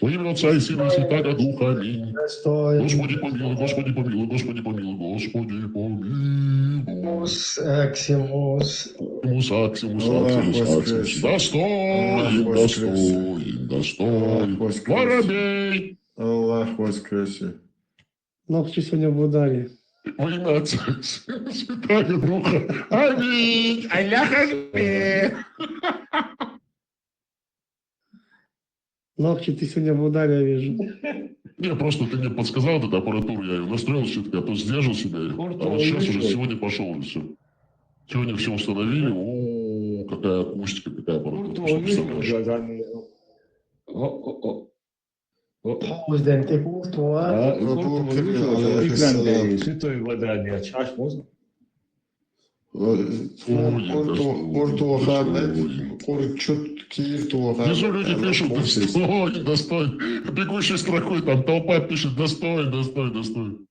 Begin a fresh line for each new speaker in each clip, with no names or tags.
Во имя Отца и Сына и Святаго Духа. Аминь.
Достоин.
Господи помилуй, Господи помилуй, Господи помилуй, Господи помилуй.
Аксимус.
Аксимус.
Достоин,
Достоин. Воробей.
Аллах воскресе.
Ногти сегодня в ударе.
Во имя Отца и Сына и Святаго Духа. Аминь. Аллах Акбар.
Ногти ты сегодня в ударе, я вижу.
Не, просто ты мне подсказал эту аппаратуру, я ее настроил все-таки, а то сдержал себя. А вот сейчас уже сегодня пошел и все. Сегодня все установили. О, какая акустика, какая аппаратура.
O yüzden tek ultuğa.
Внизу люди пишут «Достоин, достоин». Бегущей строкой там толпа пишет «Достоин, достоин, достоин».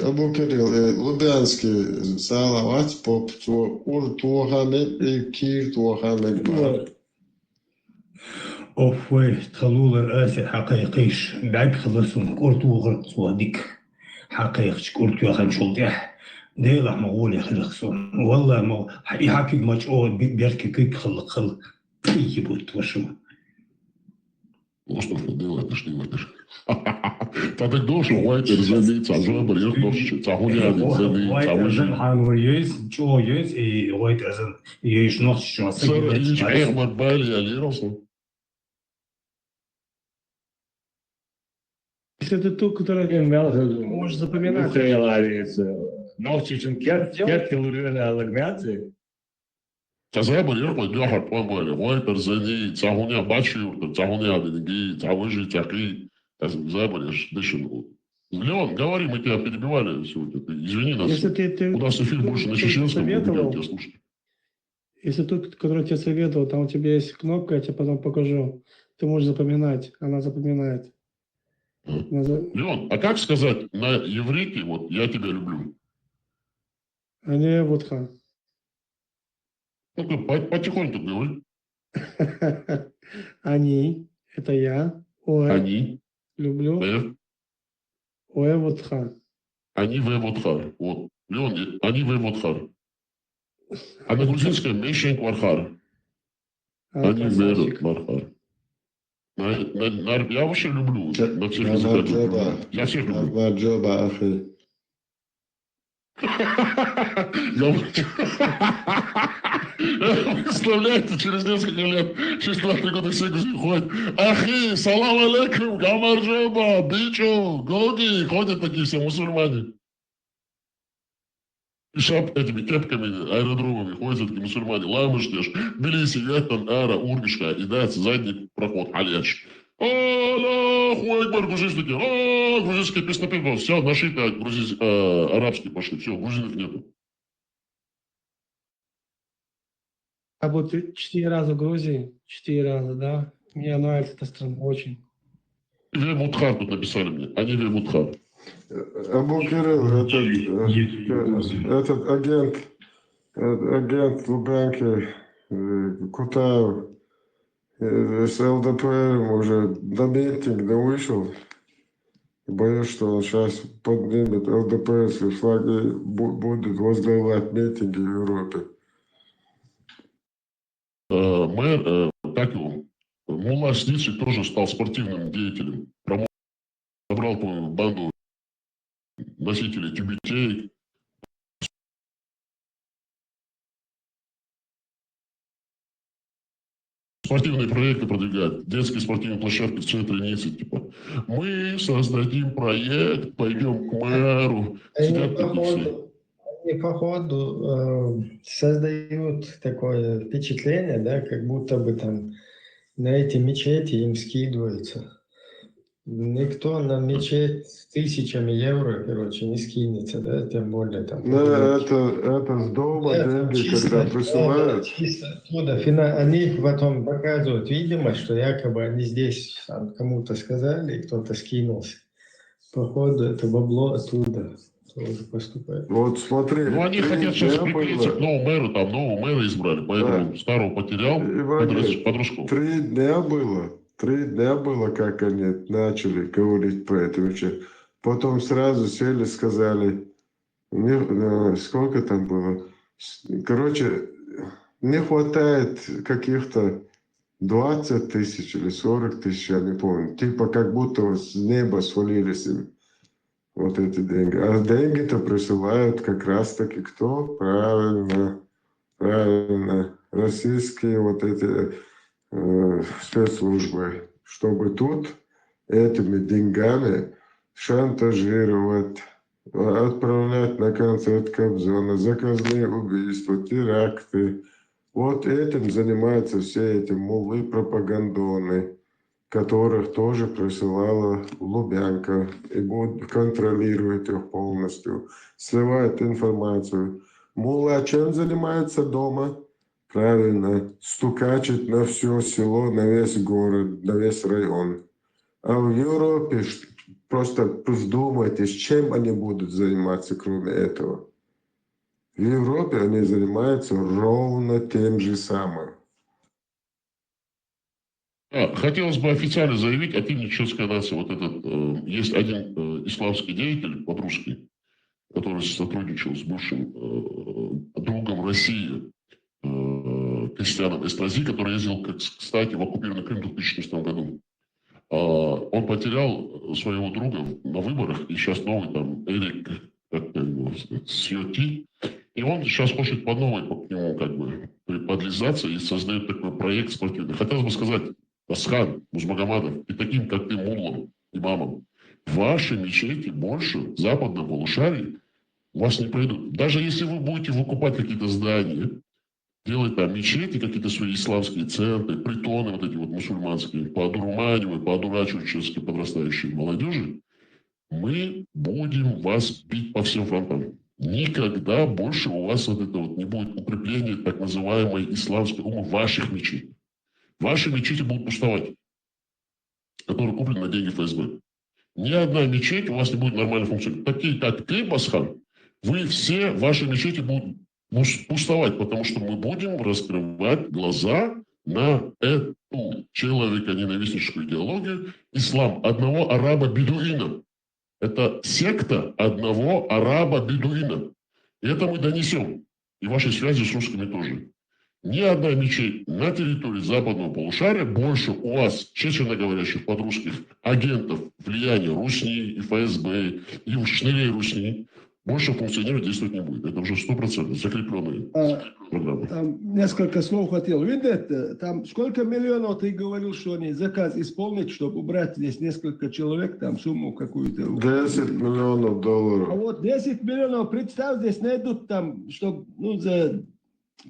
Абу Кирилл, Лубянский, салават, поп, уртуаханы, и киртуаханы.
أوفي تخلول الرأس حقيقيش بعد خلصهم قرطو غرق صواديك حقيقش قرطو يخن شلطيح ديلا مغولي خلقصون والله ما يحكي مجعود بيركي كيك خلق يبوت وشو
Остров делает, что не можешь. Тогда дольше Уайтер зенит, а жена барьер дольше. Цахуняли зенит,
Уайтер хангу есть, чего есть, и Уайтер зен есть нос что.
Сэр Ильич Ахмад Бали алировался.
Если это ту, которая можешь запоминать.
Каза барьер пойдет харпан Бали. Уайтер зенит, цахуня бачи, цахуня деньги, цахужи тяки. За барьер дышит. Леон, говори, мы тебя перебивали сегодня. Извини нас.
Если
У нас эфир больше на чеченском, мы будем тебя слушать.
Если тот, который тебе советовал, там у тебя есть кнопка, я тебе потом покажу. Ты можешь запоминать, она запоминает.
Леон, а как сказать на иврите, вот, я тебя люблю?
Они водха.
Ну, потихоньку говори.
Они, это я. Ое,
Они.
люблю. Ое водха.
Они веводхар. Вот. Леон, они веводхар. А на грузинском мещен квархар. Они веводхар. Я вообще люблю. На всех языках люблю. Я всех люблю. Представляете, через несколько лет, 16 года все ходят. Ахи, салам алейкум, гамарджоба, бичо, гоги. Ходят такие все мусульмане. И этими кепками, аэродромами ходят такие мусульмане. Ламыштеш, Тбилиси, Ятан, Ара, Урбишка. И дается задний проход, Алеш. Аллаху Акбар, грузинские такие. Грузинские песнопевцы. Все, наши-то арабские пошли. Все, грузинов нету.
А вот 4 раза в Грузии, 4 раза, да? Мне нравится эта страна очень.
Вемутхар тут написали мне. Они Вемутхар.
Абу Кирилл, этот агент Лубянки, Кутаев, с ЛДПР уже до митинга вышел. Боюсь, что он сейчас поднимет ЛДПРские флаги, будет возглавлять митинги в Европе.
Мэр, как его, Мулла Сницик тоже стал спортивным деятелем. Собрал, по-моему, банду носителей тюбетей. Спортивные проекты продвигают. Детские спортивные площадки в центре Ниццы. Типа, мы создадим проект, пойдем к мэру.
Они, походу, создают такое впечатление, да, как будто бы там на эти мечети им скидываются. Никто на мечеть с тысячами евро, короче, не скинется, да, тем более там.
Ну, это с дома деньги, когда присылают.
Чисто оттуда. Они потом показывают видимость, что якобы они здесь там, кому-то сказали, и кто-то скинулся. Походу, это бабло оттуда. тоже поступает.
Вот смотри,
Ну, они
3
хотят сейчас
дня
приклеиться к
было.
новому мэру, там нового мэра избрали, поэтому старого потерял,
Иван,
подружку.
3 дня было. 3 дня было, как они начали говорить про это вообще. Потом сразу сели, сказали, сколько там было? Короче, не хватает каких-то 20 тысяч или 40 тысяч, я не помню. Типа как будто с неба свалились им вот эти деньги. А деньги-то присылают как раз-таки кто? Правильно, правильно. Российские вот эти спецслужбы. Чтобы тут этими деньгами шантажировать, отправлять на концерт Кобзона, заказные убийства, теракты. Вот этим занимаются все эти муллы пропагандоны, которых тоже присылала Лубянка и будет контролировать их полностью, сливает информацию. Мулла чем занимается дома? Правильно, стукачить на все село, на весь город, на весь район. А в Европе просто вдумайтесь, чем они будут заниматься, кроме этого. В Европе они занимаются ровно тем же самым.
Хотелось бы официально заявить от имени Чеченской нации, вот этот, есть один исламский деятель подружский, который сотрудничал с бывшим другом России, Кристианом Эстрази, который ездил, кстати, в оккупированный Крым в 2014 году. Он потерял своего друга на выборах, и сейчас новый там Эрик, как его, Сьоти, и он сейчас хочет по новой к нему как бы подлизаться и создает такой проект спортивный. Хотелось бы сказать, Асхан Музмагомадов, и таким, как ты, муллам, имамам, ваши мечети больше в западном полушарии у вас не пройдут. Даже если вы будете выкупать какие-то здания, делать там мечети, какие-то свои исламские центры, притоны вот эти вот мусульманские, по одурманивать, по одурачивать чешской подрастающей молодежи, мы будем вас бить по всем фронтам. Никогда больше у вас вот это вот не будет укрепления так называемой исламской умы ваших мечетей. Ваши мечети будут пустовать, которые куплены на деньги ФСБ. Ни одна мечеть у вас не будет нормально функционировать. Такие, как ты, Басхан, вы все, ваши мечети будут пустовать, потому что мы будем раскрывать глаза на эту человеконенавистническую идеологию ислам одного араба-бедуина. Это секта одного араба-бедуина. И это мы донесем. И ваши связи с русскими тоже. Ни одна мечеть на территории западного полушария больше у вас, честно говорящих подрусских агентов влияния Русни и ФСБ, и шнырей Русни, больше функционировать, действовать не будет. Это уже 100% закрепленные программы.
Там несколько слов хотел. Видите, там сколько миллионов ты говорил, что они заказ исполнить, чтобы убрать здесь несколько человек, там сумму какую-то.
10 миллионов
А
долларов.
вот 10 миллионов, представь, здесь найдут там, чтобы, за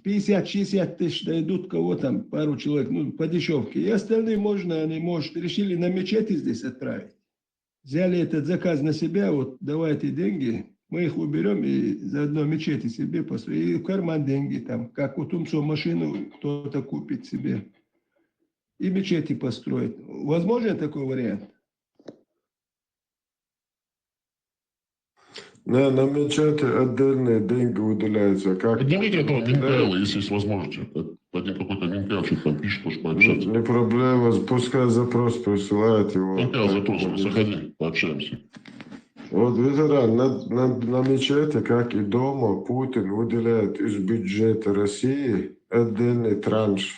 50-60 тысяч найдут кого там, пару человек, по дешевке. И остальные они, может, решили на мечети здесь отправить. Взяли этот заказ на себя, вот давайте деньги, мы их уберем и заодно мечети себе построим. И в карман деньги там, как у Тумцо машину кто-то купит себе. И мечети построить. Возможен такой вариант?
На мечети отдельные деньги выделяются. Как
Поднимите этого Минкайла, если есть возможность. Один какой-то Минкайл что-то там пишет, может пообщаться.
Не проблема, пускай запрос присылает его.
Минкайл запрос, заходи, пообщаемся.
Вот, ветеран, на мечети, как и дома, Путин выделяет из бюджета России отдельный транш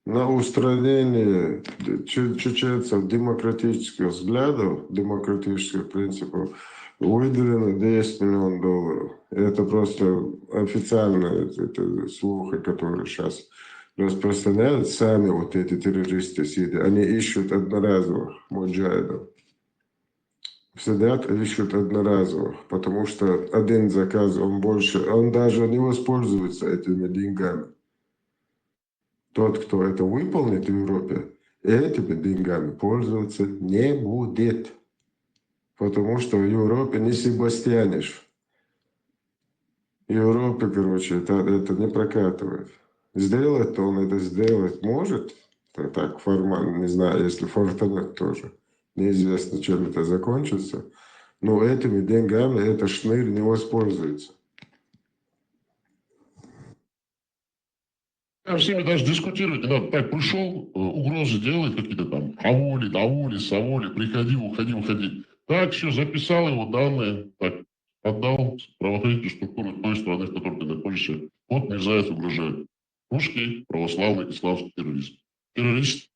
на устранение чеченцев демократических взглядов, демократических принципов, выделено 10 миллионов долларов. Это просто официально это слухи, которые сейчас распространяют сами вот эти террористы сидят. Они ищут одноразовых муджахидов. Сидят и ищут одноразовых, потому что один заказ, он даже не воспользуется этими деньгами. Тот, кто это выполнит в Европе, этими деньгами пользоваться не будет. Потому что в Европе не Себастьяниш. В Европе, короче, это не прокатывает. Сделать-то он это сделать может. Это так формально, не знаю, если фортанет тоже. Неизвестно, чем это закончится. но этими деньгами этот шныр не воспользуется.
Я всеми даже дискутировать не надо. Так, пришел, угрозы делает какие-то там, аволи, даволи, саволи, приходи, уходи, уходи. Так, все, записал его данные, так, отдал правоохранительные структуры той страны, в которой ты находишься. Вот мерзавец угрожает. Русский православный исламский террорист. Террорист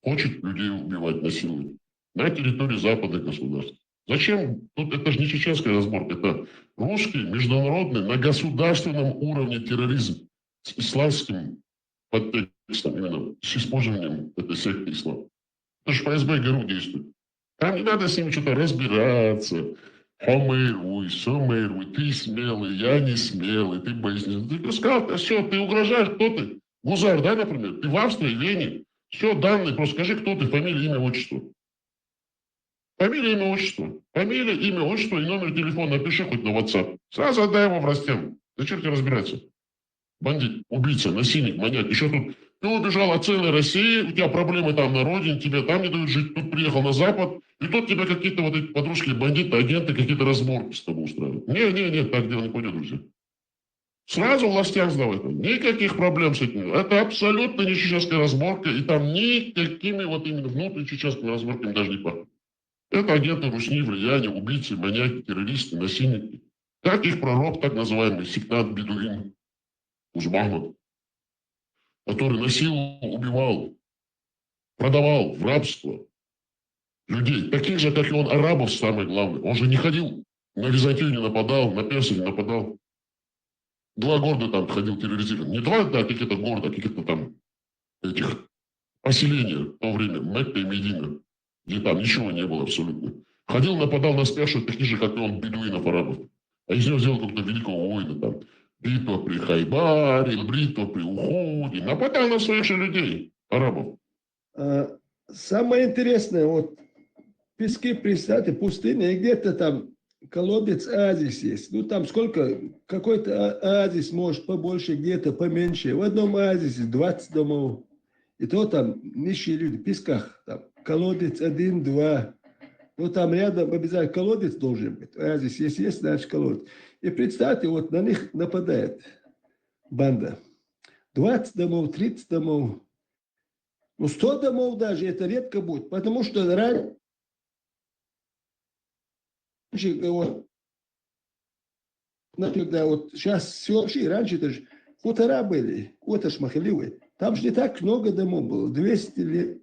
хочет людей убивать, насиловать на территории западных государств. Зачем? Тут это же не чеченская разборка, это русский, международный, на государственном уровне терроризм с исламским подтекстом, именно с использованием этой секты ислама. Это же ФСБ ГРУ действует. Там не надо с ними что-то разбираться. Хомыруй, сумыруй, ты смелый, я не смелый, ты боишься. Ты сказал, все, ты угрожаешь, кто ты? Гузар, да, например? Ты в Австрии, Вене. Все, данные, просто скажи, кто ты, фамилия, имя, отчество. Фамилия, имя, отчество. Фамилия, имя, отчество и номер телефона напиши хоть на WhatsApp. Сразу отдай его в Ростем. Зачем тебе разбираться? Бандит, убийца, насильник, маньяк. Еще тут ты убежал от целой России, у тебя проблемы там на родине, тебе там не дают жить, тут приехал на Запад, и тут тебе какие-то вот эти подружки, бандиты, агенты, какие-то разборки с тобой устраивают. Не, так дело не пойдет, друзья. Сразу властям сдавать. Никаких проблем с этим. Это абсолютно не чеченская разборка, и там никакими вот именно внутренними чеченскими разборками даже не пахнет. Это агенты Русни, влияния, убийцы, маньяки, террористы, насильники. Как их пророк, так называемый сектант Бедуин Узмахмад, который насиловал, убивал, продавал в рабство людей, таких же, как и он, арабов, самое главное. Он же не ходил, на Византию не нападал, на Персию не нападал. 2 города там ходил терроризирован. Не 2, да, какие-то города, каких-то там этих поселения в то время, Мекка и Медина, где там ничего не было абсолютно. Ходил, нападал на спящих, таких же, как и он, бедуинов, арабов. А из него сделал какого-то великого воина там. Битва при Хайбаре, битва при Уходе. Нападал на своих же людей, арабов.
Самое интересное, вот пески, представьте, пустыня, и где-то там колодец, оазис есть. Ну, там сколько, какой-то оазис, может, побольше, где-то поменьше. В одном оазисе 20 домов. И то там нищие люди, в песках. Там колодец 1, 2. Ну, там рядом обязательно колодец должен быть. Оазис есть, значит колодец. И представьте, вот на них нападает банда. 20 домов, 30 домов. Ну, 100 домов даже, это редко будет. Потому что раньше, вот, когда вот сейчас все вообще, раньше это же хутора были, вот аж махаливые. Там же не так много домов было, 200 лет,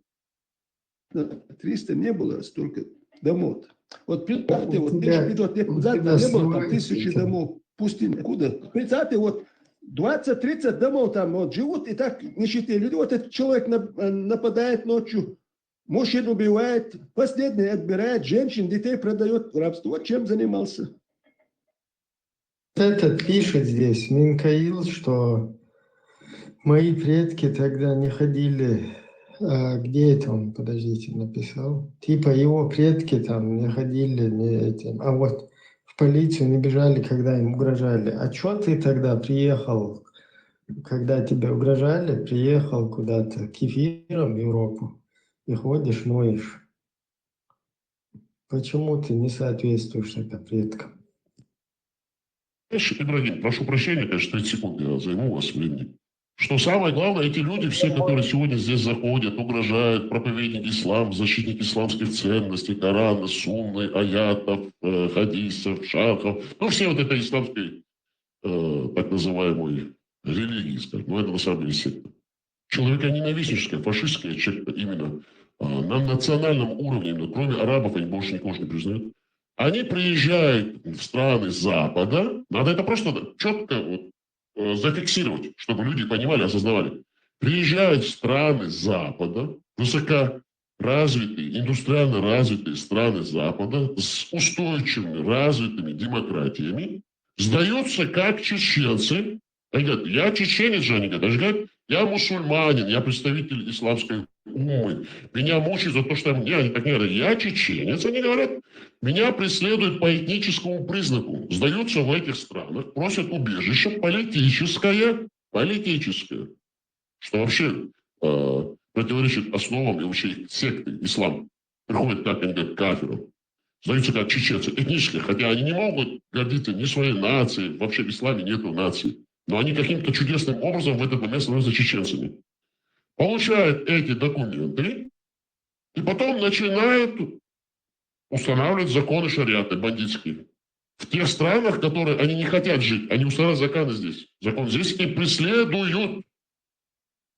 300 не было столько домов. Вот представьте, вот 1500 лет назад не было там 1000 домов, пустыня. Куда? Представьте, вот 20-30 домов там вот живут, и так нищие люди. Вот этот человек нападает ночью, мужчин убивает, последний отбирает, женщин, детей продает в рабство. Вот чем занимался.
Этот пишет здесь, Минкаил, что мои предки тогда не ходили, где это он, подождите, написал? Типа его предки там не ходили, не этим, а вот в полицию не бежали, когда им угрожали. А что ты тогда приехал, когда тебе угрожали, приехал куда-то к эфирам в Европу и ходишь, ноешь? Почему ты не соответствуешь это предкам?
Ибрагим, прошу прощения, конечно, 30 секунд я займу у вас времени. Что самое главное, эти люди, все, которые сегодня здесь заходят, угрожают, проповедники ислама, защитники исламских ценностей, Корана, Сунны, аятов, хадисов, шахов, ну, все вот этой исламской, так называемой религии, скажем, ну, это на самом деле секта. Человеконенавистническая, фашистская секта именно на национальном уровне, именно, кроме арабов, они больше никого не признают. Они приезжают в страны Запада, надо это просто четко вот, зафиксировать, чтобы люди понимали, осознавали. Приезжают в страны Запада, высокоразвитые, индустриально развитые страны Запада с устойчивыми, развитыми демократиями, сдаются как чеченцы. Они говорят, я чеченец же, они говорят, я мусульманин, я представитель исламской уммы. Меня мучают за то, что они так не говорят, я чеченец, они говорят, меня преследуют по этническому признаку. Сдаются в этих странах, просят убежище политическое, что вообще противоречит основам и вообще секты ислам. Приходит, как они говорят, к кафирам. сдаются как чеченцы, этнические, хотя они не могут гордиться ни своей нацией, вообще в исламе нету нации. Но они каким-то чудесным образом в этот момент становятся чеченцами. Получают эти документы и потом начинают устанавливать законы шариата бандитские. В тех странах, в которых они не хотят жить, они устанавливают законы здесь. Закон здесь и преследуют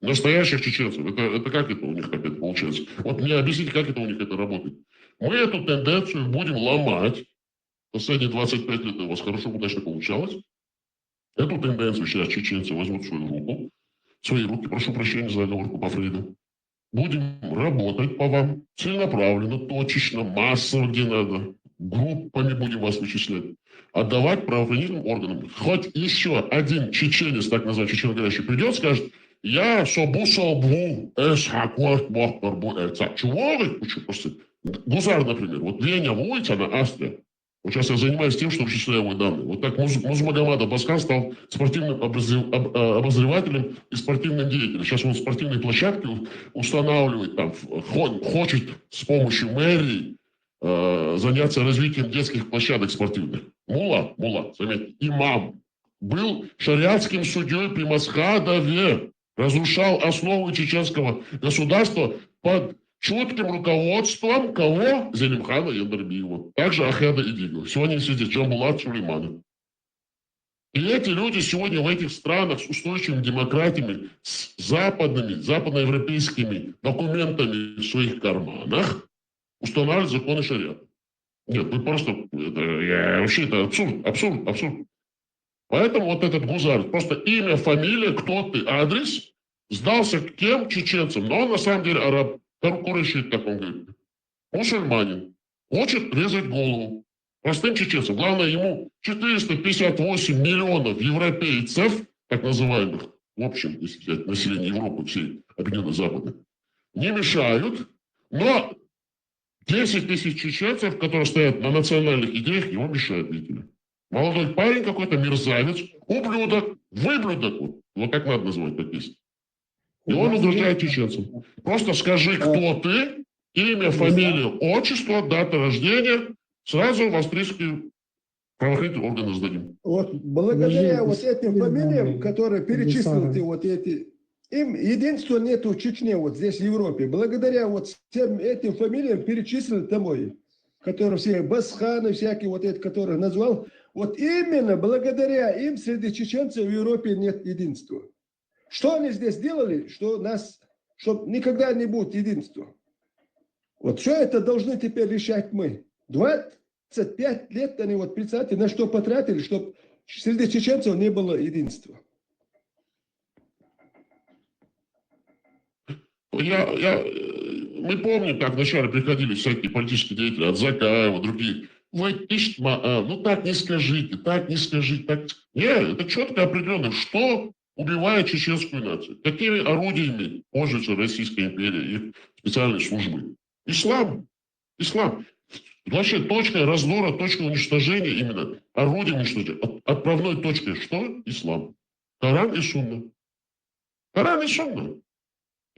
настоящих чеченцев. Это как это у них опять получается? Вот мне объясните, как это у них это работает. Мы эту тенденцию будем ломать. Последние 25 лет у вас хорошо, удачно получалось. Эту тенденцию сейчас чеченцы возьмут в свою руку. Свои руки, прошу прощения за оговорку по Фрейду. Будем работать по вам целенаправленно, точечно, массово, где надо. Группами будем вас вычислять. Отдавать правоохранительным органам. Хоть еще один чеченец, так называемый чеченоговорящий, придет, скажет, я собу, чего вы? Просто Гузар, например, вот Леня Войца на Австрия. Вот сейчас я занимаюсь тем, что вычисляю мои данные. Вот так Музмагомад Абаскан стал спортивным обозревателем и спортивным деятелем. Сейчас он спортивные площадки устанавливает, там, хочет с помощью мэрии заняться развитием детских площадок спортивных. Мула, заметьте, имам. Был шариатским судьей при Масхадове. Разрушал основы чеченского государства под чутким руководством кого? Зелимхана Яндарбиева. Также Ахеда Идигова. Сегодня сидит Джамбулат Сулейманов. И эти люди сегодня в этих странах с устойчивыми демократиями, с западноевропейскими документами в своих карманах устанавливают законы шариата. Нет, вы просто... вообще это абсурд. Поэтому вот этот Гузар, просто имя, фамилия, кто ты, адрес, сдался к тем чеченцам, но он на самом деле араб. Курышит, как он говорит. Мусульманин. Хочет резать голову. Простым чеченцам. Главное, ему 458 миллионов европейцев, так называемых, в общем, если взять население Европы, всей Объединенной Запада, не мешают, но 10 тысяч чеченцев, которые стоят на национальных идеях, ему мешают, видите ли. Молодой парень какой-то, мерзавец, ублюдок, выблюдок, вот как надо называть, как есть. И он угрожает чеченцам. Просто скажи, кто ты, имя, фамилия, отчество, дата рождения, сразу в австрийские правоохранительные органы сдадим.
Вот благодаря вот этим фамилиям, которые перечислил ты, вот эти, им единства нету в Чечне, вот здесь в Европе. Благодаря вот всем этим фамилиям перечислил домой, которые все Басханы, всякие вот эти, которые назвал. Вот именно благодаря им среди чеченцев в Европе нет единства. Что они здесь делали, что никогда не будет единства? Вот все это должны теперь решать мы. 25 лет они, вот представьте, на что потратили, чтобы среди чеченцев не было единства.
Мы помним, как вначале приходили всякие политические деятели от Закаева, другие. Так не скажите, так. Нет, это четко определенно, что убивает чеченскую нацию. Какими орудиями пользуется Российская империя и специальные службы? Ислам. Вообще точка раздора, точка уничтожения именно, орудие уничтожения. Отправной точкой что? Ислам. Коран и Сунна.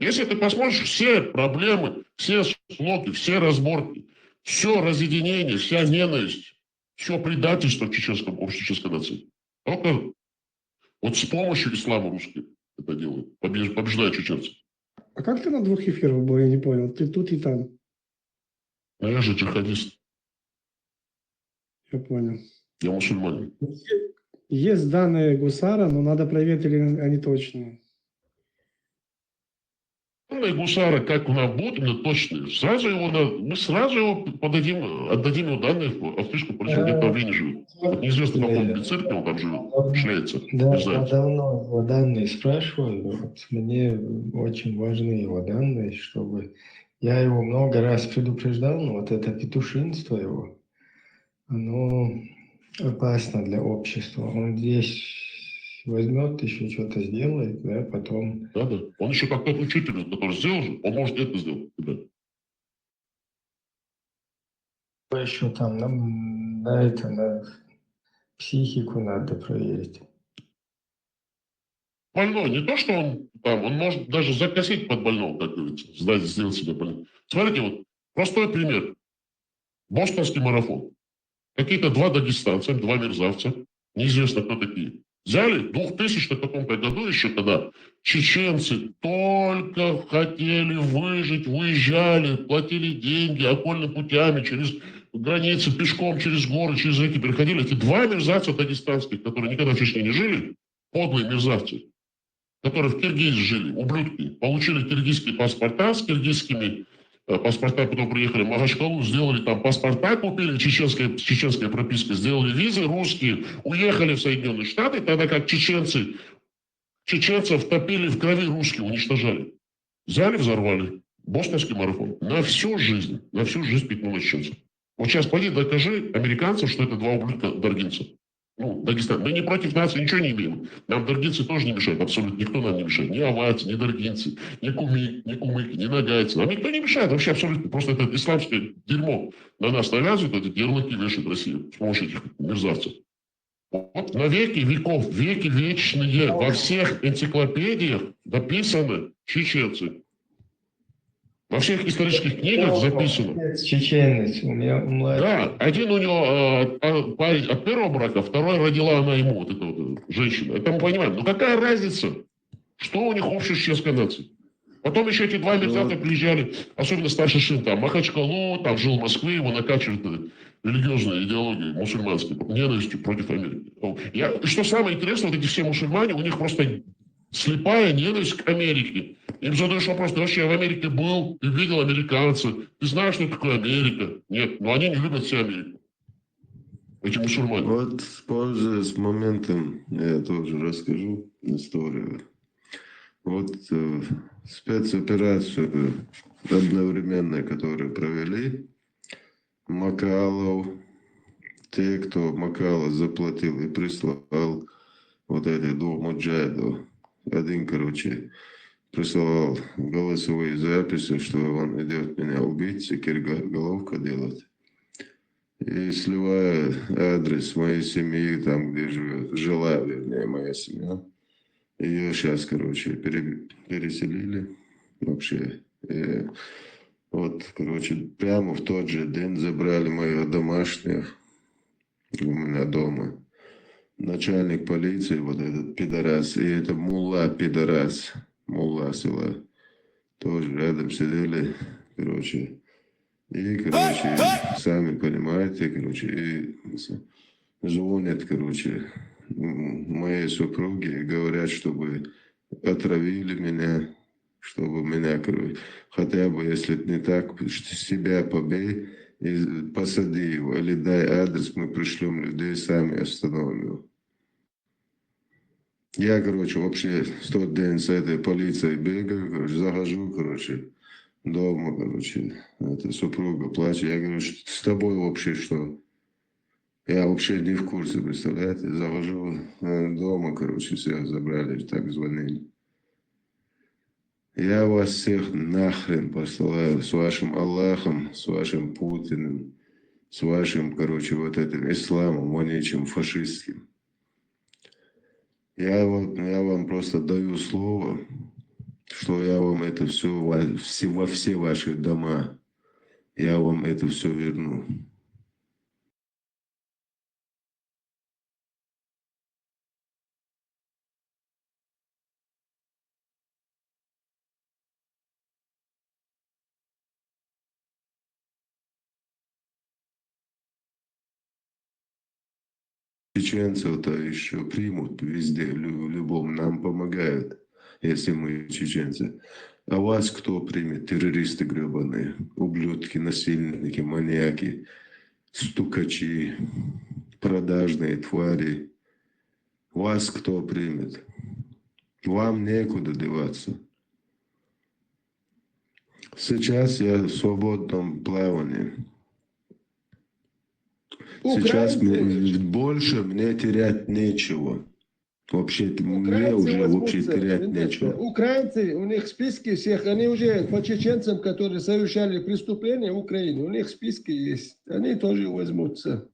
Если ты посмотришь все проблемы, все склоки, все разборки, все разъединение, вся ненависть, все предательство к чеченской нации. Только вот с помощью ислама русские это делают, побеждают чеченцев.
А как ты на двух эфирах был, я не понял. Ты тут и там.
А я же джихадист.
Я понял.
Я мусульманин.
Есть данные Гусара, но надо проверить, или они точные.
Данные Гусара, как у нас будут, именно точные. Мы сразу его отдадим его данные в австрийскую полицию, где-то в Вене живет. Вот неизвестно, в каком церкви он там живет, шляется.
Да, я давно его данные спрашиваю. Вот мне очень важны его данные, чтобы... Я его много раз предупреждал, но вот это петушинство его, оно опасно для общества. Он здесь возьмет, еще что-то сделает, да, потом...
Да. Он еще как тот учитель, который сделал же, он может это сделать. Да.
Еще там на психику надо проверить.
Больной, не то, что он может даже закосить под больного, как говорится, сделать себе больным. Смотрите, вот простой пример. Бостонский марафон. Какие-то два дагестанца, два мерзавца, неизвестно кто такие. Взяли в 2000 каком-то году еще, когда чеченцы только хотели выжить, выезжали, платили деньги окольными путями, через границы, пешком, через горы, через реки переходили. Эти два мерзавца дагестанских, которые никогда в Чечне не жили, подлые мерзавцы, которые в Киргизии жили, ублюдки, получили киргизские паспорта с киргизскими паспорта, потом приехали в Махачкалу, сделали там паспорта, купили, чеченская прописка, сделали визы русские, уехали в Соединенные Штаты, тогда как чеченцев топили в крови русские, уничтожали. Взяли, взорвали. Бостонский марафон. На всю жизнь пятнуло чеченцев. Вот сейчас пойди докажи американцам, что это два ублюдка даргинцев. Ну, Дагестан. Мы не против нас ничего не имеем. Нам даргинцы тоже не мешают. Абсолютно никто нам не мешает. Ни аварцы, ни даргинцы, ни кумыки, ни нагайцы. Нам никто не мешает. Вообще абсолютно. Просто это исламское дерьмо на нас навязывают. Эти ярлыки вешает Россия с помощью этих мерзавцев. Вот на веки веков, веки вечные. Во всех энциклопедиях написаны чеченцы. Во всех исторических книгах записано.
Чеченец, у меня младший.
Да, один у него парень от первого брака, второй родила она ему, вот эта вот женщина. Это мы понимаем. Но какая разница? Что у них общего с чеченской нацией? Потом еще эти два мерзавца приезжали, особенно старший сын, там, Махачкалу, там жил в Москве, его накачивают религиозной идеологией мусульманской, ненавистью против Америки. И что самое интересное, вот эти все мусульмане, у них просто слепая ненависть к Америке. Им задаешь вопрос, ты вообще в Америке был, ты видел американцев, ты знаешь, что такое Америка? Нет, но они не любят всю Америку. Эти мусульмане.
Вот, пользуясь моментом, я тоже расскажу историю. Вот спецоперацию одновременно, которую провели, Макалов, те, кто Макалов заплатил и прислал вот эти двух муджахидов, один, короче, присылал голосовые записи, что он идет меня убить, головка делать. И сливая адрес моей семьи, там, где жила, вернее, моя семья. Ее сейчас, короче, переселили вообще. И вот, короче, прямо в тот же день забрали моих домашних у меня дома. Начальник полиции, вот этот пидорас, и это мулла пидорас, мулла села, тоже рядом сидели, короче. И, короче, сами понимаете, короче, и звонят, короче, моей супруге и говорят, чтобы отравили меня, чтобы меня, короче, хотя бы, если не так, себя побей и посади его, или дай адрес, мы пришлем людей, сами остановим его. Я, короче, вообще в тот день с этой полицией бегаю, короче, захожу, короче, дома, короче, эта супруга плачет. Я говорю, с тобой вообще что? Я вообще не в курсе, представляете? Захожу дома, короче, всех забрали, так звонили. Я вас всех нахрен посылаю с вашим Аллахом, с вашим Путиным, с вашим, короче, вот этим исламом, вонючим, фашистским. Я вам просто даю слово, что я вам это все во все ваши дома, я вам это все верну. Чеченцев-то еще примут везде, в любом, нам помогают, если мы чеченцы. А вас кто примет? Террористы гребаные, ублюдки, насильники, маньяки, стукачи, продажные твари. Вас кто примет? Вам некуда деваться. Сейчас я в свободном плавании. Сейчас больше мне терять нечего. Вообще, мне уже вообще терять нечего.
Украинцы, у них списки всех, они уже по чеченцам, которые совершали преступления в Украине, у них списки есть. Они тоже возьмутся.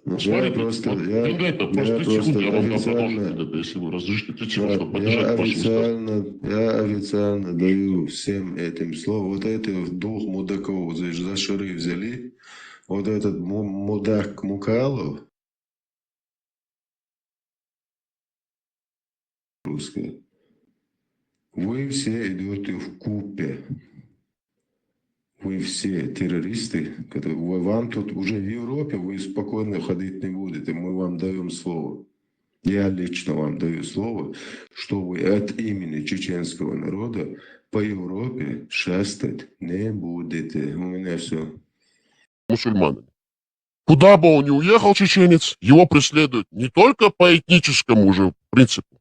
Ну,
Смотрите,
просто-
вот,
я-
Вендетта,
я
просто 30 секунд,
просто
я вам дам
официально-
продолжить, Вендетта, если вы разрешите 30 секунд, чтобы
Я
поддержать ваши места.
официально даю всем этим слово. Вот этих двух мудаков за шары взяли. Вот этот мудак Мукалов, русский, вы все идете в купе. Вы все террористы, вам тут уже в Европе вы спокойно ходить не будете. Мы вам даем слово. Я лично вам даю слово, что вы от имени чеченского народа по Европе шастать не будете. У меня все.
Мусульманами. Куда бы он ни уехал, чеченец, его преследуют не только по этническому уже принципу,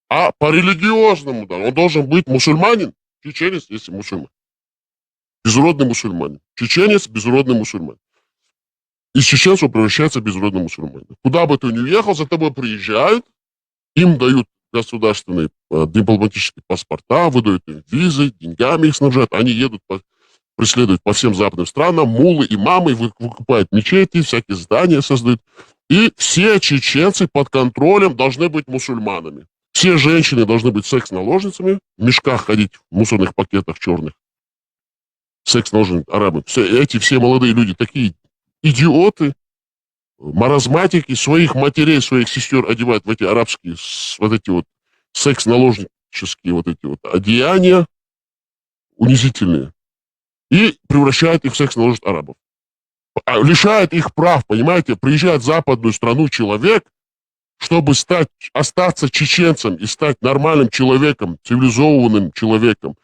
а по религиозному. Да. Он должен быть мусульманин, чеченец, если мусульманин. Безродный мусульманин. Чеченец, безродный мусульманин. Из чеченцев превращается в безродный мусульманин. Куда бы ты ни уехал, за тобой приезжают, им дают государственные дипломатические паспорта, выдают им визы, деньгами их снабжают, они едут преследуют по всем западным странам, мулы, имамы, выкупают мечети, всякие здания создают. И все чеченцы под контролем должны быть мусульманами. Все женщины должны быть секс-наложницами, в мешках ходить, в мусорных пакетах черных. Секс-наложницы, арабы. Все молодые люди такие идиоты, маразматики, своих матерей, своих сестер одевают в эти арабские, вот эти вот секс-наложнические вот эти вот одеяния унизительные. И превращает их в секс-наложниц арабов. Лишает их прав, понимаете? Приезжает в западную страну человек, чтобы остаться чеченцем и стать нормальным человеком, цивилизованным человеком,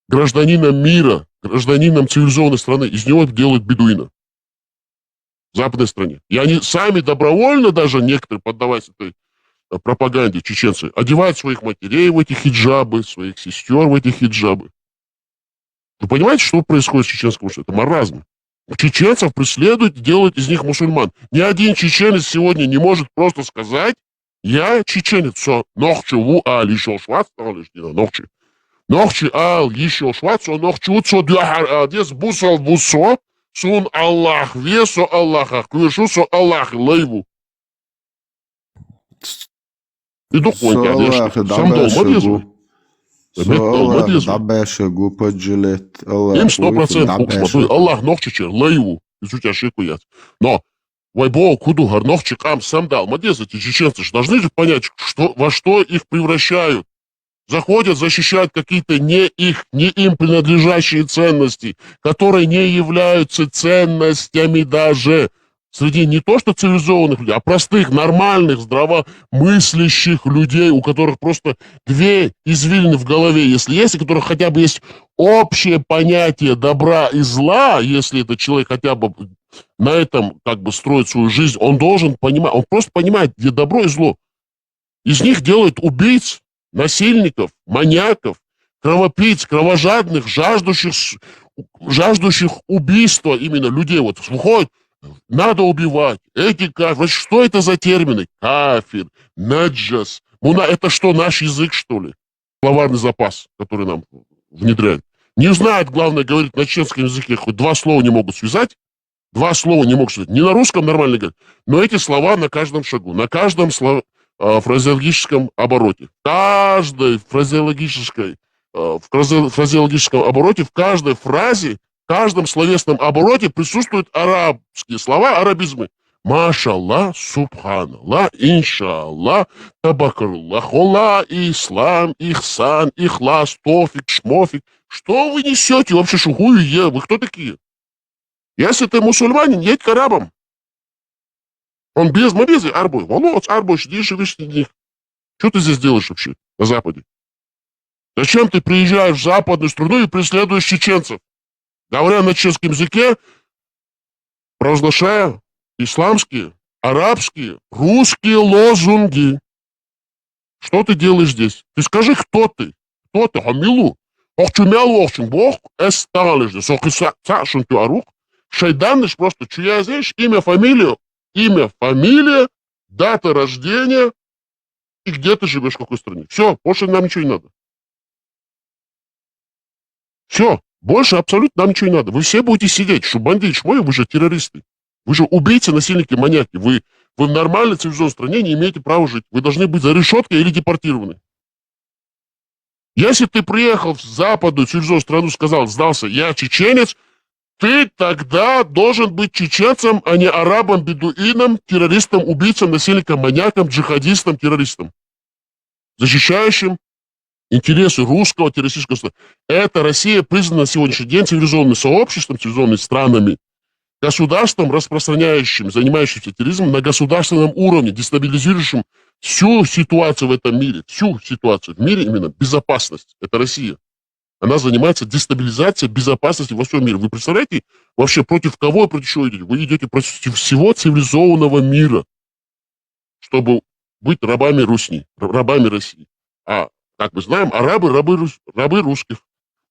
гражданином мира, гражданином цивилизованной страны. Из него делают бедуина в западной стране. И они сами добровольно, даже некоторые, поддаваясь этой пропаганде, чеченцы, одевают своих матерей в эти хиджабы, своих сестер в эти хиджабы. Вы понимаете, что происходит с чеченским обществом? Это маразм. Чеченцев преследуют, делают из них мусульман. Ни один чеченец сегодня не может просто сказать: я чеченец, все, нохчу ву ал еще швац, нохчу. Нохчу ал еще швац, нохчу цо дюхар адес бусал бусо, сун Аллах весо Аллаха, квершу со Аллах лейву. И духоньки, конечно. Сам дома лезу.
Дабешегу поджилет.
Им 100% Аллах нохчичер, лейву. Изучи ошибку я. Но Вайбо, Кудугар, Нохчикам, Самдал, Мадез, эти чеченцы же должны же понять, во что их превращают. Заходят, защищают какие-то не им принадлежащие ценности, которые не являются ценностями даже среди не то что цивилизованных людей, а простых, нормальных, здравомыслящих людей, у которых просто две извилины в голове, если есть, у которых хотя бы есть общее понятие добра и зла, если этот человек хотя бы на этом как бы строит свою жизнь, он должен понимать, он просто понимает, где добро и зло. Из них делают убийц, насильников, маньяков, кровопийц, кровожадных, жаждущих убийства именно людей. Вот выходит, надо убивать. Эти кафир. Что это за термины? Кафир, наджас. Это что, наш язык, что ли? Словарный запас, который нам внедряют. Не знают, главное, говорить на чеченском языке, хоть два слова не могут связать. Два слова не могут связать. Не на русском нормально говорят, но эти слова на каждом шагу, на каждом фразеологическом обороте. В фразеологическом обороте, в каждой фразе, в каждом словесном обороте присутствуют арабские слова, арабизмы. Машаллах, субханаллах, иншаллах, табакаллах, холла, ислам, ихсан, ихлас, тофик, шмофик. Что вы несете вообще, шухую? Вы кто такие? Если ты мусульманин, едь к арабам. Он без мобезы, арбой. Волос, арбой, сидишь и видишь них. Что ты здесь делаешь вообще на Западе? Зачем ты приезжаешь в западную страну и преследуешь чеченцев? Говоря на чеченском языке, провозглашая исламские, арабские, русские лозунги. Что ты делаешь здесь? Ты скажи, кто ты? Кто ты? Хамилу. Охчумялу, охчум, бог, эсталиш, сохиса, цашунтю арух. Шайданныш просто, чья здесь, имя, фамилия, дата рождения и где ты живешь, в какой стране. Все, больше нам ничего не надо. Все, больше абсолютно нам ничего не надо. Вы все будете сидеть, шубанди, шмой, вы же террористы. Вы же убийцы, насильники, маньяки. Вы в нормальной цивилизованной стране не имеете права жить. Вы должны быть за решеткой или депортированы. Если ты приехал в западную цивилизованную страну, сказал, сдался, я чеченец, ты тогда должен быть чеченцем, а не арабом, бедуином, террористом, убийцем, насильником, маньяком, джихадистом, террористом, защищающим интересы русского террористического страны. Это Россия признана на сегодняшний день цивилизованным сообществом, цивилизованными странами, государством, распространяющим, занимающимся терроризмом на государственном уровне, дестабилизирующим всю ситуацию в этом мире, всю ситуацию в мире, именно безопасность. Это Россия. Она занимается дестабилизацией безопасности во всем мире. Вы представляете, вообще против кого и против чего идете? Вы идете против всего цивилизованного мира, чтобы быть рабами Русни, рабами России. А, как мы знаем, арабы рабы русских.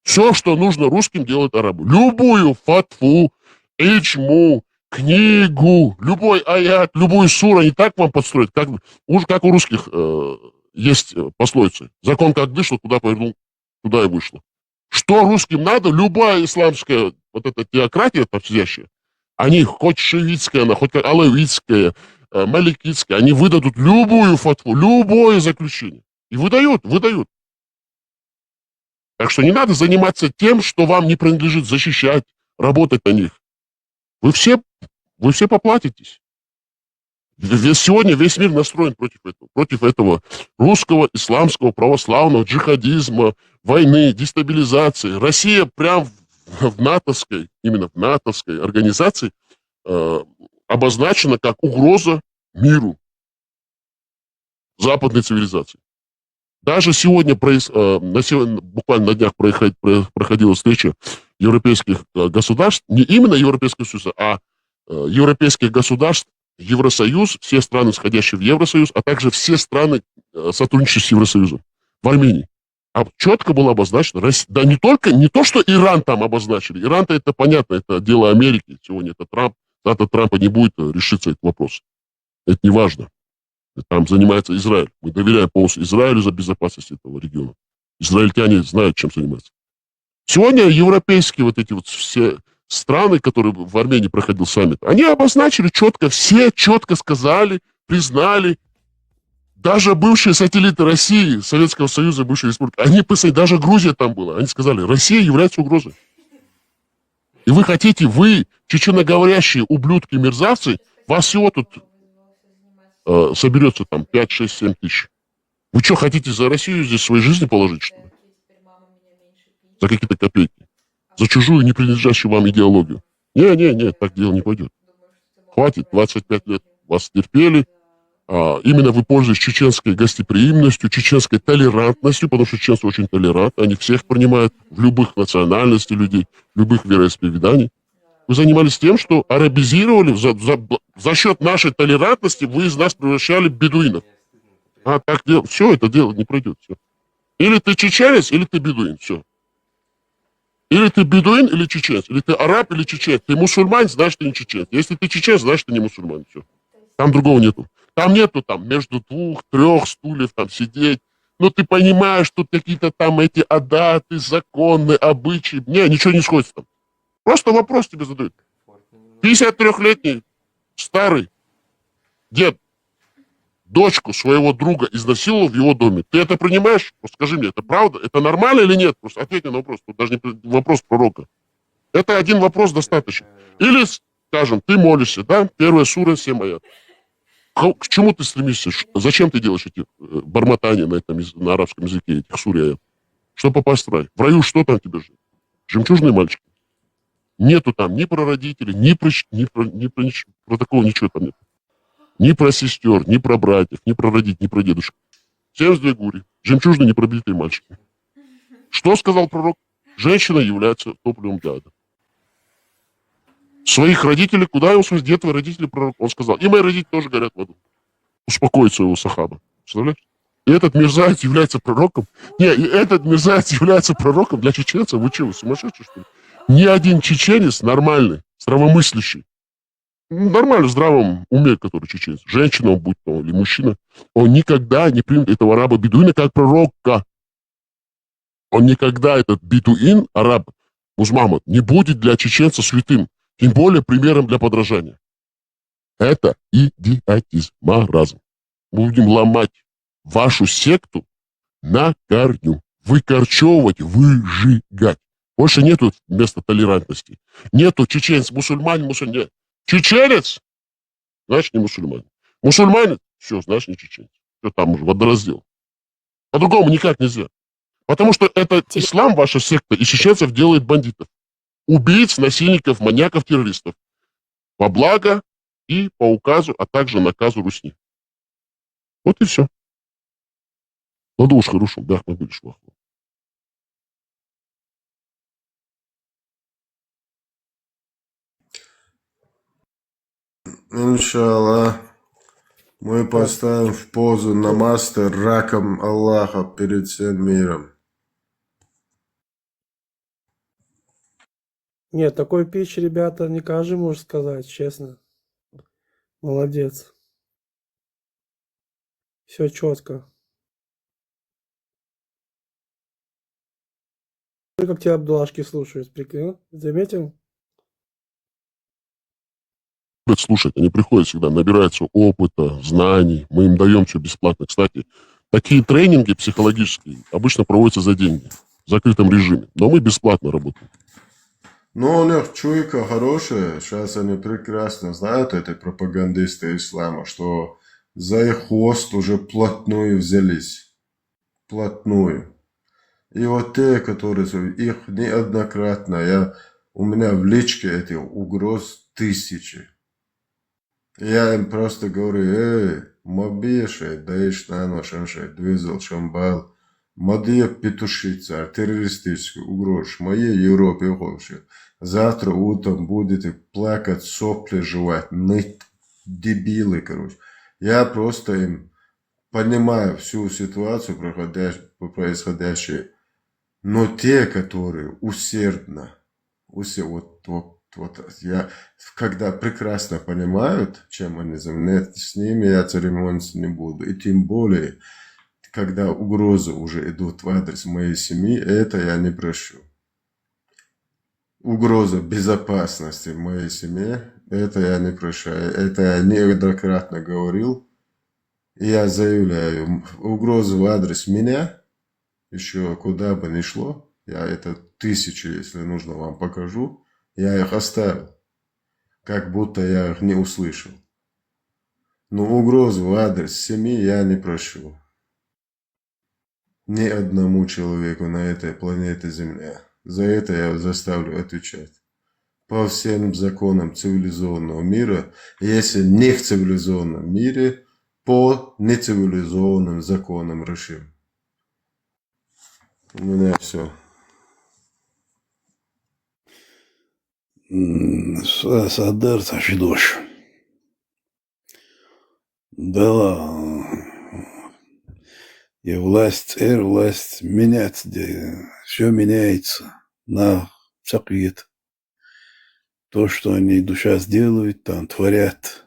Все, что нужно русским, делают арабы. Любую фатву, иджму, книгу, любой аят, любую суру они так вам подстроят, как у русских есть пословицы. Закон как дышло, туда повернул, туда и вышло. Что русским надо, любая исламская вот эта теократия там сидящая, они хоть шиитская, она, хоть алавитская, маликитская, они выдадут любую фатву, любое заключение. И выдают. Так что не надо заниматься тем, что вам не принадлежит, защищать, работать на них. Вы все поплатитесь. Сегодня весь мир настроен против этого русского, исламского, православного, джихадизма, войны, дестабилизации. Россия прям в натовской, именно в натовской организации обозначена как угроза миру, западной цивилизации. Даже сегодня, буквально на днях проходила встреча европейских государств, не именно Европейского Союза, а европейских государств, Евросоюз, все страны, входящие в Евросоюз, а также все страны, сотрудничающие с Евросоюзом, в Армении. А четко было обозначено, да не то, что Иран там обозначили. Иран-то это понятно, это дело Америки. Сегодня это Трамп, завтра Трампа не будет решиться этот вопрос. Это не важно. Там занимается Израиль. Мы доверяем полностью Израилю за безопасность этого региона. Израильтяне знают, чем заниматься. Сегодня европейские вот эти вот все страны, которые в Армении проходил саммит, они обозначили четко, все четко сказали, признали, даже бывшие сателлиты России, Советского Союза, бывшие республики, они писали, даже Грузия там была, они сказали, Россия является угрозой. И вы хотите, вы, чеченоговорящие ублюдки, мерзавцы, вас всего тут соберется там 5, 6, 7 тысяч. Вы что, хотите за Россию здесь своей жизни положить, что ли? За какие-то копейки. За чужую, не принадлежащую вам идеологию. Не, так дело не пойдет. Хватит, 25 лет вас терпели. Именно вы пользуетесь чеченской гостеприимностью, чеченской толерантностью, потому что чеченцы очень толерантны, они всех принимают, в любых национальностей людей, любых вероисповеданий. Вы занимались тем, что арабизировали, за счет нашей толерантности вы из нас превращали в бедуинов. Так дело, все, это дело не пройдет. Все. Или ты чеченец, или ты бедуин, все. Или ты бедуин, или чеченец. Или ты араб, или чеченец. Ты мусульманин, значит, ты не чеченец. Если ты чеченец, значит, ты не мусульманин. Все. Там другого нету. Там нету там между 2-3 стульев там сидеть. Ну, ты понимаешь, тут какие-то там эти адаты, законы, обычаи. Не, ничего не сходится там. Просто вопрос тебе задают. 53-летний старый дед дочку своего друга изнасиловал в его доме. Ты это принимаешь? Просто скажи мне, это правда? Это нормально или нет? Просто ответь мне на вопрос. Тут даже не вопрос пророка. Это один вопрос достаточно. Или, скажем, ты молишься, да? Первая сура, 7 аят. К чему ты стремишься? Зачем ты делаешь эти бормотания на арабском языке, этих сур и аят? Чтобы попасть в рай. В раю что там тебе ждет? Жемчужные мальчики. Нету там ни про родителей, ни про такого ничего там нет. Ни про сестер, ни про братьев, ни про родителей, ни про дедушек. 72 гури. Жемчужные непробитые мальчики. Что сказал пророк? Женщина является топливом для ада. Своих родителей, куда его свой дед, твои родители, пророк? Он сказал, и мои родители тоже горят в аду. Успокоить своего сахаба. Представляешь? И этот мерзавец является пророком. Не, и этот мерзавец является пророком для чеченцев. Вы что, вы сумасшедшие, что ли? Ни один чеченец нормальный, здравомыслящий, нормально в здравом уме, который чеченец, женщина, он будь то или мужчина, он никогда не примет этого араба-бедуина как пророка. Он никогда, этот бедуин, араб, Музмамад, не будет для чеченца святым, тем более примером для подражания. Это идиотизм, маразм. Мы будем ломать вашу секту на корню. Выкорчевывать, выжигать. Больше нету места толерантности. Нету чеченец, мусульманин, мусульманин. Чеченец, значит, не мусульманин. Мусульманин, все, значит, не чеченец. Все там уже водораздел. По-другому никак нельзя. Потому что это ислам, ваша секта, и чеченцев делает бандитов. Убийц, насильников, маньяков, террористов. Во благо и по указу, а также наказу Русни. Вот и все. Надо уж хорошо, да, мы будешь ваху.
Иншаллах, мы поставим в позу намаста раком Аллаха перед всем миром.
Нет, такой пич, ребята, не каждый может сказать, честно. Молодец. Все четко. Как тебя Абдулашки слушают, прикинь? Заметил?
Слушать, они приходят всегда, набираются опыта, знаний, мы им даем все бесплатно. Кстати, такие тренинги психологические обычно проводятся за деньги, в закрытом режиме, но мы бесплатно работаем.
Но у них чуйка хорошая, сейчас они прекрасно знают, эти пропагандисты ислама, что за их хвост уже плотную взялись. Плотную. И вот те, которые их неоднократно, у меня в личке этих угроз тысячи. Я им просто говорю, мобише, даешь на ношенше, двизел шамбал, модия петушица, террористическую угрозу, моей Европе хочет. Завтра утром будете плакать, сопли жевать, ныть, дебилы, короче. Я просто им понимаю всю ситуацию происходящую, но те, которые усердно, я, когда прекрасно понимают, чем они занимаются, с ними я церемониться не буду. И тем более, когда угрозы уже идут в адрес моей семьи, это я не прощу. Угроза безопасности в моей семье, это я не прощаю. Это я неоднократно говорил. И я заявляю, угрозы в адрес меня, еще куда бы ни шло, я это тысячи, если нужно, вам покажу. Я их оставил, как будто я их не услышал. Но угрозу в адрес семьи я не прощу. Ни одному человеку на этой планете Земля. За это я заставлю отвечать. По всем законам цивилизованного мира, если не в цивилизованном мире, по нецивилизованным законам решим. У меня все.
Садар Ташидош. Да, и власть меняется, все меняется на цаквит. То, что они душа сделают, там творят.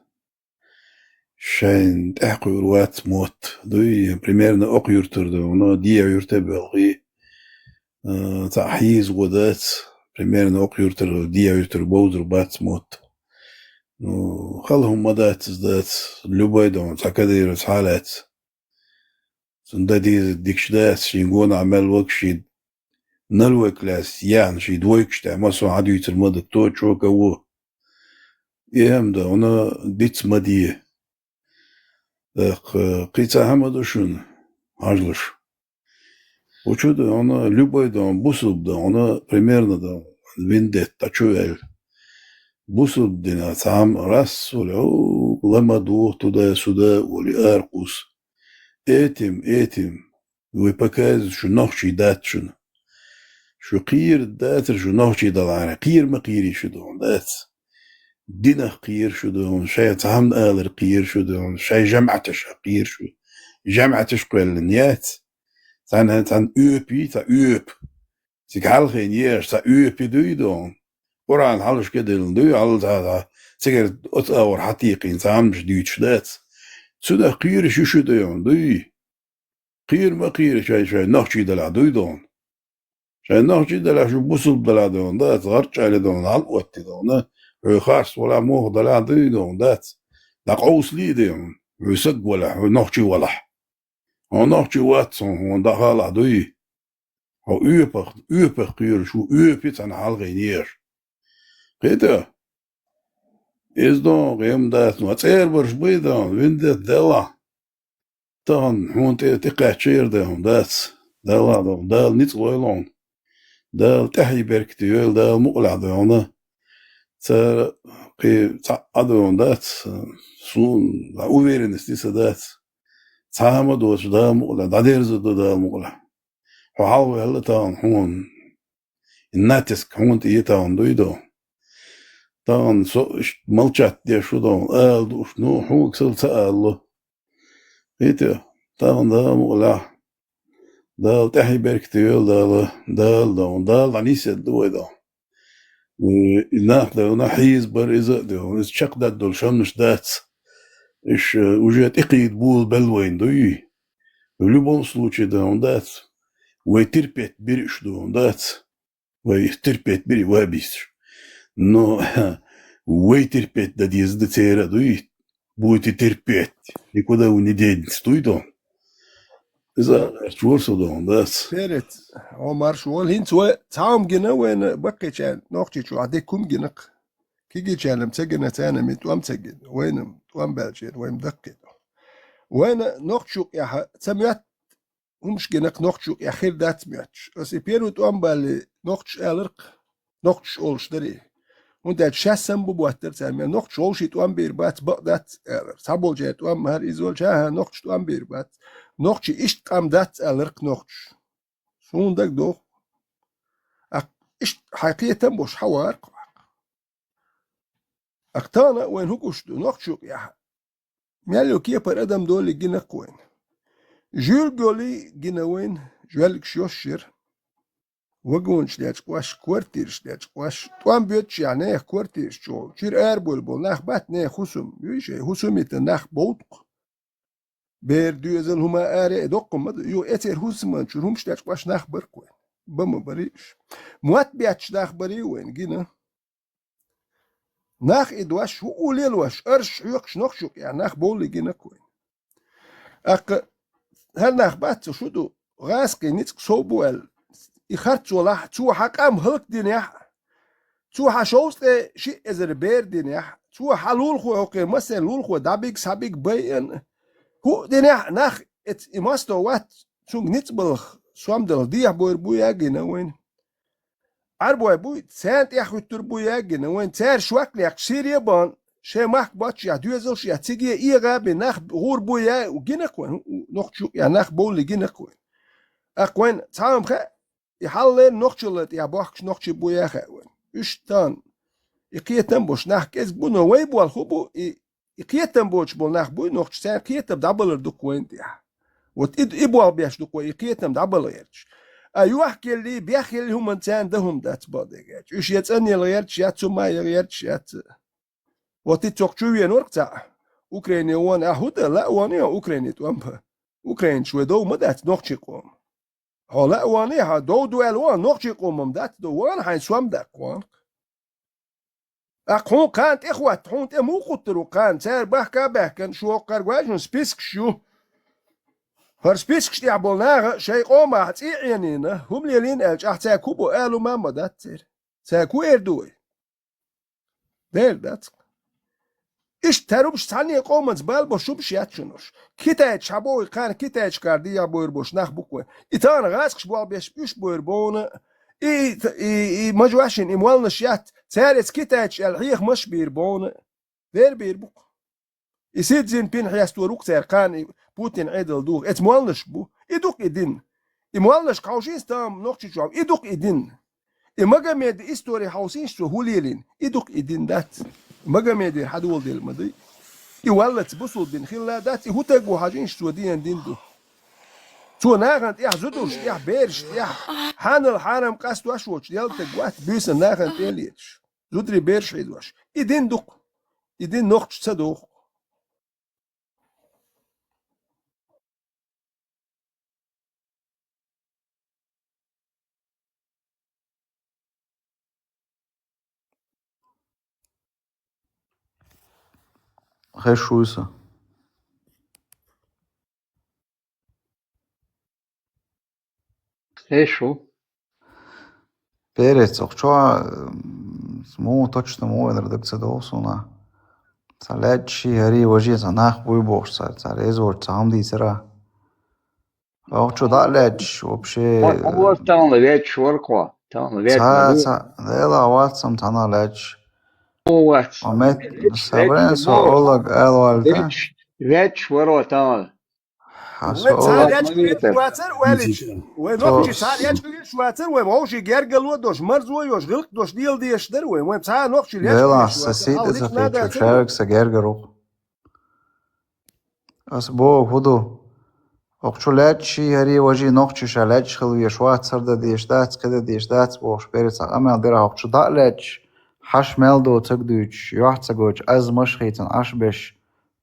Шайн тахур ват мот. Дуй примерно окюртурду, но дия юртебелги. Тахиз годат. Примерно окюртурду, дия юртур боузр бат мот. Ну, خلهم مدات زدات لبيدون تكدير حالات سنددي ديكشدات شينغون عمل وكشي نلوي كلاس يعني شي دويكشتا ماسو عادو يترمدك تو تشوكا وو يهم دا انا ديت مديه قيتا همدو شون عجلش وچود انا لبيدون بوسوب دا انا примерно да виндет тачуэль بوسب دينا تعم راس ولعو لما دوه تدا سودا ولي أرقص إتم ويبكاز شو نخشي دات شو قير داتر شو نخشي دلعنا قير ما قيري شو دون دات دينا قير شو دون شاي تعم آلر قير شو دون شاي جمعتش قير شو جمعتش قوال النيات تان أوبي تا أوب تيك حالخين ياش تا أوبي دوي دون قرآن حالش كده لندوي على هذا سكر أتأور حقيقي تعمش ديوتش دات سودا قير شو ديون دوي قير ما قير شاي نخشي دلع دوي دون شاي نخشي دلع شو بوصل دلع دون دات غرش على دون على الوقت دون خاص ولا موه دلع دوي دون دات دا قوس لي ديون ويسق ولا ونوخشي ولا ونوخشي واتسون وندخل عدوي هو يوبر قير شو يوبيت أنا حالغينير قيدا إز دون قيم دات نواتير برش بيدون ويندت دلا تان هون تقاتشير دون دات دلا دون دال نيت ويلون دال تحي بركتي ويل دال مقلع دون تا قي تا أدون دات سون أوفيرنس دي سدات تامة دوش دال مقلع داديرز دال مقلع وحاول هلا تان هون الناتسك هون تيتان دويدو تان ملچات دي شو دون دوش نو هو كسل سأله إيتو تان دا مقلع دال تحي بركتيول دال دال عنيسة دويدو وناخ دا نحيز بر إزا دو إز شق دات دول شمش دات إش وجهت إقيد بول بلوين دوي в любом случае да дат ويتربيت بريش دو دات ويتربيت بري وابيس но ويتربيت да диз да цера дуи будет терпеть никуда не денется туйдо إذا شورسو دون دات
بيرت عمر شوال هنت و تعام جنا وين بقي كان نوقتي شو عديكم جنق كيجي كان مسجن تانا مت ومسجن وين توام بالجين وين دقي وين نوقتشو يا سمعت همش جنق نوقتشو يا خير دات ميتش بس بيرو توام بال نوقتش الرق نوقتش اولش دري وانت تشسم بواتر تسمع نوقتش اولش توام بيربات بقدات صابول جات توام هر ازول جاها نوقتش توام بيربات نوقتش إشت قام دات الرق نوقتش سون دك دو إشت حقيقة بوش حوار أقتانا وين هكوش دو نوقتشو يا ميالو كيه بر أدم دولي جينا كوين جول جولي جينا وين جوالك شيوشير وقون شلياتش قواش كورتير شلياتش قواش توان بيوتش يعني كورتير شول شير أربول بول ناخ بات نه خسوم يوشي خسوميت ناخ بوطق بير دوزل هما آري دقم مد يو اتر هوسمان شروم شتاش قواش ناخ بركوين بم بريش موات بياتش ناخ بري وين جينا ناخ إدواش هو ليلواش أرش يقش نخشوك يعني ناخ بولي جينا كوين أق هل ناخ بات شودو غاسقي نيتك صوبوال يخرج ولا تو حقام هلك دنيا تو حشوست شيء ازر بير دنيا تو حلول خو اوكي مثلا لول خو دابيك سابيك بين هو دنيا ناخ ات اماستو وات سونغ نيتبلخ سوام دل ديح بوير بويا جنا وين عربو بوي سانت يا خطر بويا جنا وين تار شواك ليك سيريا بان شي ماك باتش يا دوزل يا تيجي ايغا بناخ غور بويا وجنا كوين نوخشو يا ناخ بول جنا كوين اقوين تاهم خ يحلل نوخشلت يا باخش نوخش بويا خاوين اشتان يقيتن بوش ناخ كز بونو ويبو الخبو يقيتن بوش بول ناخ بوي نوخش سان قيتن دبل دك وين دي وت ابو بياش دك يقيتن دبل يرش ايو احكي اللي بياخي اللي هم انسان دهم دات باديجات ايش يتسني ليرش ياتسو ما يرش يات وت تشوكشو ينورتا اوكرانيا وان اهودا لا وان اوكرانيا توامبا اوكران شو دو مدات نوخشي قوم هلا واني ها دو الوان نوخشي قوم دات دو وان هاي سوام داك وان اقون كانت اخوات حونت مو قطرو كان سير بحكا بحكن شو قرواجن سبيسك شو هر سبيسك شتي عبولناغ شي قوما هتيعينينا هم ليلين الج احتا كوبو قالوا ماما دات سير ساكو اردوي دير دات ايش تروبش تاني قومنز بال بوشوبش ياتشنوش كيتا تشابوي كان كيتا تشكاردي يا بوير بوش ناخ بوكو ايتان غاسكش بوال بيش بيش بوير بونا اي مجواشن اموالنش يات سارس كيتا الحيخ مش بير بونا دير بير بوك يسيد زين بين حياستوروك سير كان بوتين عيدل دوغ اتموالنش بو يدوك ايدين اموالنش قاوشين ستام نوكشي شواب يدوك ايدين مجمد استوري حوسين شو هوليلين يدوك ايدين دات مجمد حدول ديل مدي يولت بوصل بين خلا دات هو تجو حاجين شو دين دو تو ناغنت يا زدوش يا بيرش يا حان الحرم قاست واشوش ديال تجوات بيس ناغنت يليش زدري بيرش يدوش ايدين دوك ايدين نوخش صدوق
Хешуйса.
Хорошо.
Перец, что мو точно мو редакция доусуна. Салечи хари вожи санах буй бош резор самди сера. Что далеч вообще.
Вот там лет шорква. Там лет.
Дела ватсам тана леч.
Вот.
Момент сабренсо олаг элвальда.
Лет шорва там.
Dela sasite sa feature ševek sa gergaru. As bo hudu. Oqçu leçi hari waji noqçu şaleç xilvi şwat sarda diyştat kada diyştat bo şperit sa amel dira oqçu da leç hash meldo tagduç yuhtsagoç az mashkhitan ashbesh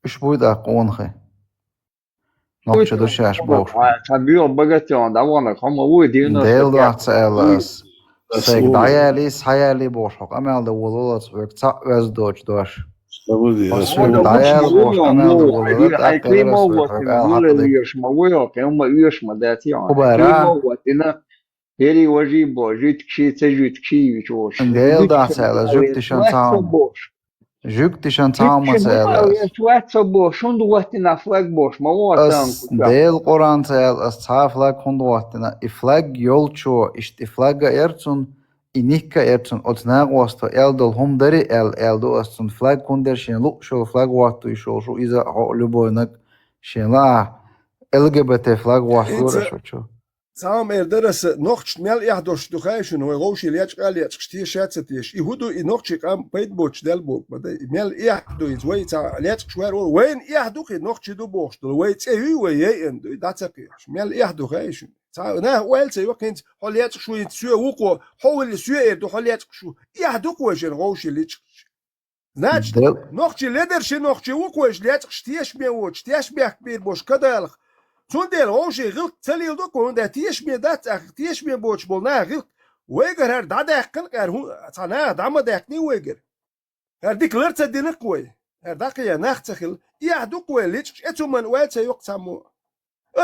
ish buyda qonxi. Noqçu do shash bo.
Tabii bagatyon da vona kama bu dino.
Del da elas. Seg dayali sayali bo şok amel da wololat vek ta vez doç doş. Dayal bo amel da wololat
Klimo вот юлеш мавоё, кема юш мадатион. Климо Heri waji bo jütkşi te jütkşi yuç.
Del da elas jüktişan tam. Jüktişan tam elas.
Şuatsa bo şundu vaktina flag boş mavatan.
Del Quran elas ta flag hundu vaktina iflag yolço işte flagga ertsun inikka ertsun otnaq wasta eldol humdari eldo astun flag kunder shen lu şol flag waqtu şu iza luboynak shenla LGBT flag waqtu şu.
Sam erderese noch schnell ich durch dukhayshun we rosh liach qali achshti shatsatish ihudu inoch qam payt boch del bok bada mel ihdu iz way ta liach shwar wen ihdu inoch chidu boch do way tsehu we yen datsaqish mel ihdu khayshun ta na wel tse wakint holiach shu tsue uko hol tsue erdu holiach shu ihdu ko jen rosh lich Значит, noch chi leder she noch chi uko liach shtish me woch shtish me akbir bosh kadal Zundel hoje gilt zelil do kon dat tiesh me dat tiesh me boch bol na gilt weger her da dakkel er sana da ma dakni weger her diklert sedine koy her dakiya nachtsigil ya do koy lich etuman welse yok samu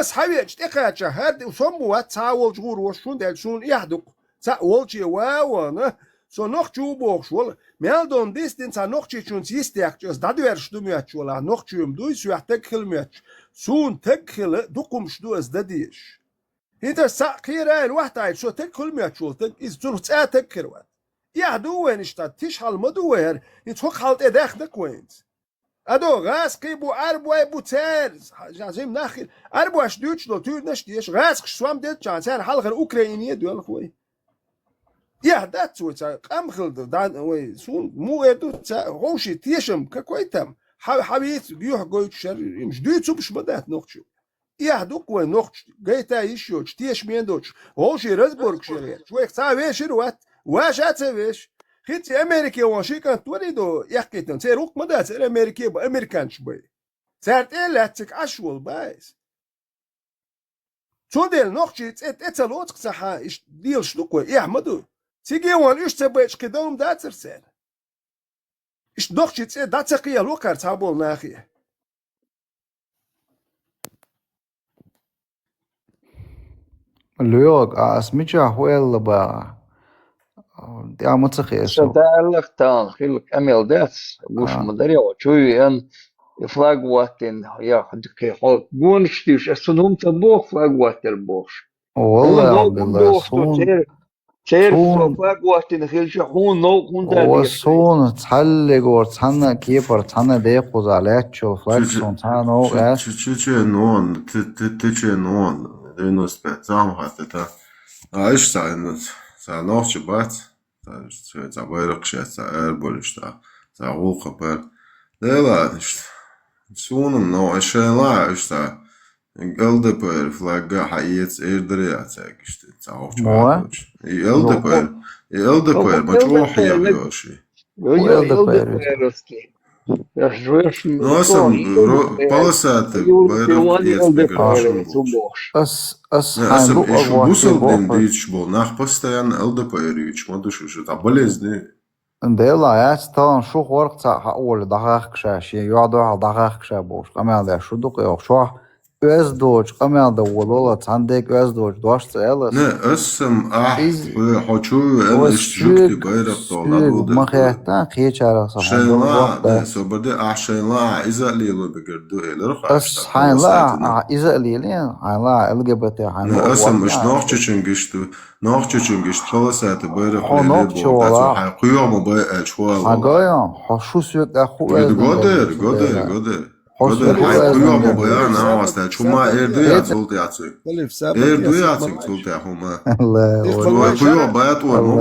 es hawiet ikacha her somu wat sawol jgur was shun del shun ya do sa wolchi wa na so noch chu boch shol meldon distin sa noch chi chun sistek jos da der shtumyat shola noch chum du syahtek khilmyat Sun tekhile dukum shdu az dadish. Hinter saqiran wahta sho tekhil miachul tek iz zur tsa tekhirwat. Ja du wenn ich da tisch hal moduer, it hok halt edach de kwent. Ado gas qibu arbo buter, jazim nakhil. Arbo shduch do tur nashtish gas swam det chanser halger Ukrainiye dol khoy. Ja dat so tsa qam khild da way sun mu edu tsa roshi tishem kakoitam. حبيت جيوح جويت شر مش دوت سوبش بدات نوخشو يا دوك وين نوخش جيتا يشو تيش مين دوتش هوشي رزبورغ شريت شوي خصا شر وات واش اتسويش خيت امريكا واشيكان توريدو يحكيتن سيروك مدات امريكا امريكان شوي سارت الاتك اشول بايس تودل نوخشي اتسلوت خصا ايش ديل شلوكو يا احمدو تيجي وان ايش تبيش كدوم داتسرسن Ich doch jetzt datsaqiya lokar tabol naxi.
Log asmicha huel ba. Dia mutsakhi eso.
Sadalak tan khilk amel das mush madari wa chuyen flag watin ya hadke hol gun shtish asunum tabokh flag watel bosh.
Wallah Abdullah sun
flag watin khil shun no kun da.
وصون تحلق ورتحنا كيبر تحنا ديقوز على تشو فلاكسون تحنا وقاس
Чече нон, ты нон, 95 зам хатта. Аиш са нохч бат, за байрак шат, эрболшта, за гулқапер. Дела, сунум но ашела шта. LDPR flagga hayet erdiriyatsak işte
Moa?
LDPR maçoh yapıyorshi. Ну, сам полосатый, Асам еще бусал дич был, нах постоянно ЛДПР, мадуш уже, а болезни
Deyla ya tamam şu korksa ha oğlu daha kışa şey ya da daha kışa boş. Kamelda şu duk yok şu öz doğuş kamelda oğlu sandek öz doğuş doşsa elas.
Ne össem
Biz
hoçu
o
el işçükti bayrak dolar o
ما خيحتا خيش على صح
şeyla ne soberde şeyla izaliyle begirdu eler
بس
haşta
حين
saatine
لا إذا ليلين حين لا LGBT حين
ne
لا
össem iş nohçuçun geçti nohçuçun geçti kala saati bayrak
حو
lele
نوكش
bu da
ولا
hay kıyamı bay çuval
حقايا حشو سيك أخو
goder hay
خليف
kıyamı bay
خليف
na
سابر
vasta çuma
سابر
erdu
ديلا
ya zultu yatsı
خليف سابر
erdu
ديلا
yatsı
سيك
zultu ya huma
الله
سيك
Çuva
فلواي
kıyam
شارع
bayat var
الله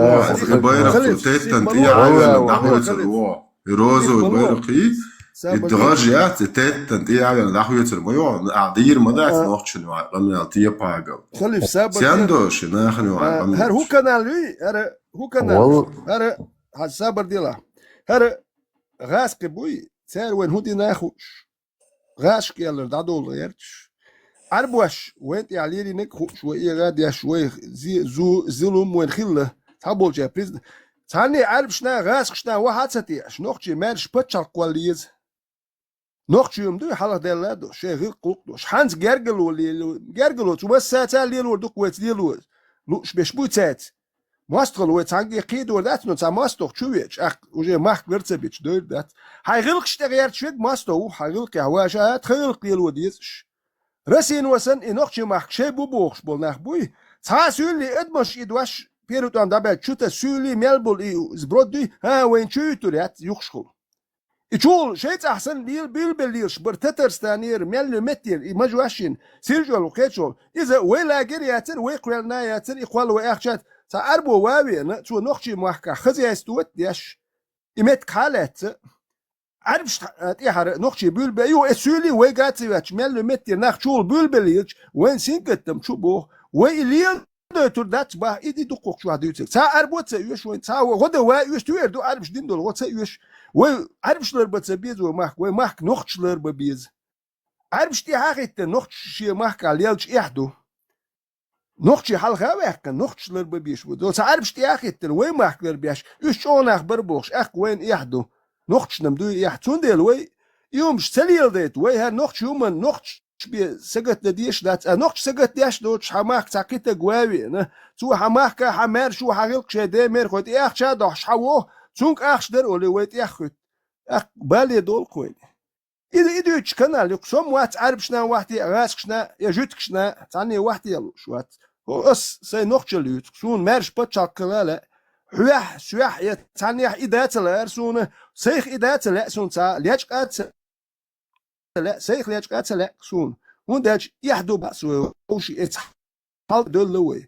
mama bayrak
خليف
tu
سيك
tetten
فلواي
ya
والله
ayağına
والله
dahu
خليف
o
سيك
Rozo
فلواي
bayrakı
سابر ديلا
الدراجات تيتن تياغن دحويتر ميو عدير مدات نوخشن قمنا تي باغل
خليف سابر ديلا
سياندو شناخن
هر
قمنا
هو كانال لي هر هو كانال
والله
هر سابر ديلا هر غاسق بوي سير وين هودي ناخوش غاش كيالر دادول غيرتش عربوش وين تعليلي نكخوش وإيه غادي شوي زو ظلم وين خله تابول جا بريز تاني عرب شنا غاسق شنا واحد ستي شنوخشي مارش بتشال قواليز نوخشي يوم دو حلق ديلادو شي غير قلقدو شحانز جرجلو تو بس ساتا ليلو دوك ويت ليلو لوش بيشبو تات ماستغل ويت عنجي قيدو دات نو تا ماستغ تشويتش اخ وجي ماخ ورتبيتش دور دات هاي غلق شتغيرت شويك ماستو هاي غلق هواشا تخلق ليلو ديزش رسين وسن انوخشي ماخ شي بوبوخش بول ناخ بوي تا سولي ادمش ادواش بيروتان دابا تشوتا سولي ملبول زبرودي ها وين تشوتو رات يخشخل يقول شيء أحسن بيلش برتترستانير ميل متر مجواشين سيرجول وكيتشول إذا ولا جرياتن ويقرنا ياتن إقوال وأخشات تعربوا واوي نتو نخشي محكا خزي استوت ديش إمت كالات عرفش تيحر نخشي بيو اسولي ويجاتي واتش ميل متر نخشول بيلبليش وين سينكتم شبوه ويليل تردات با إيدي دقوق شو هديوتك تعربوا تسيوش وين تعربوا غدا وايوش توير دو عرفش دين دول غدا تسيوش وعرفشلر بتسبيز ومحك نوختشلر ببيز عرفشتي حاجت نوختشي محك عليالش إحدو نوختشي حلقة وحكا نوختشلر ببيش ودو عرفشتي حاجت وين محكلر بيش إيش أون أخ بربوخش أخ وين إحدو نوختش نمدو إحتون ديل وي يومش تليل ديت وي ها نوختش يومن نوختش بي سجت ديش دات نوختش سجت ديش دوتش حماك ساكيتا جواوي تو حماك حمار شو حقلك شدي مير خد إخ شادوش حوه Çünkü akşder öyle wet yakut. Ak bali dol koydu. İdi üç kanal yok. Som wat arbşna wahti raskşna ya jutkşna tani wahti yalu şuat. O as say noqçalıyut. Sun merş paçakkalala. Hüah süah ya tani idatlar sun sayx idatlar sun ta liachqat la sayx liachqat la sun. Wundach yahdu basu oshi et hal doluwe.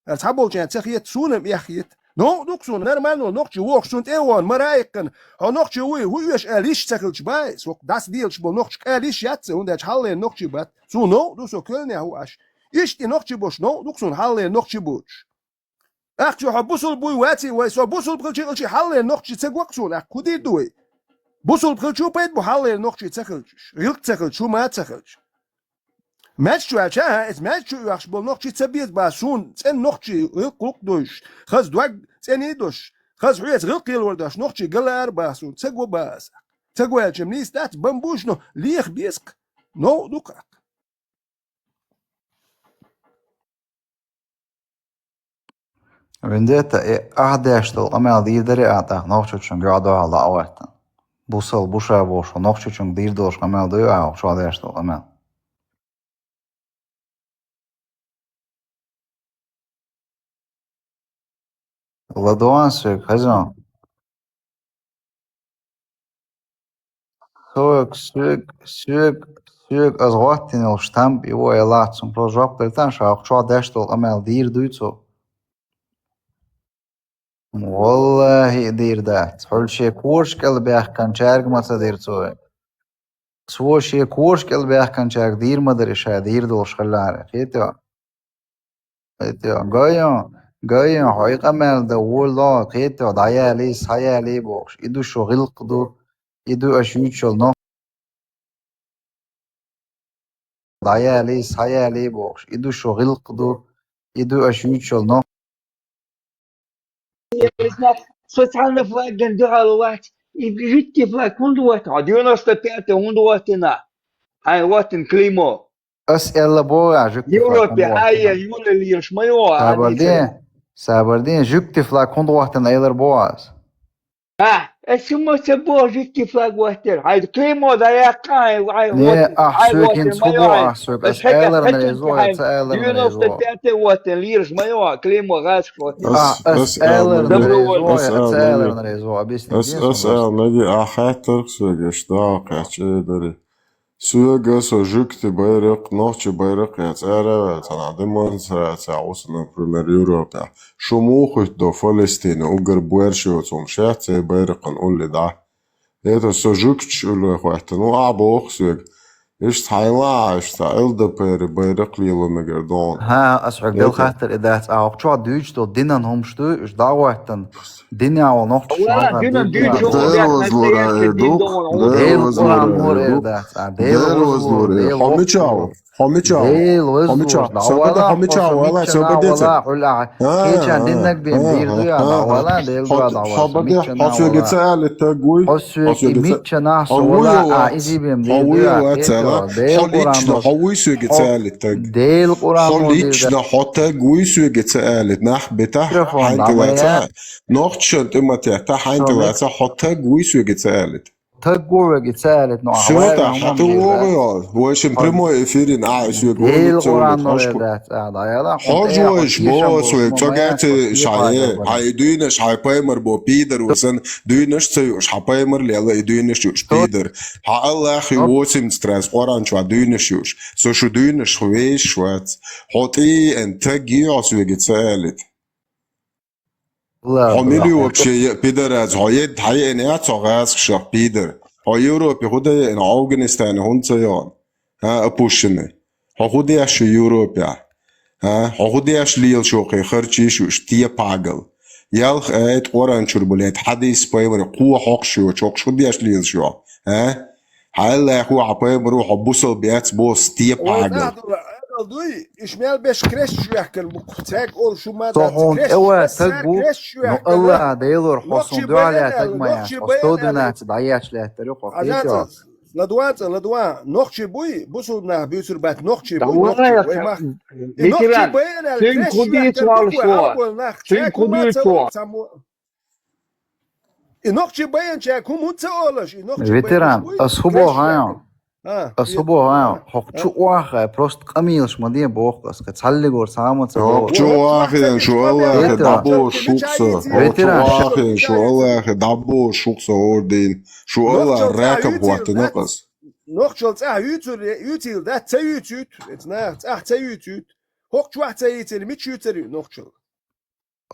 الحبول جان تخيت سونم يخيت نو دوكسون نرمالو نوكجي ووكسون ايوان مرايقن ها نوكجي وي هو يش اليش تخلج باي سوق داس ديلش بو نوكج اليش ياتس ونداج حالين نوكجي بات سو نو دوسو كلني هو اش يشتي نوكجي بوش نو دوكسون حالين نوكجي بوش اخجو حبوسل بوي واتي وي سو بوسل بخلجي حالين نوكجي تسوقسون اخ كودي دوي بوسل بخلجو بيت بو حالين نوكجي تخلج ريق تخلج شو ما تخلج ماتش عشان ماتش يخش بالنقطة تبيت باسون تن نقطة قلق دوش خز دوق تني دوش خز حيات غير قيل ورداش نقطة قلار باسون تقوى باس تقوى الجمنيس تات بمبوش نو ليخ بيسك نو دوقك
Vendetta ahdashtal amal dirdari ata noqchuchun gado ala awatan. Busal busha bosh noqchuchun dirdosh amal do ya shu ahdashtal amal. Ладуан сök hazan. Sök az wattin al stamp i wo elat zum projekt deltan shu ahdashtal amal dirduytso. والله دير دات حول شي كورش قلبي كان شارك ما تدير توي سو شي كورش قلبي كان شارك دير ما دريش دير دوش خلاره خيتو قايو هاي قمل ده والله خيتو دايا لي سايا لي بوش يدو شغل قدو يدو اشيوت شل نو دايا لي سايا لي بوش يدو شغل قدو يدو اشيوت شل نو
Социальный флаг гендераловать. И жидкий флаг хундуат. А 95-й хундуатина. Ай ватин клеймо.
أسئلة بوغا جكتي فلا
Европе
كوند
ай
وقتنا
юля лирш моё.
سابردين جكتي فلا كوند وقتنا أيضا بوغاز
اسمه سبوه جدكي فلاج واتر. هاي كليمو ذا يا كاي وهاي
ني
واتر. هاي
أحسوك
واتر
إن
ما
سبو
يوعي.
أحسوك
بس هيك
أسئلة
هيك
نريزوها
هاي
أسئلة
يونس
نريزوها
تتاتي واتر ليرش ما يوعي كليمو غاز واتر.
أسئلة
أسأل
نريزوها أسئلة
نجي
نريزوها بيسني دين
أسأل
سنوست
نجي أخاتر سوغش داقع چيدري سوغس وجوكتي بيرق نوچي بيرق يتعرى تنا ديمونستراتsia وصلنا بريمير يوروبا شو موخت دو فلسطين وقر بويرشي وتومشاتي بيرق نقول لي دا هذا سوجوكتش اللي خواتن وأعبوخ سوغ إيش تحيلا إيش تعيل دبيري بيرق لي لمجردون
ها أسعد دل خاطر إذا أعوق شو دوج تو دينن هم شتو إيش دعوتن دنيا ونقش
ولا دينا دينا شو
There was Lora Eduk. There was Lora Eduk. There was Lora Eduk. Homichao. Homichao.
ديل
Homichao.
وزور
Sobada Homichao. Wala sobadete.
ولا كيشان دينك دين دير دويا ولا ديل دويا
Sobada Hosuegitsa لتقوي.
أسوي ميتشنا ولا إيزي بيم ديل دويا
Holichna Hosuegitsa لتق.
ديل قرآن
Holichna Hotagui Suegitsa لتنح بتاع حنتلاتsa. نوختشنت إما تحت حنتلاتsa Hotagui Suegitsa لت.
تقوى جتالت نوع
شوتا حتى وغير واش بريمو افيرين عايش يقول حاج واش بوس ويتوقعت شاي هاي دوينش هاي بايمر بو بيدر وسن دوينش تسويش ها بايمر ليلا دوينش يوش بيدر ها الله اخي وسم ستريس قران شو دوينش يوش سو شو دوينش خويش شوات حطي انت جيوس ويجتالت حميلي وبشي بيدر از هايد هاي انيات صغاس شخ بيدر هاي يوروبي خده ان اوغنستان هونسيان ها ابوشني خده اش يوروبيا ها خده اش ليل شوقي خرچي شو شتيه باغل يالخ ايت قران شربلت حديث بايمر قوه حق شو چوق شو دياش ليل شو ها هلا هو عبايمر وحبوسل بيات بوس تيه باغل
دوي إشمال باش كريش يحكي مقتاك أول شو ما
طهون إوا تقو نو الله ديلور حصون دو على تقمايا أستودنات ضياش له الطريق وقيتو
لدوان نوخشي بوي بوصلنا بيوتر بات نوخشي بوي
دوايا
نوخشي بوي
فين كودي توال شو فين كودي توال
نوخشي بوي شاك هم تقولش
فيتران أصحبه هايون أصحبه هايون حق شو واحد بروست قميلش مدين بوخس كتحلق ورسامة
حق شو واحد شو الله دابو شوكسة شو واحد شو الله دابو شوكسة وردين شو الله راكب وقت نقص
نوخشل تاع يوتيل ده تا يوتيوت اتنا تاع تا يوتيوت حق شو واحد تا يوتيل ميت يوتيل نوخشل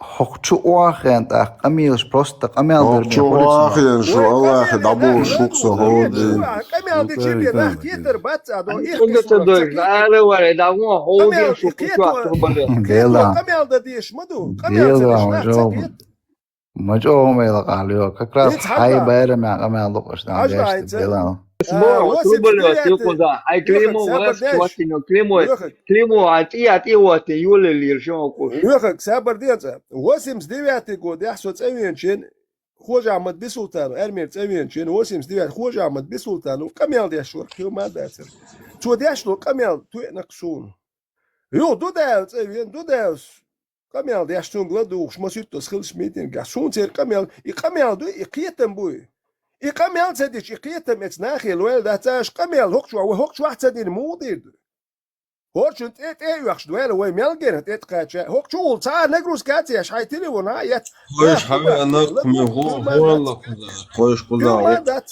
حق شو واحد قميلش بروست قميل
حق شو واحد شو الله دابو شوكسة وردين
قميل دي جيبي ده كيتر بات ادو
كنت تدوي لا ولا دعوه هو دي شو
قميل ده ديش مدو قميل ده
مجو ما يلقى كراس هاي باير مع قميل دقش نعم
اسبوع تقول تقول ده هاي كليمو وراس واتينو كليمو عتي وات يول اللي يرشون كوش
يخك سابر ديت وسمس دياتي قد يحصل تسوين شين خوج عمد بسلطان ارمير تسوين شين وسمس ديات خوج عمد بسلطان وكمل دي شور كيو ما داتر تو دياشلو كمل تو نقصون يو دو دال تسوين دو داس كمل دياشتون غلدو شمسيت تسخلش ميتين غاسون تير كمل يكمل دو يقيتم بوي يقمل تديش يقيتم اتناخي الويل ده تاش قمل هوكشو واحد تدين مودير هورشنت ايه يخش دويل وي ملجن اتقاتش هوكشو تا نغروس كاتياش هاي تيلي ونا يت
خوش حبيبي انا والله خوش قضاء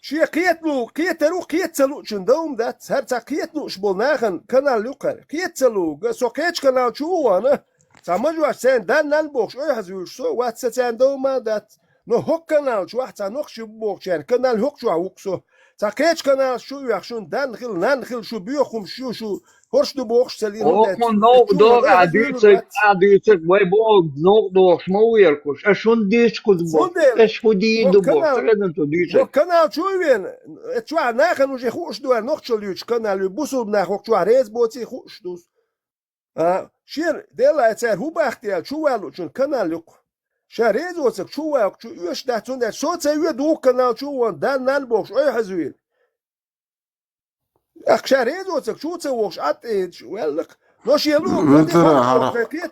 شي قيتلو شندوم دات هرتا قيتلو شبول ناخن كانال لوكر قيتلو سوكيتش كانال شو انا سامجوا سين دان نالبوخ اي حزوش سو وات ستاندوما دات نو هوك كانال شو واحد نوخش بوخشان كانال هوك شو هوكسو تاكيتش كانال شو يخشون دانخل نانخل شو بيوخم شو هورش دو بوخش سلين
اوكم نو دور عديتك وي بوغ نو دور شمو يركوش اشون ديش كود بوغ اش خدي دو بوغ تقدم تو ديش
كانال شو وين اتشوا ناخن وجي خوش دو نوخش ليوش كانال بوسو ناخوك شو ريز بوتي خوش دوس شير ديلا اتسار هو باختيال شو والو شون كنال يق شاريز وسك شو واق شو يوش داتون دا صوت سيو دو كنال شو وان دال نالبوش اي حزويل اخ شاريز وسك شو تسووش اتيج ولك نوش يلو
وترى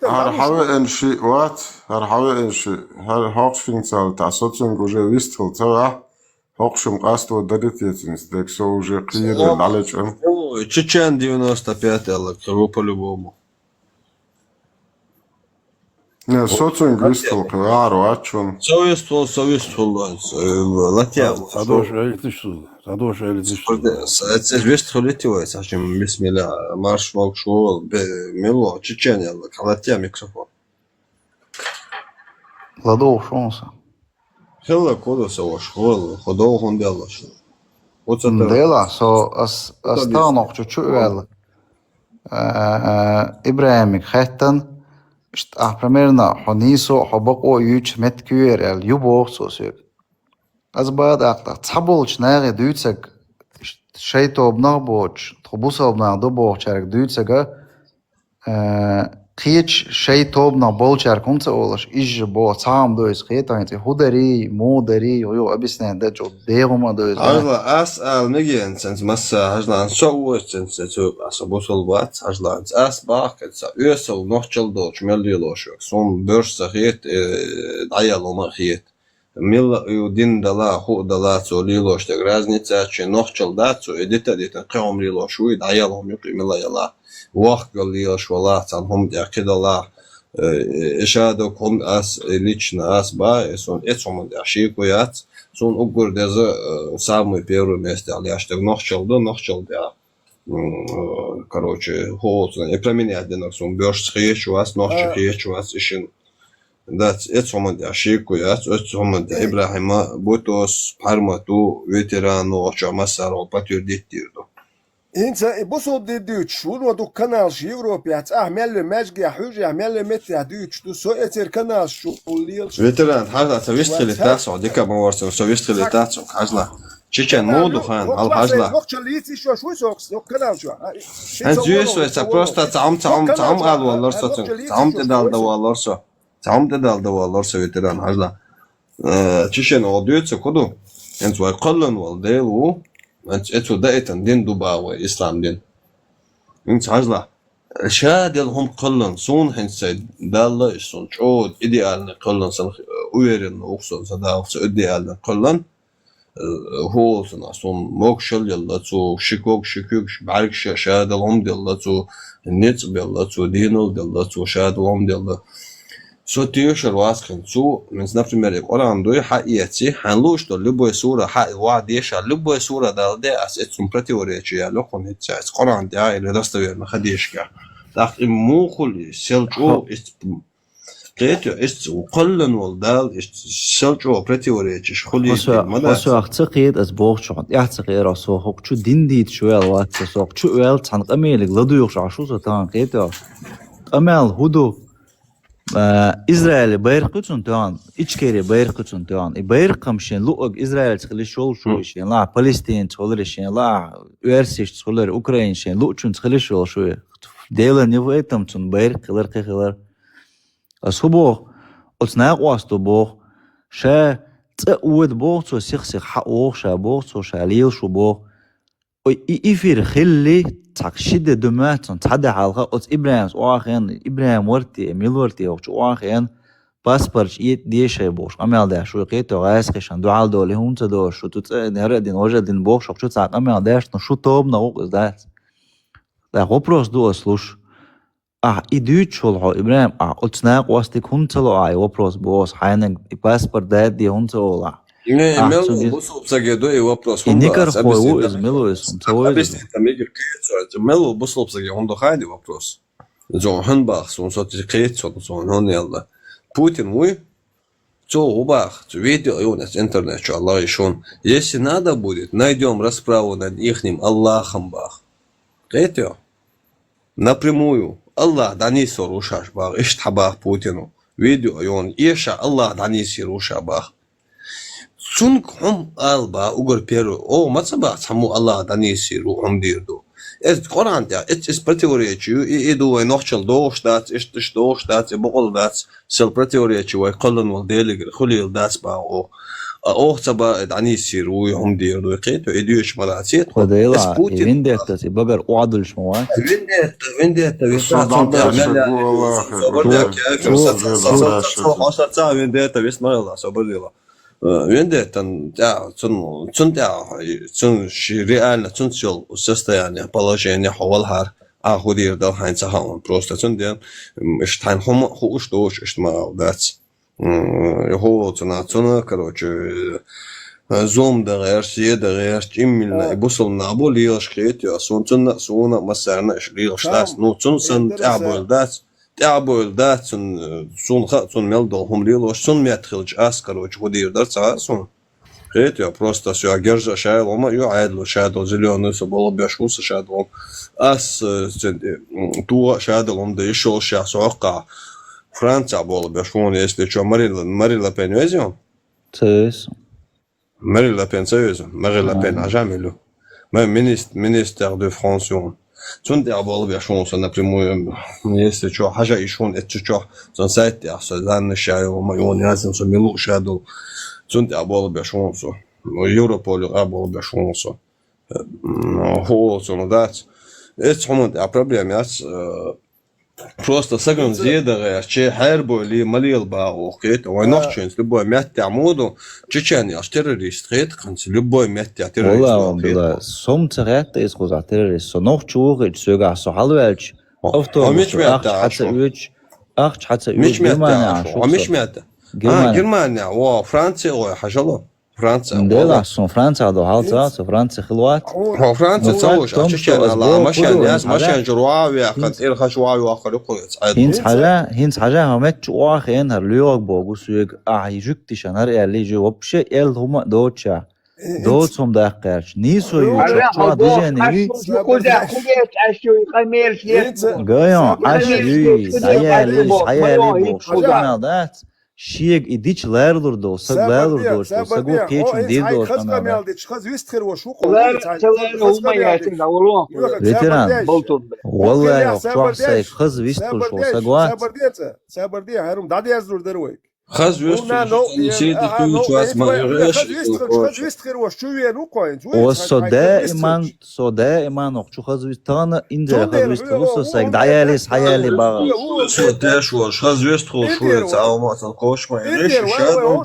هرحاول انشي وات هرحاول انشي هوقش فينسال تاع صوتسون وجا ويستل توا هوقش مقاست ودرت يتنس ديك سو وجا قير العلاج
Чечен 95 الله его по-любому.
Не, صوتسون ويستل قرار واتشون
Совестфул, Латья.
Садош элитиш.
Это Вестфул летевой, сашим бисмилля, марш волкшул, мело, Чечен الله, Латья микрофон.
Ладоу шонса.
Хелла коду саваш, ходоу хонделла. Вот это.
Дела, со останок чуть-чуть вел. Ибраимик хеттен, примерно хонисо хабако юч меткюер ел юбох сосюк. Аз бад акта цаболч наги дүйцэг шейто обнагбоч, тобуса обнагдобох чарг дүйцэга قيتش شيء توبنا بولشار كنت أولش إيش بو صام دويس قيتا يعني هودري مودري يو أبيسنان ده جو ديهما دويس
هجلا أسأل مجين سنس مسا هجلا نسوي سنس تو أسبوسل بات هجلا أس باك تسا يوصل نحشل دوش مليلوش سون برش خيت دعيالو ما خيت مل يودين دلا هو دلا تو ليلوش تغرازنيца че نحشل داتو إديتا قوم ليلوش ويد دعيالو ميقي ملا يلا وقت ليش ولا تنهم كده لا إشادو كم أس ليشنا أس با سون إتشوم داشي كويات سون أقول ده سامي بيرو مست على أشتغل نخشل ده короче هو и променять на сум бёрш хиеч вас нохч хиеч вас ишин дат إتشوم داشي كويات إتشوم ده إبراهيم بوتوس пармату ветерану очамасаро патюрдиттирдо
انت بصوا دي دوتش ودو كانال شي يوروبي اعمل ماجي حوجي اعمل متى دوتش تو سو اتر كانال شو ليل
ветеран هذا سويست اللي تاسو ديكا مورسو سويست اللي تاسو حجلا تشيچن مودو خان ал حجلا
نوخچليتي شو سوكس نو كانال شو
انزيس ويسا просто تعم قال والله صوت تعم تدال دوالرسو تعم تدال دوالرسو ветеран حجلا تشيچن اوديوتسو كودو انت ويقلن والديلو أنتوا دائما دين دباوي إسلام دين أنت عجلة شاد هم قلن صون حنسي دالله إسون شود إديالنا قلن سن ويرن وقصن صداق إديالنا قلن هو صون موكشل يلا تو شكوك بعرك شاد هم دالله تو النت بالله تو دينل دالله تو شاد هم دالله سوتيوشر واسخن سو من например орандой حقيقتي حنلوش то любой сура حق وعديشا любой сура далде ас этим противоречия лохон хитсайс قران да или достоверно хадишка так им мухул селчо ist قيتو ist وقلن والدال ist селчо противоречиш خلي
وسو اعتقد از بوخشون اعتقد راسو حق شو دين ديت شو الوات سو شو ال تان قميل لدو يخش عشو تان قيتو قمل هدو إسرائيل بيرقصون توان إشكيري بيرقصون توان بيرقم شين لوق إسرائيل تخلي شول شو شين لا فلسطين تخلي شين لا يرسيش تخلي أوكران شين لوق شون تخلي شول شو ديلا نيفو إتم تون بيرقلر كخلر أصبو أتناق واستو بو شا تقود بو تو سيخ حقوق شا بو تو شاليل شو بو إيفير خلي تقشيد دماتون تحدى حلقة أت إبراهيم وآخين إبراهيم ورتي أميل ورتي وآخين باسبرش إيت ديشة بوش أميل ده شو قيتو غايس خيشان دوعال دولي هون تدوش شو تتنهر دين وجد دين بوش شو تساق أميل دهش نشو توب نغوق إزدات ده غبروس دو أسلوش إدوت شولحو إبراهيم أتناق واستيك هون تلو وبروس بوس حينك باسبر داد دي هون تلو
Мелу бусул псагедой вопрос.
Никар хой из мелу из он
объясни там игр кейт. Мелу бусул псаге он дохайди вопрос. Зон ханбах сон сот кейт сон он ялла. Путин мой что убах, видео у нас интернет, что Аллах еще. Если надо будет, найдем расправу над ихним Аллахом бах. Кейтё напрямую. Аллах данис рушаш бах. Иштхабах Путину. Видео он иша Аллах данис руша бах. Сунг хум алба угор перу о мацаба саму Аллах даниси ру дирду Es Koran ja, es pretiorečiu, idu nochchel doorstaat, is doorstaat, bogol dat, sel pretiorečiu, qallan wal delig, khulil das ba o صبا دعني يصير ويهم ديروا يقيتوا إديوش مراتيت
وديلا فينديتا تبقر وعدل شموات
فينديتا
صدام تشكو الله
فينديتا بيسمع الله صبر ديلا فينديتا تن شي реально тун сел состояние положение حوالها أخذ ده هاي سهام просто تن دين مش تان هم خوش دوش اشتمال that's هو تنا короче زوم ده غير سيه ده غير إميلنا يبصل نابو ليش خيت يا سون مسارنا إيش ليش تاس نو سن تعبول دات سون ملدهم ليش سون ميتخلج أس короче ودير ده سون خيت يا просто все أجرز شايل وما يعادلو شادو زليون سبولو بيشوس شادو أس تو شادو ده يشول شا سوقع Franța bolă beșun este ce Marie Le Pen vezio? Marie Le Pen vezio, Marie Le Pen jamais minister de France. Sunt de bolă beșun să напрямую este ce haja ишун это ce să сайт я să dan шаю майонезом să milu шадul. Sunt de bolă beșun să Europol a bolă beșun să ho să nu dați. Это момент а проблема Просто саган зедага че хайрбо ли малил ба окет ой нохчен любой мятти амуду чечен яш террорист хет канц любой мятти террорист
والله сом царят is роза terrorist so noch churig söga so halwelch aufto
مش مятти
حتى
مش مятти Германия وا Франция ой хажало Franța.
Da, sunt Franța do halța, sunt Franța хилуat.
Franța تصوش عشان الله مشان ناس مشان جروعي قد إلها جروعي وآخر يقولت.
هنس حاجة همت جواخ إنها ليوك بوجوس يج أعيجكتش أنا اللي جوابش إل هم دوتشا دوتهم داقرش نيسو يوتشا ديجاني. جايون عشري حيالي بوش مالدات. شيء إديش ليردور دو سجليردور دو سجو كيتشون دير دو كمان. فيتران والله يوقع ساي خز ويستول شو سجوات.
خز ويستول نسيت تقول شو اسمه يغيش. وصو دائما وقت خز ويستان إنجا خز ويستول سو سايق دعياليس حيالي باغ. سو داش وش خز ويستول شو يتعاو ما تنقوش ما يغيش شادو.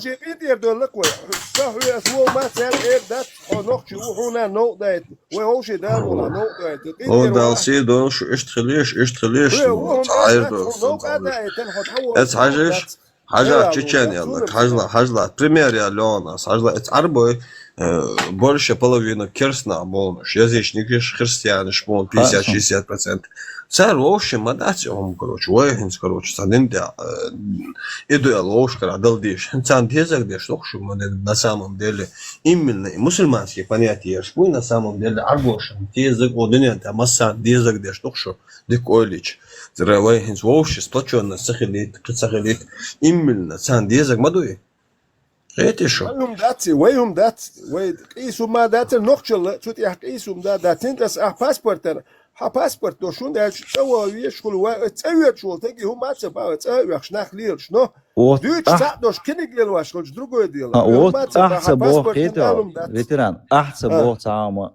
هو دالسي دون شو اشتخليش تعيردو. اتعجش حاجة чечения, хажла, пример я Леонас, хажла, это арбой, больше половины керсна, молнуш, язычники, христиане, шмон, 50-60%. Царь лоши, мадать, он, короче, уехнс, короче, санинтя, иду я ложь, когда далдишь, цан тезак, где что, что на самом деле, именно мусульманские понятия, что на самом деле аргошин, тезак, одинент, а массан, тезак, где что, дик ойлич. Зравайхинс вовши сплоченно сахилит, именно сан дезак мадуи. Это что?
ويهم دات قيسوا ما دات النقشة شو تيح قيسوا دا داتين تس باسبورت باسبورت دوشون ده شو يشغل وتسوي شو تجي هم ما تبغى تسوي شناخ لير شنو دوش تعدوش كنيج لير واش قلت دروغو ديلا
أحسن بوق كده فيتران أحسن بوق تعامل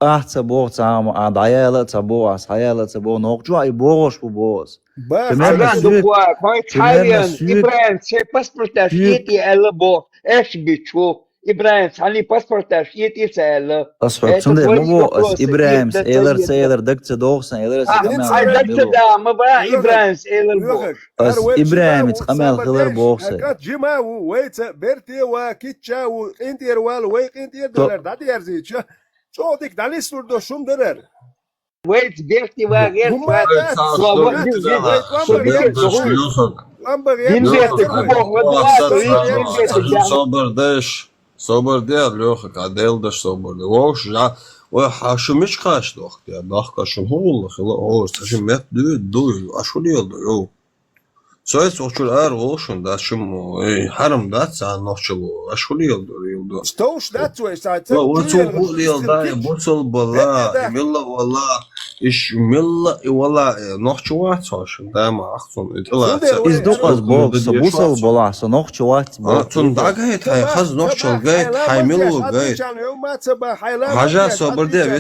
أحسن بوق تعامل عيالة تبوع عيالة تبوع نقجوا يبوعش ببوز
أنا دكوا كويس حاليا إبراهيم شيء باسبورت شيتي ألا بو إيش بيشوف إبراهيم علي باسبورت شيتي سألا
أصبح تندي مو إبراهيم سيلر دكت دوغسن إيلر
دكت دا ما بقى إبراهيم سيلر بو
إبراهيم تقمل غلر بوغسن
كات جما ويت بيرتي وكيتشا وإنتير ويك إنتير دولار دادي أرزيتشا شو ديك داني سردو شوم درر
ويت بيرتي وغير
صبر دير لوخك عدل دش صبر ووش جا وحشو مش قاش لوخك يا داخ قاشم هو والله خلا هو تشم مت دو اشو ديال دو Söz okçul ağır oluşun da şum harım da sen nokçulu aşkulu yıldı.
Stoş that way side.
O çok yılda busul bala milla valla iş milla valla nokçu var soşun da ma akson
Iz duqas boqsa busal bolasa noqchu wat
Tun da gayet hay haz nokçul gayet hay milu gayet Haja sobrde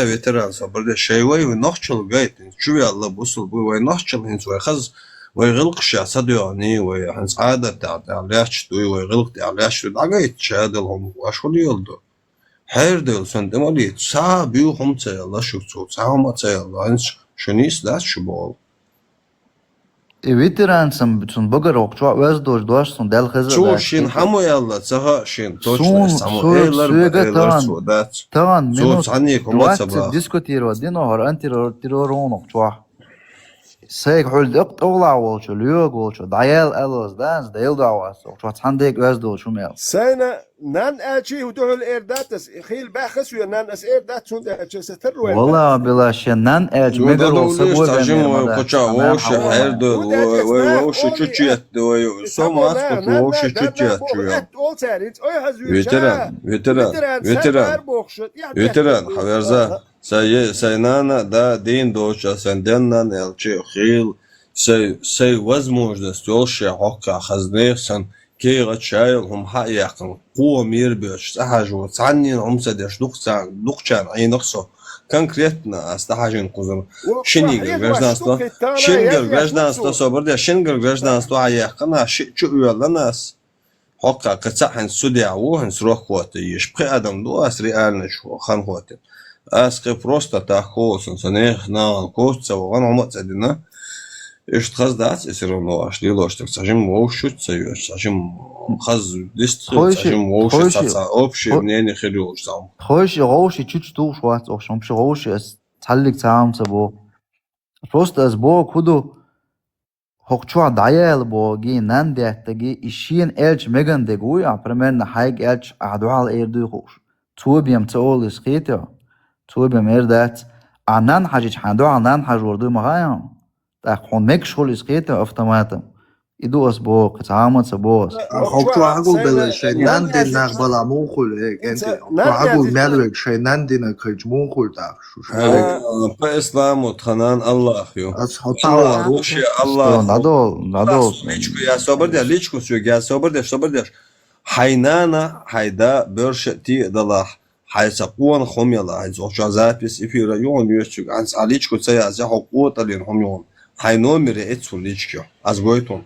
veteran şey vay nokçul gayet şu yalla busul bu vay nokçul hins vay haz ويغلق شاسد يعني وهنس عادة تعليش دوي ويغلق تعليش دعيت شادلهم واشول يلدو حير دل سندمالي سا بيوهم تيلا شو ساهم تيلا هنس شنيس لاش شبول
Veteransam bütün bagar okçu öz doşsun del hızı.
شو شين حمو يلا تها شين توش سامو ايلر سودات
Tamam
صوت عني كومات سبا
diskutiro dino har antiror okçu. Seyk hulduq oğla olçu lüyog olçu dayal elos dans del davas okçu handek öz doşu mel.
سينا نان أجي ودول إرداتس خيل باخس ويا نان أس إردات سون ده أجي ستر وين
Valla bila şennan elç megar olsa bu
تاجم وكوتشا ووش حير دل ووش تشيت سومات ووش تشيت veteran haverza saynana da din doşa senden elçi khil say возможность olşa hakka xazneysan كي شايلهم حق يقن قوة مير بيش سحاجو تعني عمسة ديش دقشان أي نقصه конкретно استحاجين قزم شنيجر гражданство صبر ده شنجر гражданство عيقنا شو يلا حقا قطعن سوديا وهن سروح قوات يشبقي آدم دو أسري آلنا شو خان قوات أسقي بروستا تاخوصن سنيخ نان كوتسا وغان عمت سدنا إيش تخز داس يصيرون واش ليلوش تكسجم ووشوت سيوش سجم خز ديست سجم ووشوت ساتsa أوبشي منين خليوش زام
خوش روشي تشوش تو شوات أو شمش روشي أس تحلق تعام سبو روست أس بو كودو هوكشوا دايل بو جي نان ديتجي إشين إلش ميجان ديجوي أبرمن هايج إلش أدوال إيردو خوش توبيم تقول إسقيتو توبيم إردات أنان حاجة حندو أنان حاجة وردو مغايم تأخون مكشول إسقيتو أفتماتم إدو أسبو قطعامة سبوس
هوكشوا عقول بلشين نان دين نقبل موخول هيك أنت عقول مالك شيء نان دين كيج موخول تاخشو
بإسلام وتخنان الله خيو
أصحابه
روشي الله
надол
ليشكو يا صبر ده ليشكو سو يا صبر ده حينانا حيدا برشتي دلاح حيسقون خميلا عايز أوشا زابيس إفيرا يون يوشك عن عليشكو تسيا حقوق تلين خميون حينومر إتسو ليشكو أزغويتون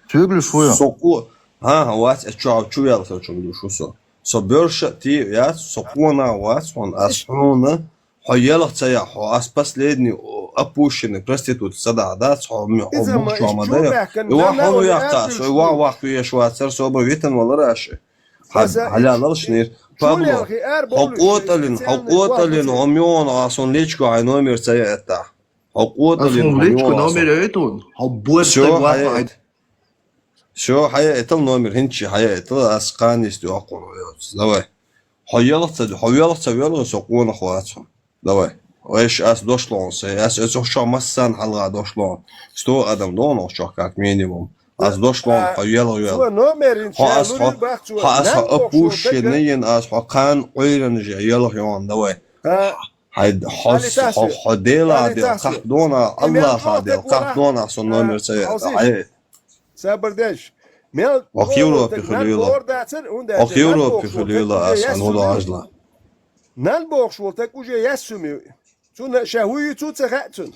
تقول شوية
سقو ها وات أتشاو يلا تشوفوا شو سو برشتي يا سقونا وات وان أسحونا حيلا تسيا حو أسبس ليدني أبوشين برستيتوت صدع دات حو مخشو عمدايا يوحو يقاس يوحو يشوات سر صوبة ويتن ولا راشي على للشنير حقوق لين عميون عصون ليشكو عينومر تسيا إتا حقوق لين
عميون
شو حياة إتل نومر هنشي حياة إتل أسقاني استو أقول لوي حيالت سويلغ سقون أخواتهم لوي وإيش أس دوشلون سي أس شو مسان حلقة دوشلون ستو أدم دون أشوكات مينيموم أس دوشلون حيالغ يل أس أبوش نين أس كان قيرن جيالغ يوان لوي حد حس حديلا ديل قحدونا الله ديل قحدونا صن نومر سي حياة
سابردش
Och Europa خليلا أسان ولا عجلة
نال بوخش ولتك وجه يسمي تون شهوي تسخاتون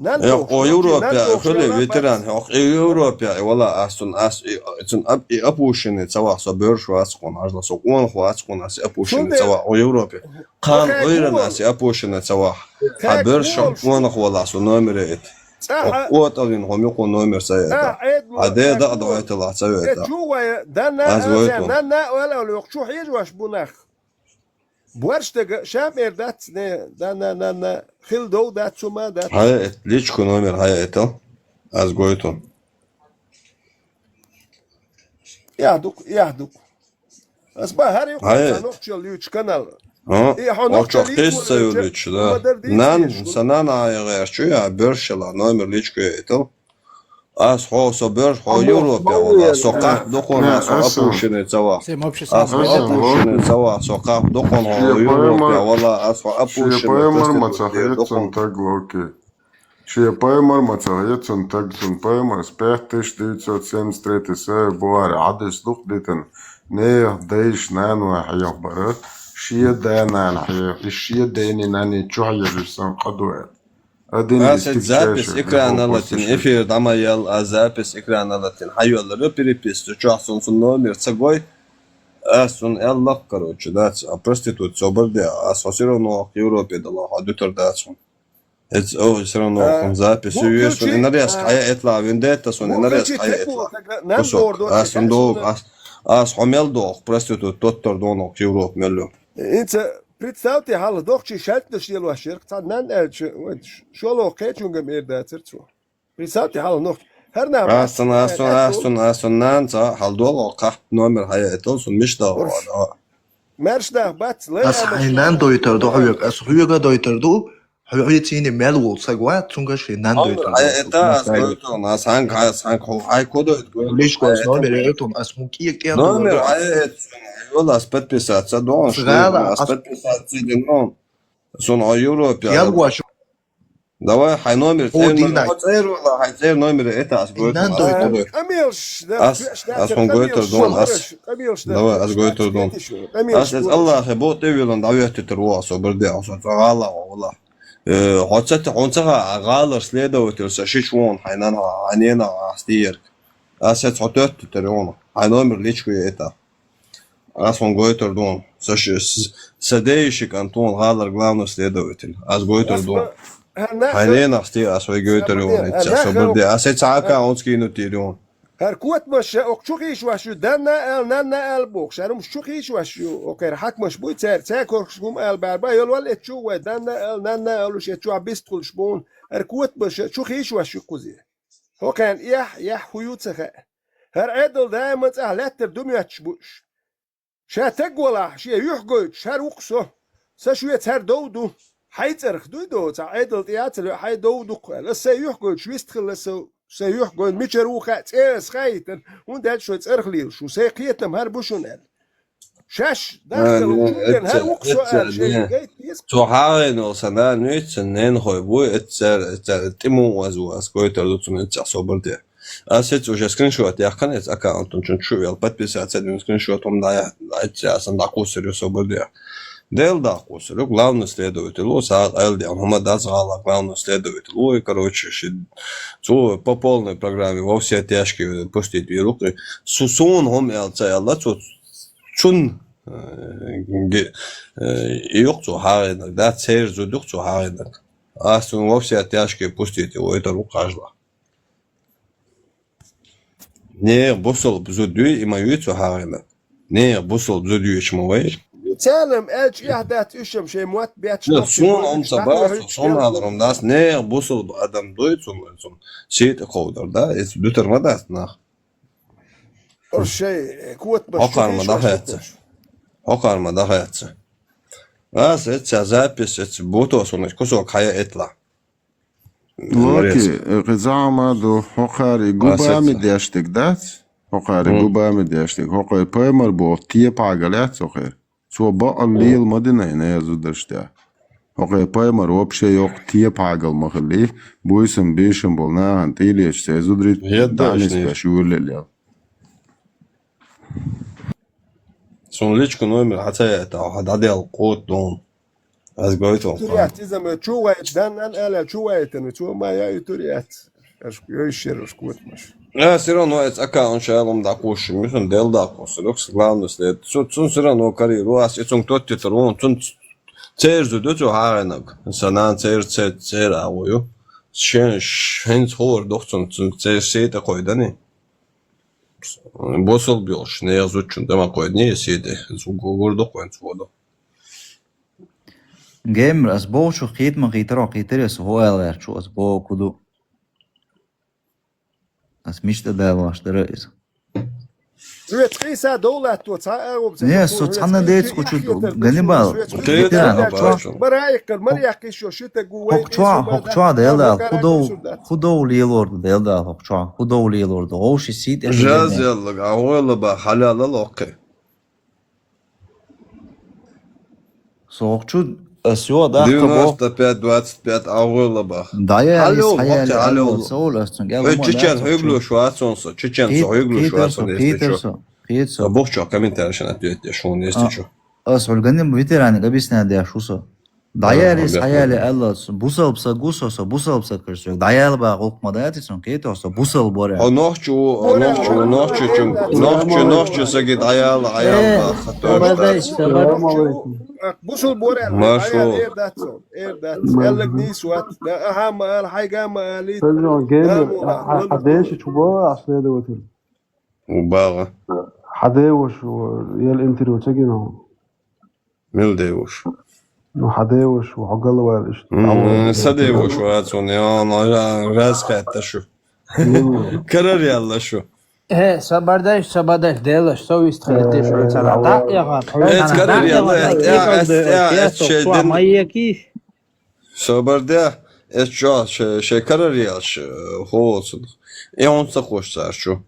نال
بوخش Europa خلي veteran och Europa ولا أسون أسون أبوشين سوا صبر شو أسقون عجلة سقون خو أسقون أس أبوشين سوا Europa قان غيرنا أس أبوشين سوا حبر شقون خو ولا أسون نمرة قوت ألين هم يكون نومر سيئة عدي دقدو يطلع سيئة
جوا دنا ولا يقشو حيج واش بونخ بورشتك شام إردات دنا خل دو دات سما دات
هاي ليش كون نومر هاي إتا از قويتون
يهدوك أسبا هاري يقول نقشل ليوش كانال
Очень хист sayılıyor da. Nan sanan ayağır şu ya börşela номер личку это. As ho sober ho Europia wala sokak dokon as apushine tsawa. As ho apushine tsawa sokak dokon ho Europia wala as ho apushine
tsawa. Šie paimar macājiet un tagad un paimar spērt 1973 boar adis luqditen ne deish nanu ahya barat šie dēnēn ahya šie dēni nani čuhajirsan qaduet.
Aset zapis ekrana latin efir damayal zapis ekrana latin hayolları переписку часом sun номер цагой asun Allah короче да проститут соборде а все равно в Европе дала адутер дацун. Это все равно он запись уезжает, и нарезка, а это вендетта, сон и нарезка, а это. Кусок, а сон долг, а схомел долг, проститут, тот тордонок, Европ, мелю.
انت представьте, хала дохчи шалтно шило аширк, цаднан элч, шоло кечунга мердатер цу. Представьте, хала нох. Herna.
Aston nanza haldol qah номер haya etol sun mish da.
Mersh da bat.
As haynan doytardu huyuk, as huyuga doytardu. Hayatini melul sagwa tunga şey nan doydu.
Eta as goyton as hank ay kodo.
Лишь кос номер этон as муки ek ya.
Номер ay yolas подписаться don. As подписаться ден. Сон о Европе.
Я гуаш.
Давай хай номер. Хай номер это as goyton.
Амилш.
As он goyton don as. Давай as goyton don. As Allah bot evlan davet etru as oberde as Allah والله. Хотят онцага гаалар следователь шишвон хайнана анена астир асет хотят терон ай номер личку это ас он гойтер дон садейшик Антон гаалар главный следователь ас гойтер дон хайнена астир ас ой гойтер он это соберде асет сака онский нутирон
هركوت مش أكشوكيش واشو دنا ال ننا ال بوك شارم شوكيش واشو أوكي حك مش بوي تاكورشكم ال باربا يلول اتشو ودنا ال ننا ال وش اتشو عبيستقل شبون هركوت مش شوكيش واشو كوزي هو كان يح هيوت سخاء هر عدل دائما أهلاتر دمية تشبوش شا تقولا شا يحقوت شا وقصو سشوية هر دودو حيترخ دويدو تا عدل تياتر حي دودو لسا يحقوت شويستخل لسا سيح قول ميشروخة تيس خايتن وندهت شو تسرخليل شو سيقيتم هربوشونال شاش داخل وجودن هر وقسوال شيء جيت يسك
تو هاين سنة نيتسن نين خوي بوي اتسر تيمو وازو اسكويتر لوتسن اتسر صبرتي اسيت وش سكرينشوت يحكن اتس اكاونتون شو يل подписаться один скриншот он да اتسن дакусерю صبرتي Дел да кусерю главный следователь лоса айлди Мухаммад Азгала главный следователь ой короче цо по полной программе во все тяжкие пустить в руки сусон хом ялца алла чун yok цо харинак да цер зудук цо харинак асун во все тяжкие пустить его это рукажла не босол бзудю и мою цо харинак не босол бзудю чмовай
تعلم اج يهدات اشم شيء موت بياتش
son om sabah son alırım das ne busul adam doysun şey koydar da es düterme das na
شيء كوت بس
Okarma da hayatı as et zapis et buto son kusok haya etla
Локи гзама до хохари губами дяштик дат хохари губами дяштик хохай поймар бо тие пагалят сохер Svo ba'an lil madina ne yazıdırştı. Oqay paymar вообще yok tiye pagal mahalli. Bu isim bişim bol na antiliyeş sezudrit danis peşurlel ya.
Son liçku номер hata ya hadi al qot don. Az goyton.
Turiyat izame çuvayet dan an ala çuvayetin çuma ya turiyat. Aşk yoşir skutmuş.
Все равно это аккаунт шалом да куши, мюсен дел да куши, лукс главный след. Цун все равно карьеру, а цун тот тетрон, цун церзу дочу харенак, санан цер авою. Шен хор дохцун цер сейта койдани. Босол билш, не yazучун дема койдни сейде, зугурдо койн цводо.
Геймер as bochu khidma khitro khiteres hoeler chu as bo kudu as mishta da başları
Рецкиса доллар то цаароб.
Не, соцхана дейц кучу ганибал. Ветеран окчуа.
Марайк еще шита гуай.
Окчуа делда худо лилорд делда окчуа худо лилорд. Оуши сит.
جاز يلا عوالة بقى حلال الأوكي.
Соокчу асё да
95-25 عوالة بقى.
Дая
Алло,
хаяли
алло.
алло соуластун.
Чечен höglö шватсонса. Чечен så höglö шватсон
Питерсо. Питерсо.
Бохчо комментарий шана түйетте шоун естичо.
Асулганим ветераны габисна да шусо. Даяли хаяли алло бусалпса гусосо бусалпса кырсо. Даял ба голкмадаятсон кейтосо бусал боре.
Нохчу сагит аял
بوصل بورع قال نيس وقت اهم حاجه ما قالت
حداش تشوبا عشان دوت
وباغا
حداوش يا الانتريو تجينا
ميل ديوش
نو حداوش وحقل والش
سديوش واتون يا انا راسك تشو كرر يلا شو
ايه sabardayız delas só istrelete şu çarada ya
Sabardayız şu şey karar yaş hoğolsun. On sakhoşlar şu.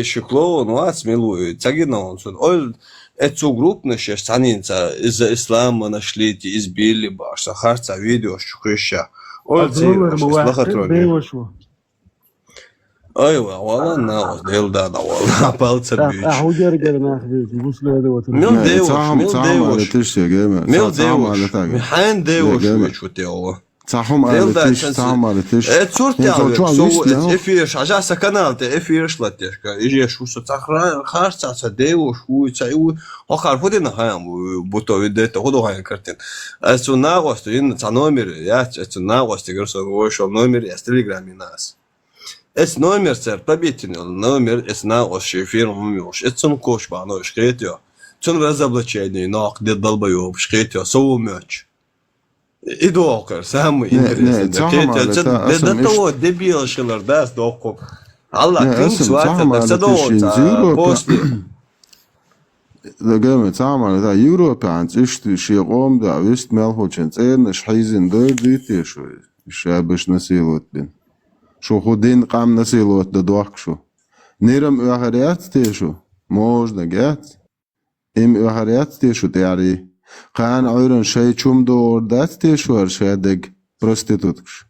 Şıklo no asmilu tagina onsun. Ol эту группность станица из ислама нашли избили башта харца видео шухища. Ol ايوه والله ناقص ديل دا والله بالتر بيج
هو جرجر ناخذ بوصل هذا وتر
ميل ديوش محان ديوش شو تيوه
صحهم على تيش صحهم على تيش
صورت يعني افيش عجاسة كانال افيش لاتيش يجي شو ستخرج خارج ديوش هو تساوي آخر فودينا هايم بوتو فيديو هودو هاي كرتين اسو ناقص ين نومير يا اسو ناقص تقرص وشو نومير يا تليجرام الناس اس номер цер победительный номер اس ناقص فيرم ميوش اتسن كوش بانو شقيتيو تن разоблачение ناق دي ضلبيو شقيتيو سو ماتش идокер самый интересный ده то дебил шилар дас доку Allah кин свата садота после
da gamet samal da Europeans ist shi qom da wist melhochen zern shizin dort dit sho shabish nasilot bin شو خودين قام نسيلوت ددوك شو نيرم اخريات تيشو موجنا جات ام اخريات تيشو تياري قان ايرن شي چوم دور دات تيشو ارشادك بروستيتوتكش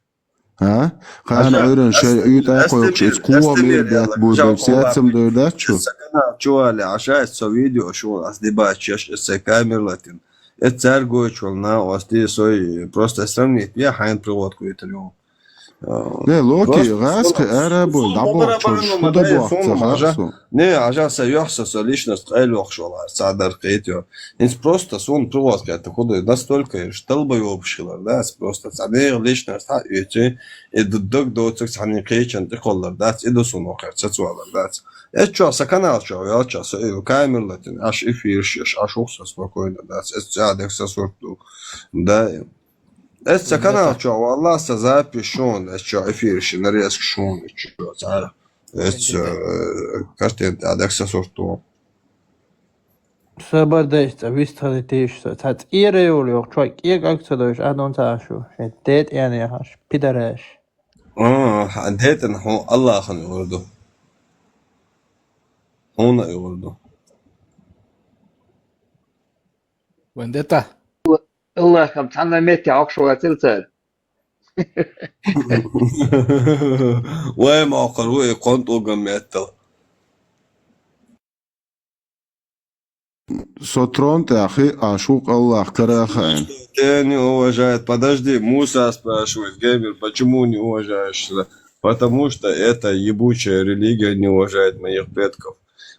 ها قان ايرن شي يوتا كويكش كوا مير دات بوزك سياتسم دور دات شو
чували عشان سو فيديو شو قصدي باتشش الكاميرا لاتين اتسرغوچولنا قصدي سوي просто сравнить я хайн приводку اليوم
Ne Loki غاسق Arab دابا شو
Не, عجاسة يحسس личность قالوا خشولا صادر قيتيو. Инс просто сон приводка это ходы настолько шталба يوبشилар, да, просто صادر личность يجي الدق دوتك صاني قيتشن تقولر دات إدو سون وقر تسوالر دات. Это что, канал что, я сейчас камер латин, аж эфир, аж ухса спокойно, да, это адекса сорту, да. Это канал что, والله запись шон, это что, эфир, нарезка шон, что, تعال. Это картин адекса сорту.
sabardayız istrelete şu tat ire oluyor çok iyi aksadış adon taşu det yani haş pidaraş
عديت إن هو الله خن يورده هون يورده
Vendetta
الله كم تعنا ميتي عقشوا تلتل
وين ما قروي كنت وجمعت
Сотрон ты ахи ашук Аллах карахаин.
Ты не уважает. Подожди, Муса спрашивает, геймер, почему не уважаешь? Потому что эта ебучая религия не уважает моих предков.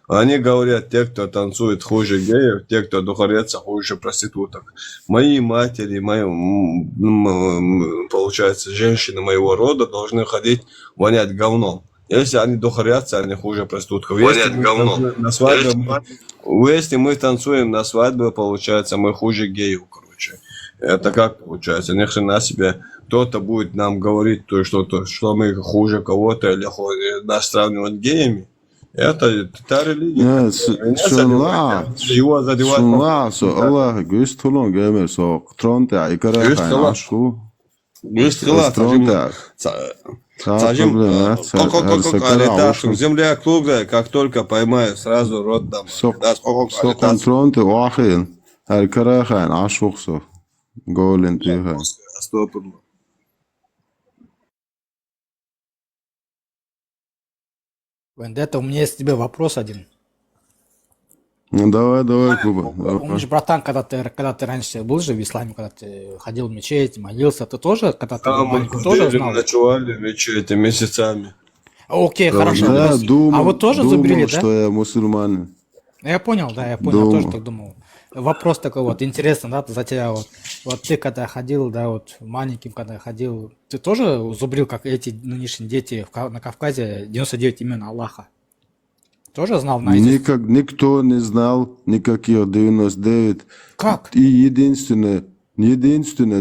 Они говорят, те, кто танцует хуже геев, те, кто духарятся хуже проституток. Мои матери, получается, женщины моего рода должны ходить вонять говном. Если они духарятся, они хуже проститутков. Вонять говном. Если мы танцуем на свадьбе, получается, мы хуже геев, короче. Это как получается? Ни хрена себе. Кто-то будет нам говорить, что мы хуже кого-то или нас сравнивать геями. Это та религия. Его задевать.
Sunla so Allah güst tulun gemer so tronta ikara kain ashu.
Güst хила. Сажим. Земля круглая, как только поймаю, сразу рот дам.
Сокон тронта уахин. Ikara kain ashu so. Голен тиха.
Вендетта, у меня есть к тебе вопрос один.
Ну давай, Куба.
У меня же, братан, когда ты раньше был же в исламе, когда ты ходил в мечеть, молился, ты тоже, когда ты маленький, тоже знал?
Ночевали в мечети месяцами.
Окей, хорошо.
Да,
А вот тоже зубрили, да?
что я мусульманин.
Я понял, тоже так думал. Вопрос такой вот, интересно, да, за тебя вот. Вот ты когда ходил, да, вот маленьким, когда ходил, ты тоже зубрил, как эти нынешние дети на Кавказе, 99 имен Аллаха? Тоже знал наизусть?
Никто не знал никаких 99.
Как?
И единственное,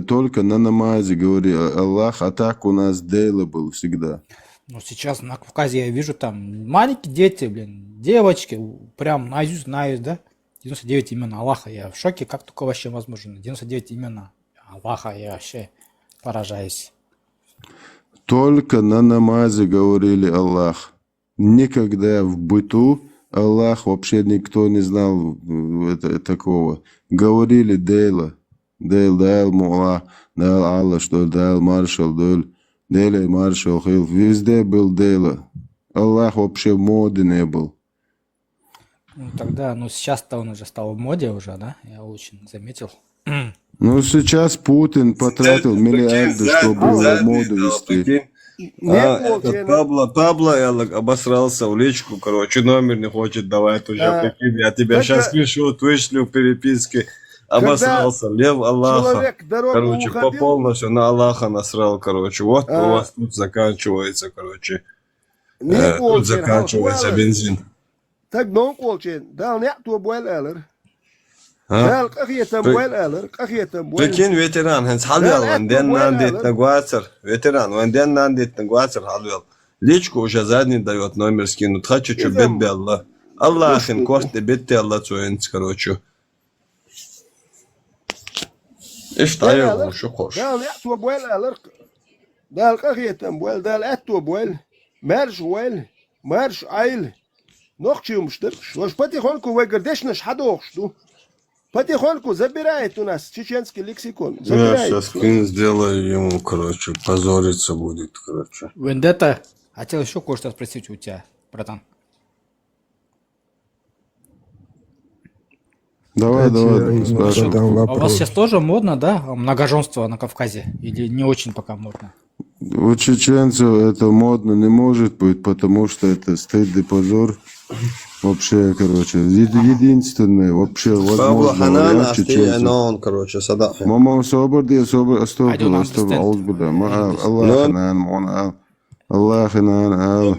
только на намазе говорил Аллах, а так у нас дело было всегда.
Ну, сейчас на Кавказе я вижу там маленькие дети, девочки, прям наизусть знают, да? 99 имен Аллаха. Я в шоке, как только вообще возможно. 99 имен Аллаха, я вообще поражаюсь.
Только на намазе говорили Аллах. Никогда в быту Аллах вообще никто не знал такого. Говорили Дейла. Дейл Мула, Дейл Аллах, что Дейл Маршал, Дейл Маршал Хил. Везде был Дейла. Аллах вообще в моде не был.
Ну тогда, сейчас-то он уже стал в моде уже, да? Я очень заметил.
Ну сейчас Путин потратил миллиарды, чтобы моду вести.
Пабло обосрался в личку, номер не хочет давать уже, прикинь. Я тебя сейчас пишу, вышлю в переписке. Обосрался, Лев Аллаха. По полностью на Аллаха насрал, Вот у вас тут заканчивается, тут заканчивается бензин.
Так non колчен, дал не то буэл элер. Дал какие-то буэл элер, какие-то буэл.
Прикинь, ветеран, хэнс халвел, ванден нандит нагуацер. Ветеран, ванден нандит нагуацер халвел. Личку уже задний дает, номер скинут. Хочу бедби Аллах. Аллахин косты бедти Аллах цуэнц, Иштаю, что хочешь.
Дал не то буэл элер. Дал какие-то буэл, дал это буэл. Марш айл. نخشي ومشتركش واش потихоньку выгордешь наш ходохшту потихоньку забирает у нас чеченский лексикон
я сейчас скин сделаю ему позориться будет
Вендетта, хотел еще кое-что спросить у тебя, братан.
Давай,
спрашивай. А у вас сейчас тоже модно, да, многоженство на Кавказе? Или не очень пока модно?
У чеченцев это модно не может быть, потому что это стыд и позор. Вообще, единственное, вообще возможно вариант чеченцев. Мама الله خنان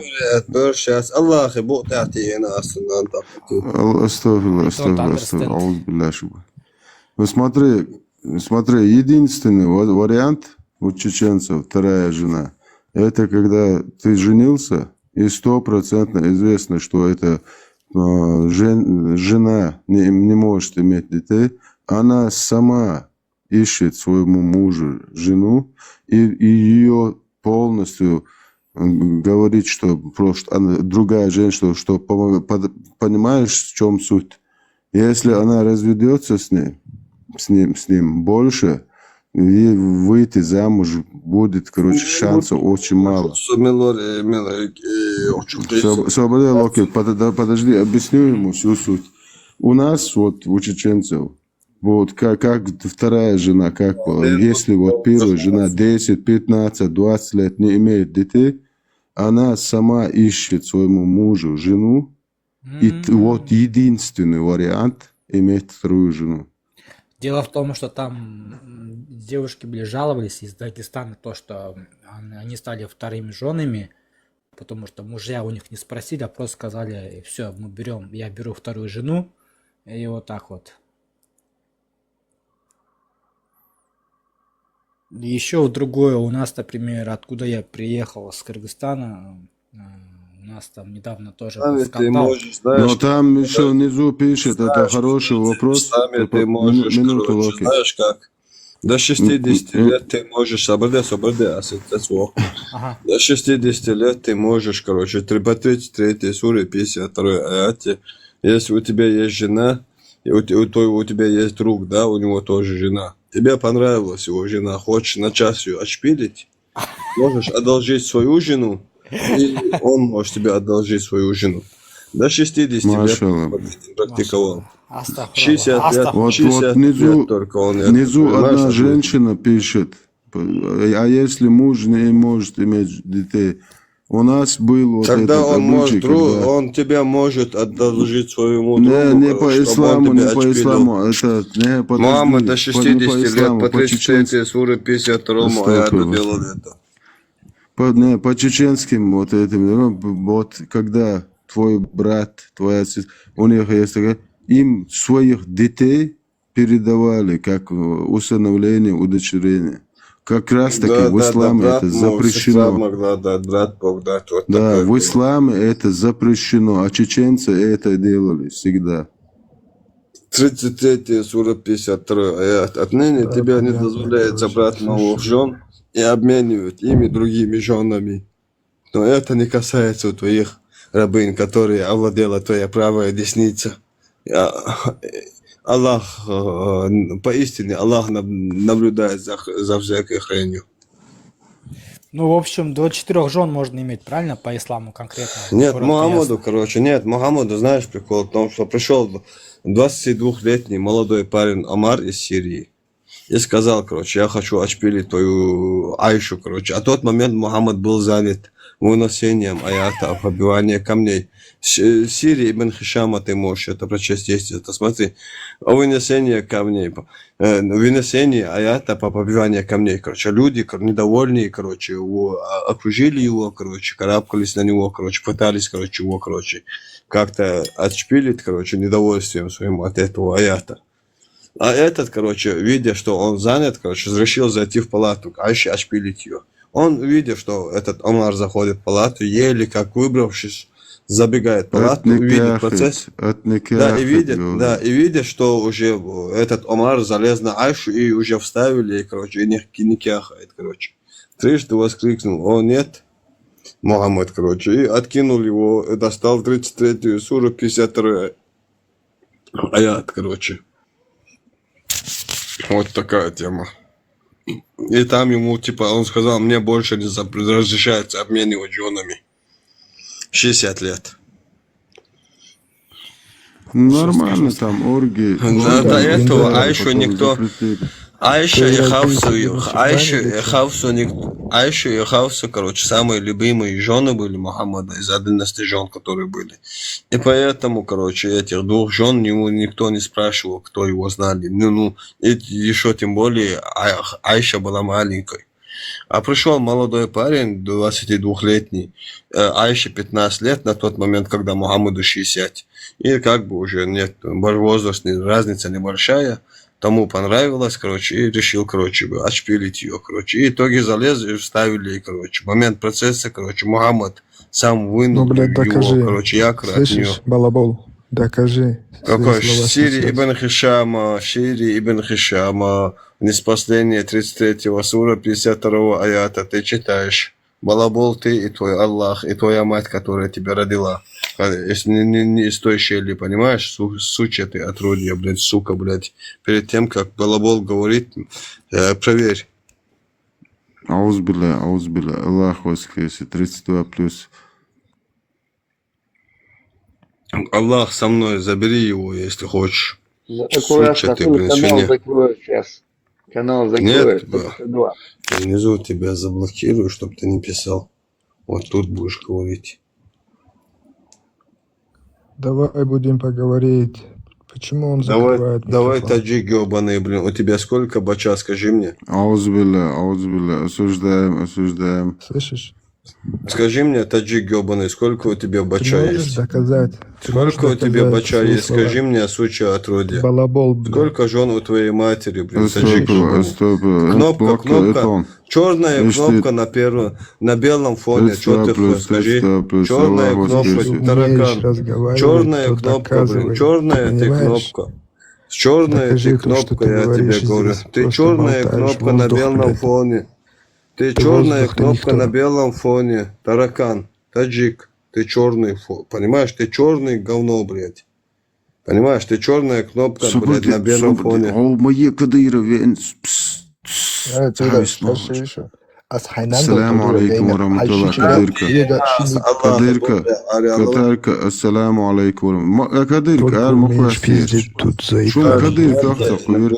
برشاس الله خبوء تعطي أنا أصلا
استغفر الله أعوذ بالله شبه. Ну смотри, единственный вариант у чеченцев, вторая жена, это когда ты женился, и 100% известно, что это жена не может иметь детей, она сама ищет своему мужу жену, и ее полностью говорит, что просто другая женщина, что понимаешь, в чем суть. Если она разведется с ним больше, выйти замуж будет, шансов очень мало. Подожди, объясню ему всю суть. У нас, у чеченцев, как вторая жена, если первая жена 10, 15, 20 лет не имеет детей, она сама ищет своему мужу жену, и единственный вариант иметь вторую жену.
Дело в том, что там девушки жаловались из Дагестана, то, что они стали вторыми женами, потому что мужья у них не спросили, а просто сказали, все, я беру вторую жену, и вот так вот. Еще другое у нас, например, откуда я приехал, с Кыргызстана, у нас там недавно тоже
Сами
был
ты
скандал.
можешь, знаешь,
Но там еще внизу пишет, это
знаешь,
хороший вопрос.
сами ты можешь,
Минуту,
короче,
Локи.
знаешь как? До 60 лет ты можешь,
Ага.
до 60 лет ты можешь, короче, по 33 суре 52 аяте, если у тебя есть жена, и у тебя есть друг, да, у него тоже жена. Тебе понравилась его жена, хочешь на час ее отшпилить, можешь одолжить свою жену, и он может тебе одолжить свою жену. До 60 лет практиковал. 60 лет,
Вот
60
внизу,
лет только он это,
внизу
понимаешь,
одна
ответил.
женщина пишет, а если муж не может иметь детей? У нас был вот
Тогда
этот
он
обычай,
может,
когда...
он тебя может одолжить своему
Не,
другу,
не по
короче, чтобы он
исламу,
тебя
не по
отшпилил.
исламу, это не подожди,
Мама до
не
60
по
лет,
исламу,
по
по
33
чеченскому.
суре 52 аяту делали это.
По чеченским вот этим, ну, вот когда твой брат, твоя сестра, у них есть такая, им своих детей передавали как усыновление, удочерение. Как раз таки
Да,
в исламе
брат
это
мог, сестра
запрещено.
могла дать, брат мог дать, вот
Да,
такое
в
было.
исламе это запрещено, а чеченцы это делали всегда.
33 сура 52 аят. Отныне
Да,
тебя не
понятно,
дозволяет
короче,
забрать новых
слушай.
жен и обменивать ими другими женами. Но это не касается твоих рабынь, которые овладела твоя правая десница. Аллах, поистине, Аллах наблюдает за всякой хренью.
Ну, в общем, до 4 жен можно иметь, правильно, по исламу конкретно?
Нет,
Коротко,
Мухаммаду,
ясно.
короче, нет, Мухаммаду, знаешь, прикол в том, что пришел 22-летний молодой парень Омар из Сирии и сказал, короче, я хочу отшпилить твою Айшу, короче. А в тот момент Мухаммад был занят выносением аята о побивании камней. Сирии Ибн Хишама ты можешь это прочесть, есть это, смотри, о вынесении камней, вынесении аята по побиванию камней, короче, люди недовольные, короче, окружили его, короче, карабкались на него, короче, пытались, короче, его, короче, как-то отшпилить, короче, недовольствием своим от этого аята. А этот, короче, видя, что он занят, короче, решил зайти в палату, Айше отшпилить ее. Он, видя, что этот Омар заходит в палату, еле как выбравшись, забегает в палату, видит процесс. Да, и видя, что уже этот Омар залез на Айшу и уже вставили, короче, и не кяхает, короче. Трижды воскликнул, о нет, Мухаммад, короче, и откинул его, и достал 33-ю суру 52 аят, короче. Вот такая тема. И там ему, типа, он сказал, мне больше не разрешается обменивать женами. 60 лет.
Нормально там, оргии.
До этого Айшу
потом
никто...
запретили.
Айша и Хавсу, короче, самые любимые жены были Мухаммада из 11 жен, которые были. И поэтому, короче, этих двух жен никто не спрашивал, кто его знали. И еще тем более Айша была маленькой. А пришел молодой парень, 22-летний, Айше 15 лет на тот момент, когда Мухаммаду 60. И как бы уже нет, возрастная разница небольшая. Тому понравилось, короче, и решил, короче, отшпилить ее, короче. И в итоге залезли и вставили, короче. Момент процесса, короче, Мухаммад сам вынул
блядь, докажи.
его, короче, якорь от нее.
Слышишь, балабол, докажи.
Какой?
Свои слова
Шири ибн Хишама, неспосление 33-го сура 52-го аята, ты читаешь. Балабол ты и твой Аллах, и твоя мать, которая тебя родила. Не из той щели, понимаешь? Сучья ты отродье, блядь, сука, блядь. Перед тем, как балабол говорит, проверь.
Аузбилля, Аллах воскресе, 32 плюс.
Аллах со мной, забери его, если хочешь.
Аккуратно,
Сучья ты, блин,
канал
свинья.
закрою сейчас. Канал закрою.
Нет, внизу тебя заблокирую, чтобы ты не писал. Вот тут будешь говорить.
Давай будем поговорить. Почему он закрывает
Давай,
микрофон?
таджик ебаный, блин. У тебя сколько бача, скажи мне?
Аузбилля, осуждаем.
Слышишь?
Скажи мне, таджик ёбаный, сколько у тебя
Ты
бача
можешь
есть?
доказать? Ты можешь
Сколько у тебя
доказать
бача
свои
есть?
слова?
Скажи мне, суча отродье.
Балабол, блядь.
Сколько жен у твоей матери, блин, таджик
Астагфирулла,
ёбаный?
астагфирулла.
Кнопка. Черная кнопка на белом фоне. Что ты хочешь? Скажи. Черная кнопка,
Если умеешь
таракан.
разговаривать,
Черная
то
кнопка, блин.
доказывай.
Черная ты
Понимаешь?
кнопка. Черная
Докажи
ты
то, что
кнопка,
ты
я
говоришь
тебе говорю.
здесь.
Ты
Просто
черная
болтаешь,
кнопка на
воздух,
белом
блядь.
фоне. Ты
Ты
черная
воздух, ты
кнопка
никто.
на белом фоне. Таракан. Таджик. Ты черный, понимаешь? Ты черный говно, блядь. Понимаешь? Ты черная кнопка, блядь, на белом фоне.
О, мои кадырове. Ассаламу алейкум ворахматуллах. Кадырка. Кадырка. Ассаламу алейкум. Кадырка,
Умеешь пиздить тут за
Шум кадырка ахтакуир.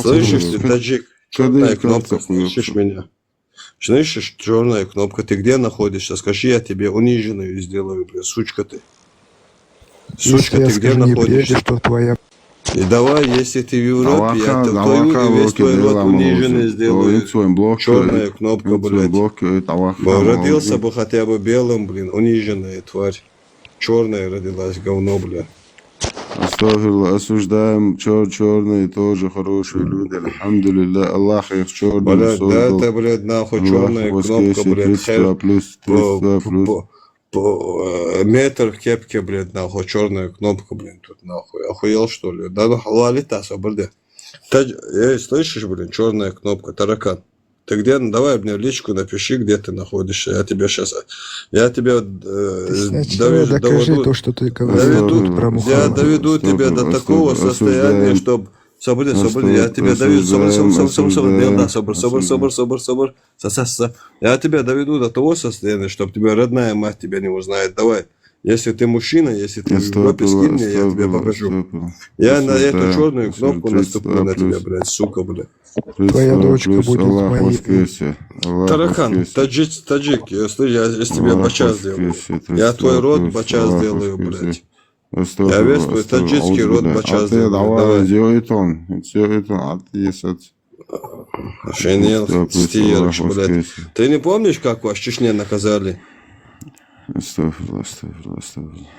Слышишь, ты, таджик? Черная кнопка, слышишь меня? Слышишь, черная кнопка, ты где находишься? Скажи, я тебе униженную сделаю, блядь, сучка ты. Сучка, ты где находишься?
что твоя...
И давай, если ты в Европе, я твою и весь твой род униженный сделаю. Черная кнопка, блядь. Родился бы хотя бы белым, блин, униженная тварь. Черная родилась, говно, блядь.
Астагфирулла, осуждаем черные тоже хорошие люди. Алхамдулилля, Аллах их черным
Блядь, да
создал.
это, блядь, нахуй черная кнопка, блядь,
32 плюс.
метр кепки, блядь, нахуй, черная кнопка, блин, тут нахуй. Охуел, что ли? Да ну халалитаса, блядь. Слышишь, блин, черная кнопка, таракан. Ты где? Давай мне в личку напиши, где ты находишься. Я тебе сейчас... Я тебя
докажи то, что ты говоришь про Мухаммада.
Я доведу тебя до такого состояния, чтобы... Собор, я тебя доведу... Собор. Я тебя доведу до того состояния, чтобы тебя родная мать тебя не узнает. Давай. Если ты мужчина, если ты в Европе, скинь мне, я тебе покажу. Я на эту черную кнопку наступлю на тебя, блядь, сука, блядь.
Твоя дочка будет моей.
Таракан, таджик, я тебе бача сделаю. Я твой род бача сделаю, блядь. Я весь твой таджикский род бача сделаю.
Давай, делает он.
Охренел, стиерыш, блядь. Ты не помнишь, как вас в Чечне наказали?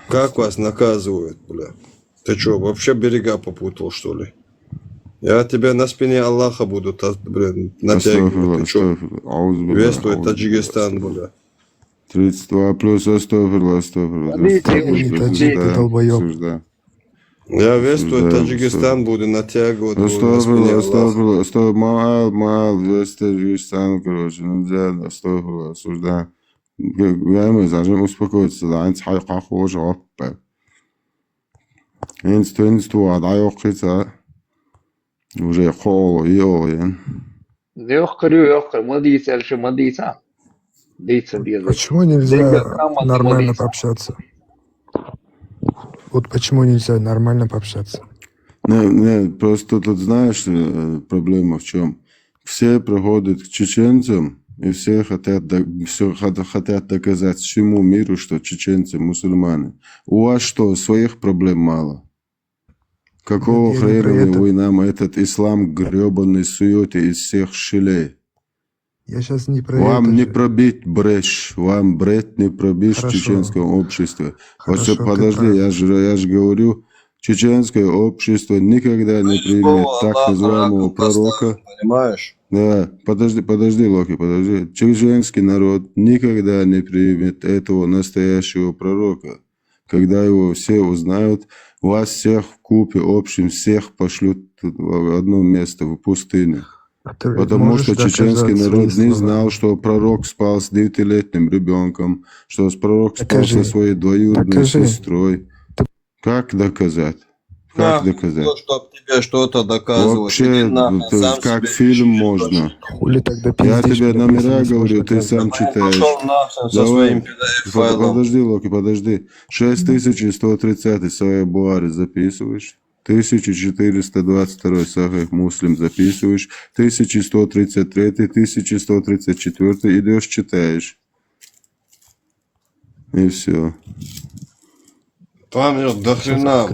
Как вас наказывают, бля? Ты что, вообще берега попутал, что ли? Я тебя на спине Аллаха буду, блин, натягивать. Ты что? Весь твой Таджикистан, бля.
32 плюс, астагфирулла.
Я весь твой Таджикистан буду натягивать.
Астагфирулла. Мал, весь Таджикистан, короче, нельзя, астагфирулла, осуждаем. Мы должны успокоиться, да, они хайхаху жопа. Инсту, адайохица. Уже холо, йоен.
Почему нельзя нормально пообщаться? Вот почему нельзя нормально пообщаться?
Не, просто тут знаешь, проблема в чем? Все приходят к чеченцам, и все хотят доказать всему миру, что чеченцы мусульмане. У вас что, своих проблем мало? Какого хрена вы нам этот ислам гребаный суете из всех щелей?
Я сейчас не про
вам
это
не
же.
пробить брешь, вам бред не пробишь в чеченском обществе.
Хорошо,
Подожди, я же говорю, чеченское общество никогда не примет так называемого пророка.
Понимаешь?
Да, подожди, Локи, подожди. Чеченский народ никогда не примет этого настоящего пророка. Когда его все узнают, вас всех в купе общем, всех пошлют в одно место, в пустыню. Потому что чеченский народ не знал, что пророк спал с 9-летним ребенком, что пророк спал со своей двоюродной сестрой. Как доказать? Как доказать?
Чтобы тебе что-то доказывать.
Вообще, как фильм можно.
Хули тогда
Я
пиздишь,
тебе
когда
номера
пиздишь,
говорю,
можно
ты сам читаешь.
Давай.
Подожди, Локи, подожди. 6130 Сахих Бухари записываешь. 1422 Сахих Муслим записываешь. 1133, 1134 идешь читаешь. И все.
Там до хрена,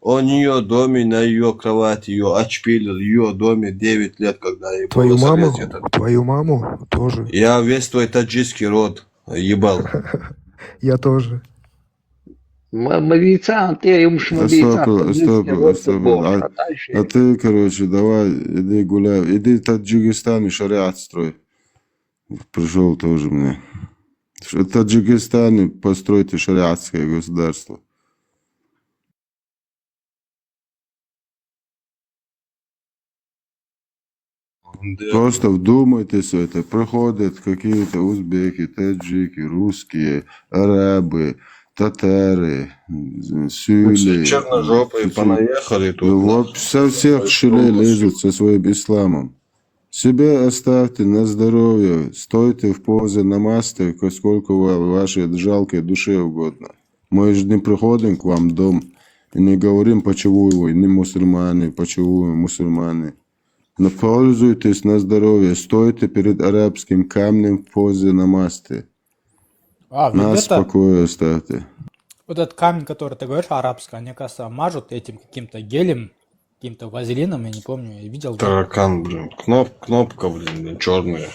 Он в ее доме, на ее кровати ее отшпилил, в ее доме 9 лет, когда ей
Твою
было
маму?
совет этот.
Твою маму тоже.
Я весь твой таджикский род ебал.
Я тоже.
مديتان تي مش مديتان
Стоп. А ты, короче, давай, иди гуляй, иди в Таджикистан и шариат строй. Пришел тоже мне. В Таджикистане постройте шариатское государство. Просто вдумайтесь в это. Проходят какие-то узбеки, таджики, русские, арабы, татары, сюли.
Черножопые понаехали тут.
Вот со всех щелей лезут со своим исламом. Себе оставьте на здоровье, стойте в позе намасте, сколько вашей жалкой душе угодно. Мы же не приходим к вам в дом и не говорим, почему вы не мусульмане, почему вы мусульмане. Но пользуйтесь на здоровье, стойте перед арабским камнем в позе намасте. Нас в покое оставьте.
Вот этот камень, который ты говоришь, арабский, они, кажется, мажут этим каким-то гелем, каким-то вазелином, я не помню, я видел.
Таракан, блин. Кнопка, блин, черная.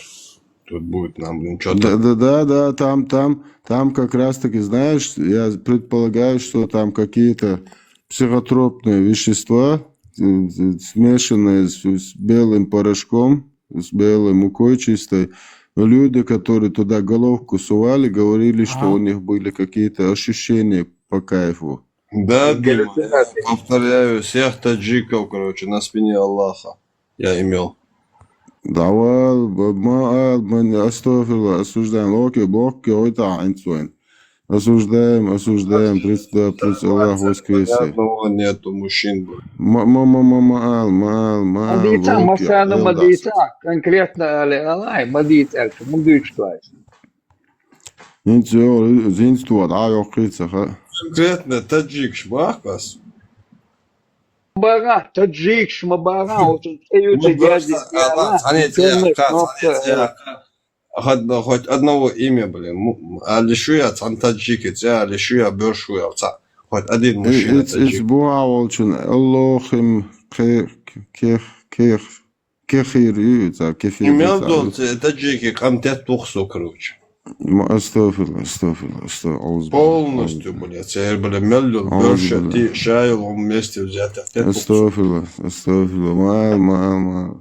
Тут будет нам, блин, что-то.
Да, там как раз таки, знаешь, я предполагаю, что там какие-то психотропные вещества, смешанные с белым порошком, с белой мукой чистой. Люди, которые туда головку сували, говорили, что у них были какие-то ощущения по кайфу.
Да, Дима, повторяю, всех таджиков, короче, на спине Аллаха я имел.
Давай, мы осуждаем, окей, блок, какой-то айнцуэн. Осуждаем, пред Аллах воскресе.
Ни одного нету мужчин.
Мал,
Мадица, конкретно Алай, Мадица,
Конкретно таджик шбахкас.
Бара, таджик, шмабара,
хоть одного имя, блин. Алишуя цан таджики, алишуя бёршуя ца. Хоть один мужчина таджик.
Избуа волчун, Аллахим кефир.
Имел дол таджики комтет тухсу, короче.
Астафирла.
Полностью, блядь. Я, блядь, меллю, бёрша, ты шайл вместе взятых.
Астафирла. Мал.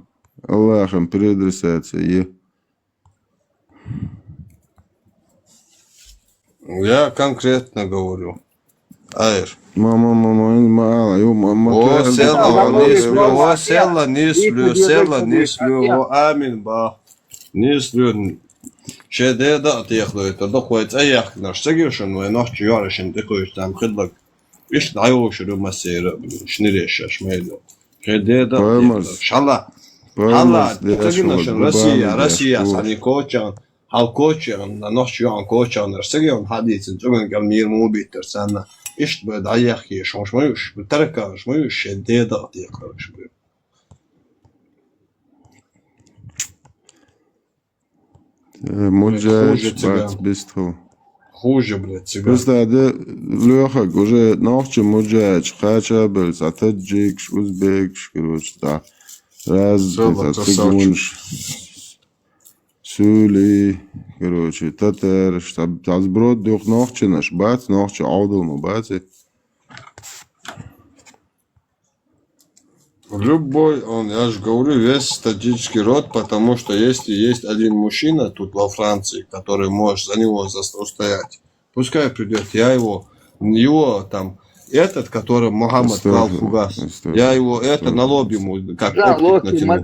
Аллахом передресается,
Я конкретно говорю. Айр.
Мало.
Села, не слю. Амин, ба. Не слю. Шедеда отъехали, то доходит аяк наш сагиршин, но наш чуяршин такой там хедлак. Иш найошуру масера, шниреш шмейдо. Шедеда. Шала. Россия, сани кочан. Hal koçyan, naşyan koçyanlar, segiyon hadisin, çoğun gelmir mubittir sana. İşte böyle dayak yiyor, şaşmayış, bu taraf karışmayış, şeddeye dağıtıya karışmıyor.
Муджач, бац, бистро.
Хуже, блядь, цыган.
Просто Леха уже ночью муджач, хачабель, таджик, узбек, короче, да. Раз, цыганш. Сюли, короче, татар, сброд дух ночи наш, бац, ночи аудалму, бац.
Любой, я же говорю, весь таджикский род, потому что если есть один мужчина тут во Франции, который может за него устоять, пускай придет, я его там, этот, который Мухаммад клал фугас, я его, это на лоб ему, как оптик натянул.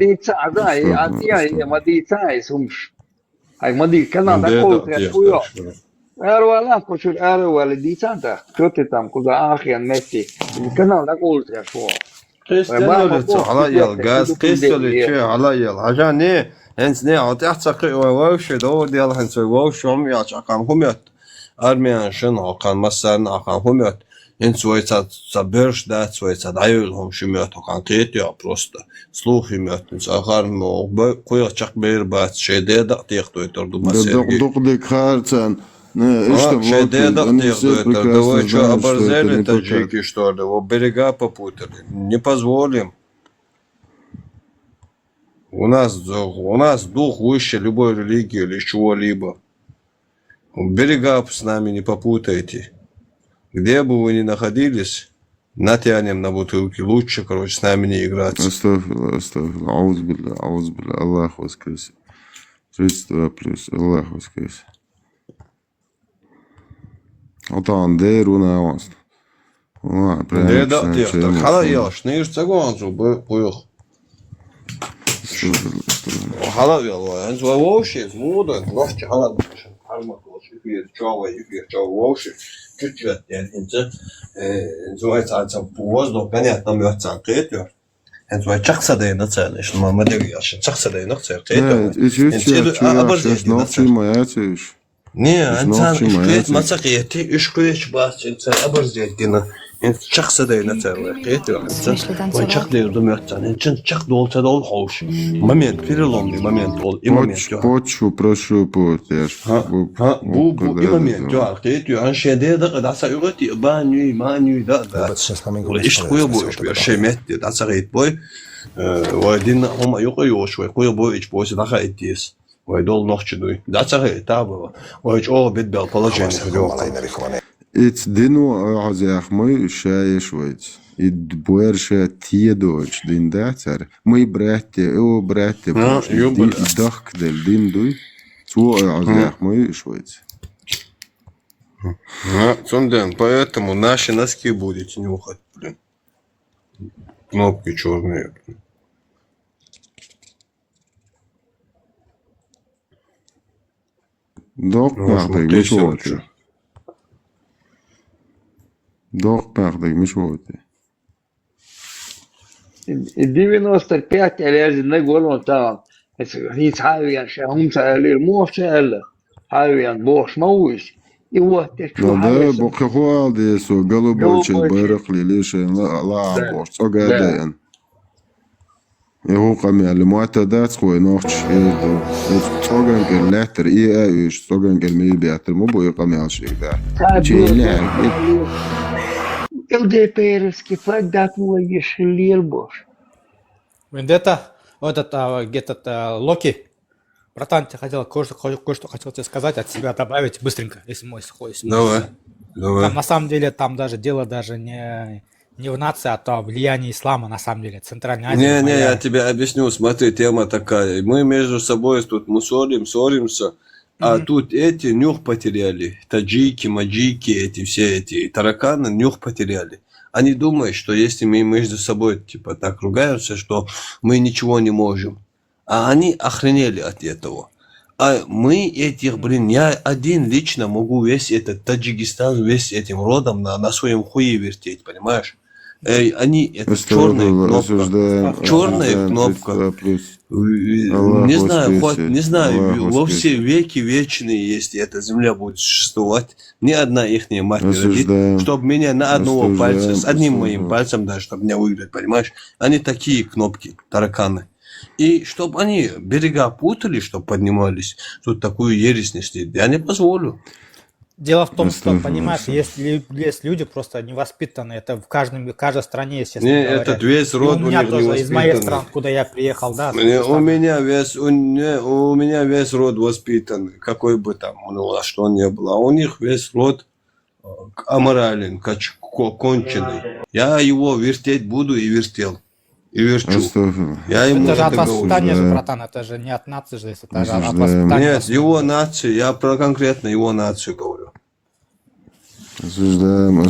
Ai madi kana da koltre kujo. Erwa koçur erwa le dicanta. Kötü tam kuda ahiyan metti. Kana da koltre şu.
على يال غاز قيسولي شي على يال عشان هنس ني عطيت سقي واوش دو ديال هنس واوش هم يا قام همت ارميان شن قام مثلا قام همت هنس ويتا صبرش ده ويتا دايلهم شميت قام قيت يا просто слух имет ахар мо кое чак бер бат шеде да тикту торду масер
дук дик харцан Они все
Вы
прекрасно
что,
знают, что это
оборзели
не то, как...
таджики, что ли? Во берега попутали. Не позволим. У нас дух выше любой религии или чего-либо. Берега с нами не попутайте. Где бы вы ни находились, натянем на бутылки. Лучше, короче, с нами не играть.
Астафилла. Аузбилля. Аллах воскресе. 32 плюс. Аллах воскресе. Отан дейруна аванс.
Да, ты хала ешь, не ешь цагонзу, буйх. Хала вела, он вообще муда, ночь хала. Чуть-чуть, называется воздух, понятно, мертвый критер. Это чаксадей на цель, что мы делаем, чаксадей на цель. Не, инсан ишкет масакети, ишкет бас, инсан оборзетина. Инсан чаксадей на цель, критер. Ой, чакдей думертан, инсан чак долца дол хош. Момент, переломный момент был, и момент.
Почву прошу потешь.
Бу, и момент, критер. Аншеде да, да саюрати, баню, да. Ишкуя боиш, шемет, да сарит бой. Вайдин хома юкоюш, вайкуя боич бойся да хайтис. Вайдол нохчидуй. Да сарит, да было. Вайч о бит бел положение.
It's dinu azях мы шае швейц. И буэрша тиедоч дин датер. Мы братья, дахкдель дин дуй. Цу азях мы швейц.
Цунден, поэтому наши носки будете нюхать, блин. Кнопки черные.
Док пардыг миш вооти. Док пардыг миш вооти.
95 لازم نقول تمام هي تعاوي هم تعالي مو تعالى تعاوي بوش موش
Да, бокхуалди со голубочек байракли лишен ла борт огадаен. Его камяли муатадат хой нохч эдо. Цоган гел латер и аюш цоган гел ми биатер му бой камял шигда. Чиле.
ЛДПРский флаг дат мой ешелил бош.
Вендетта, вот это где-то Локи. Братан, ты хотел кое-что хотел тебе сказать, от себя добавить быстренько, если можешь.
Давай.
Там, на самом деле, там даже дело даже не в нации, а то влияние ислама, на самом деле, Центральной Азии.
Не, я тебе объясню, смотри, тема такая. Мы между собой тут ссоримся, а тут эти нюх потеряли. Таджики, маджики, эти все эти тараканы нюх потеряли. Они думают, что если мы между собой типа так ругаемся, что мы ничего не можем. А они охренели от этого. А мы этих, я один лично могу весь этот Таджикистан, весь этим родом на своем хуе вертеть, понимаешь? Они, это черная кнопка. Черная кнопка. Не знаю, во все веки вечные, если эта земля будет существовать, ни одна ихняя мать не родит, чтобы меня на одного пальца, с одним моим пальцем даже, чтобы меня выиграть, понимаешь? Они такие кнопки, тараканы. И чтобы они берега путали, чтобы поднимались, тут такую ересь несли, я не позволю.
Дело в том, что, понимаешь, есть люди просто невоспитанные, это в каждой стране, естественно
не,
говоря.
Этот весь род
у меня тоже из моей страны, куда я приехал, да.
У меня весь род воспитан, какой бы там, что он ни был, а у них весь род аморален, конченый. Я его вертеть буду и вертел. И верчу. Я ему
это же от воспитания же, братан, это же не от нации же, это же от воспитания.
Нет, его нацию, я про конкретно его нацию говорю.
Осуждаем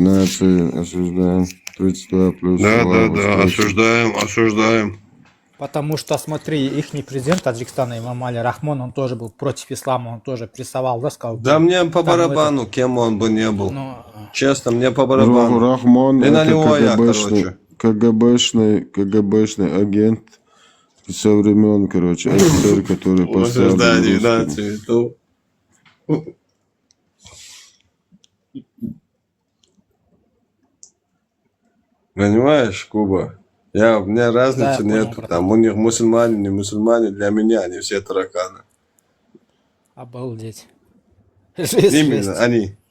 нацию, осуждаем. 32 плюс.
Да, осуждаем.
Потому что, смотри, ихний президент Таджикистана, Имам Али Рахмон, он тоже был против ислама, он тоже прессовал, да, сказал.
Да мне по барабану, кем он бы не был. Честно, мне по барабану.
Рахмон,
и на него я, короче.
КГБшный агент со времен, офицер, который
поставил нацию. Понимаешь, Куба? У меня разницы нету. Там у них мусульмане, не мусульмане, для меня они все тараканы.
Обалдеть.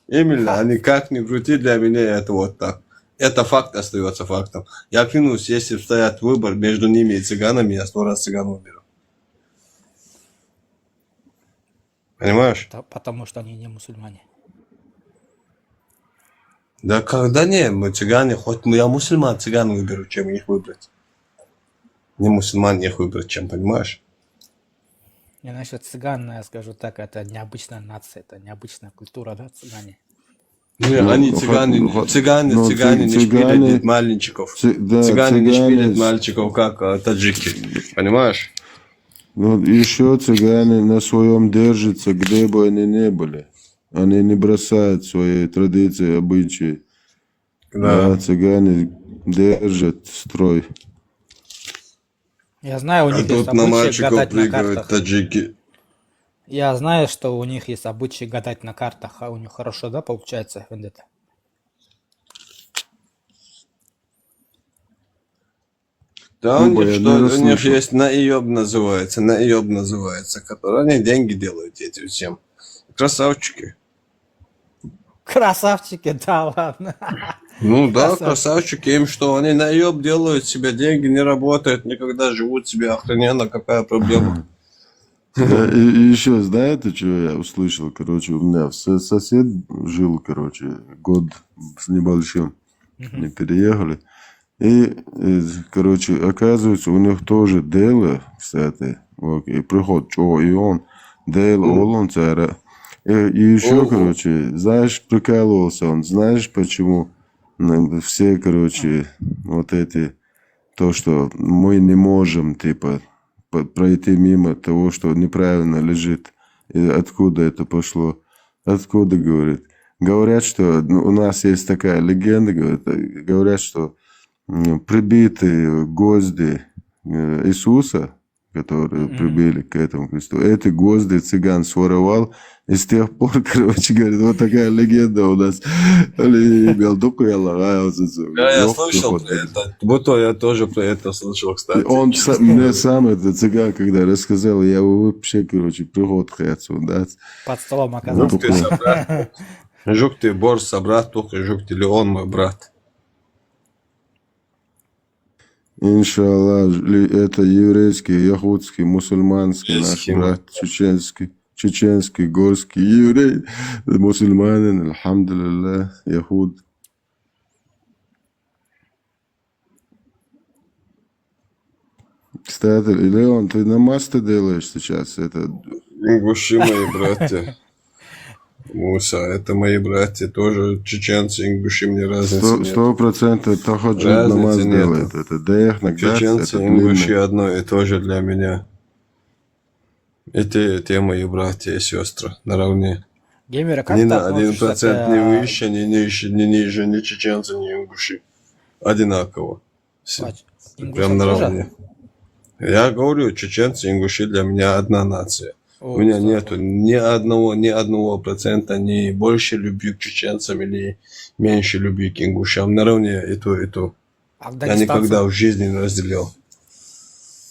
Именно они как ни крути, для меня это вот так. Это факт остается фактом. Я клянусь, если стоят выбор между ними и цыганами, я 100 раз цыган выберу. Понимаешь?
Потому что они не мусульмане.
Да когда не, мы цыгане, хоть я мусульман, цыган выберу, чем их выбрать. Не мусульман их выбрать, чем, понимаешь?
Не насчет цыган, я скажу так, это необычная нация, это необычная культура, да, цыгане.
Они цыгане не шпилят мальчиков. Цыгане не шпилят мальчиков, как таджики. Понимаешь?
Ну, еще цыгане на своем держатся, где бы они ни были. Они не бросают свои традиции, обычаи. Да, цыгане держат строй.
Я знаю, у них есть обычай гадать на картах.
Таджики.
Я знаю, что у них есть обычай гадать на картах, а у них хорошо, да, получается, вендетта?
Да, у них есть наеб называется, который они деньги делают этим всем. Красавчики.
Красавчики, да, ладно.
Ну да, красавчики, им что, они наеб делают себе, деньги не работают, никогда живут себе охрененно, какая проблема.
И еще, знаете, что я услышал? Короче, у меня сосед жил, короче, год с небольшим. Они переехали. И, короче, оказывается, у них тоже дело, кстати, и приход, что и он, дело, он царя. И еще, короче, знаешь, прикалывался он, знаешь, почему все, короче, вот эти, то, что мы не можем, типа, пройти мимо того, что неправильно лежит. И откуда это пошло? Откуда, говорит? Говорят, что у нас есть такая легенда, говорят, что прибитые гвозди Иисуса, которые прибили к этому кресту, эти гвозди цыган своровал, и с тех пор, короче, говорит, вот такая легенда у нас.
Да, я слышал про это. Будто я тоже про это слышал, кстати.
Он мне сам, этот цыган, когда рассказал, я вообще, короче, приход хочу, да.
Под столом оказался.
Жук ты борс собрат, только жук ты ли он мой брат.
Иншаллах, это еврейский, яхудский, мусульманский, наш брат, чеченский, горский, еврей, мусульманин, альхамдулиллах, яхуд. Кстати, Леон, ты намаз ты делаешь сейчас? Это...
Ингуши мои братья. Муса, это мои братья, тоже чеченцы, ингуши, мне разницы нет.
100% тахаджуд намаз делает. Это дех, нагдас,
чеченцы,
это
ингуши одно и то же для меня. И те мои братья и сестры наравне.
Геймера, как
ни
ты
на 1%
относишься
не выше, ни ниже, ни чеченцы, ни ингуши. Одинаково. Прям наравне. Я говорю, чеченцы, ингуши для меня одна нация. У меня нету ни одного процента ни больше любви к чеченцам или меньше любви к ингушам. Наравне и то, и то. Я никогда в жизни не разделил.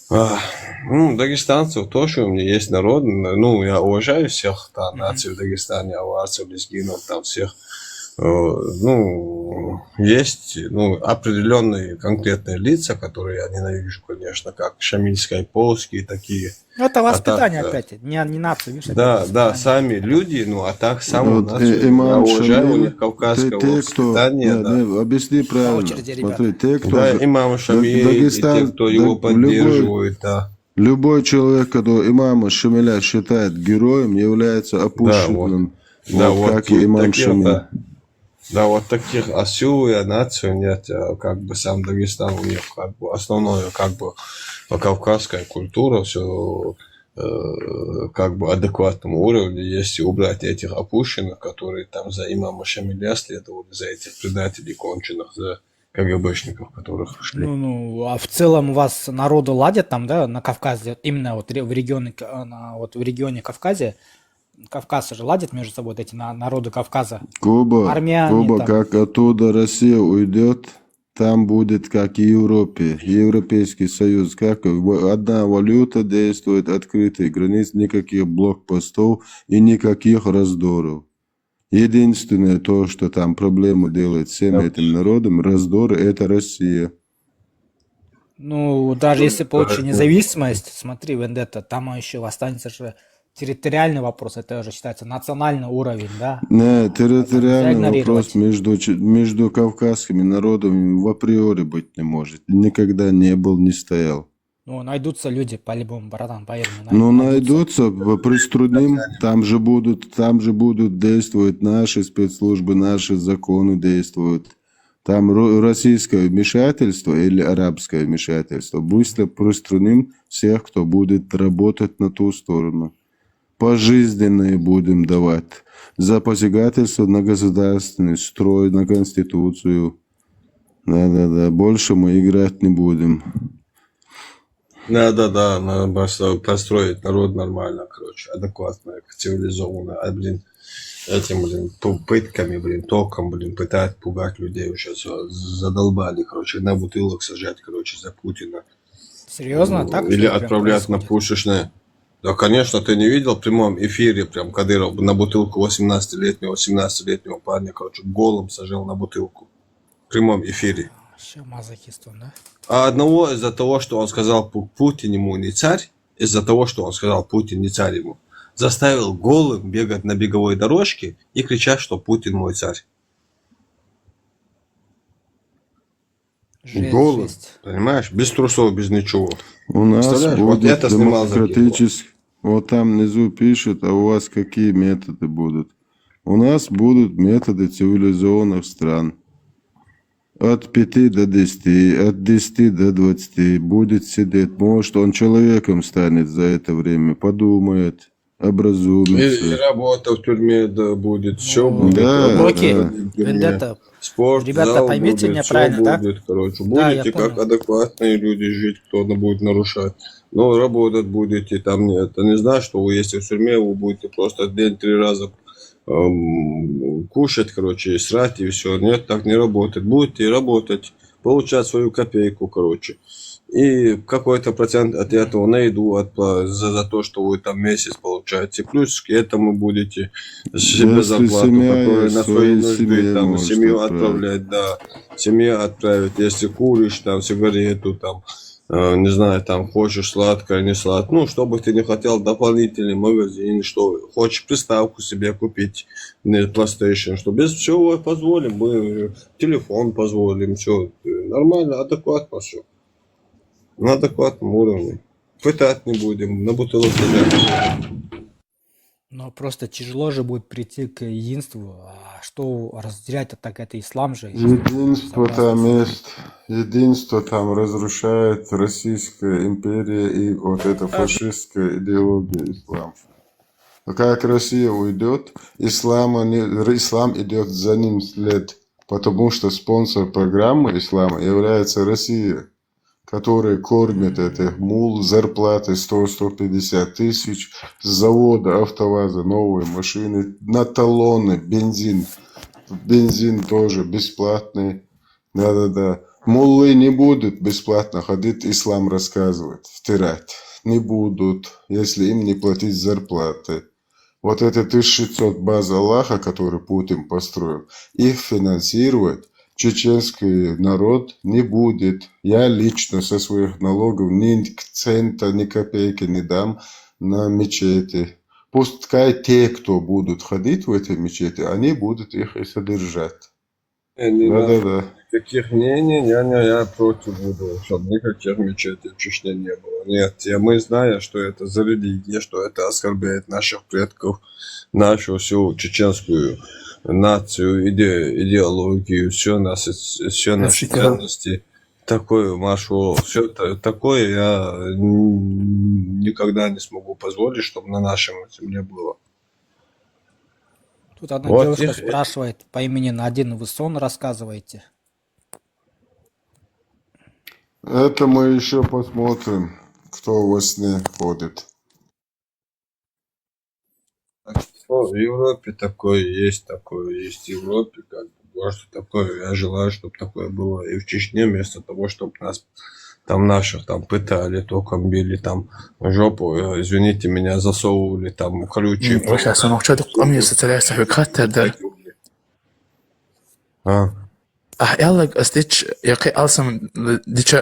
Дагестанцев тоже у меня есть народ. Ну, я уважаю всех там наций в Дагестане, аварцев, лезгинов, там всех. Ну, есть определенные конкретные лица, которые я ненавижу, конечно, как Шамильская, Полский, такие.
Это воспитание опять, не нация, видишь?
Да, сами люди, а так саму нацию. Я уважаю у них кавказское воспитание.
Объясни правильно.
Смотри, те, кто... Да, имам Шамиль, и те, кто его поддерживает, да.
Любой человек, который имама Шамиля считает героем, является опущенным.
Да, вот
как и имам Шамиль.
Да, вот таких осю нацию нет, как бы сам Дагестан у них как бы основное как бы кавказская культура, все как бы адекватному уровню, если убрать этих опущенных, которые там за имама Шамиля следовали, за этих предателей конченых, за КГБшников, которых шли.
А в целом у вас народу ладят там, да, на Кавказе, именно вот в регионе Кавказе? Кавказ же ладит между собой, вот эти народы Кавказа.
Куба, как оттуда Россия уйдет, там будет как в Европе, Европейский Союз, как одна валюта действует, открытые границы, никаких блокпостов и никаких раздоров. Единственное то, что там проблему делает всем этим народам, раздоры, это Россия.
Ну, даже если получить независимость, смотри, Вендетта, там еще останется же территориальный вопрос, это уже считается национальный уровень, да?
Не, территориальный
игнорировать.
вопрос между кавказскими народами в априори быть не может. Никогда не был, не стоял.
Ну, найдутся люди, по-любому, братан, поверь мне.
Ну, найдутся, приструним, там же будут действовать наши спецслужбы, наши законы действуют. Там российское вмешательство или арабское вмешательство. Быстро приструним всех, кто будет работать на ту сторону. Пожизненные будем давать. За посягательство на государственный строй, на конституцию. Да-да-да, больше мы играть не будем.
Да, надо просто построить народ нормально, короче, адекватно, цивилизованно. А, блин, этим, пытками, током, пытают пугать людей. Уже задолбали, короче, на бутылок сажать, короче, за Путина.
Серьезно? Так?
Или отправлять на пушечные. Да, конечно, ты не видел в прямом эфире, прям Кадыров на бутылку 18-летнего парня, короче, голым сажал на бутылку. В прямом эфире.
Вообще мазохист он, да?
А одного из-за того, что он сказал Путин ему не царь, из-за того, что он сказал Путин не царь ему, заставил голым бегать на беговой дорожке и кричать, что Путин мой царь. Голым, понимаешь? Без трусов, без ничего.
У нас будет
вот это
демократический... Вот там внизу пишут, а у вас какие методы будут? У нас будут методы цивилизованных стран. От 5 до 10, от 10 до 20 будет сидеть. Может, он человеком станет за это время, подумает, образумится.
И работа в тюрьме будет, все будет.
Да,
Окей,
да.
Вендетта,
Спорт,
ребята, поймите меня правильно, да?
будет, короче.
Да, я
Будете как
понял.
адекватные люди жить, кто-то будет нарушать. Но работать будете, там нет. Это не значит, что вы если в тюрьме, вы будете просто день 3 раза кушать, короче, и срать, и все. Нет, так не работает. Будете работать, получать свою копейку, короче. И какой-то процент от этого на еду за то, что вы там месяц получаете. Плюс к этому будете себе зарплату, которую на свои нужды, там, семью отправлять, да. Семье отправить, если куришь, там, сигарету, там, не знаю, там, хочешь сладкое, не сладкое. Ну, что бы ты не хотел, дополнительный магазин, что хочешь приставку себе купить, не PlayStation, что без всего позволим, мы телефон позволим, все нормально, адекватно все. На адекватном уровне. Пытать не будем, на бутылок сажать.
Но просто тяжело же будет прийти к единству. А что разделять, так это ислам же.
Единство там есть. Единство там разрушает Российская империя и вот эта фашистская идеология ислам. Как Россия уйдет, ислам идет за ним след, потому что спонсор программы ислама является Россия, которые кормят этих мул зарплаты 100-150 тысяч, с завода АвтоВАЗа новые машины, на талоны, бензин. Бензин тоже бесплатный. Да-да-да. Муллы не будут бесплатно ходить, ислам рассказывать, втирать. Не будут, если им не платить зарплаты. Вот это 1500 баз Аллаха, который Путин построил, их финансирует чеченский народ не будет. Я лично со своих налогов ни цента, ни копейки не дам на мечети. Пускай те, кто будут ходить в эти мечети, они будут их и содержать. Да-да-да.
Никаких мнений, я против буду, чтобы никаких мечетей в Чечне не было. Нет, мы знаем, что это за религия, что это оскорбляет наших предков, нашу всю чеченскую нацию, идеологию, все наши ценности. Такое, Машу, все такое я никогда не смогу позволить, чтобы на нашем земле было.
Тут одна девушка спрашивает по имени Надин, вы сон рассказываете?
Это мы еще посмотрим, кто во сне ходит.
В Европе такое есть в Европе, как бы, может такое, я желаю, чтобы такое было и в Чечне, вместо того, чтобы нас там наших там пытали, током били, там жопу, извините меня, засовывали, там ключи.
Вообще, сынок, что ты мне социалистов выкатываешь, да? Ela stitch jag alsam dicha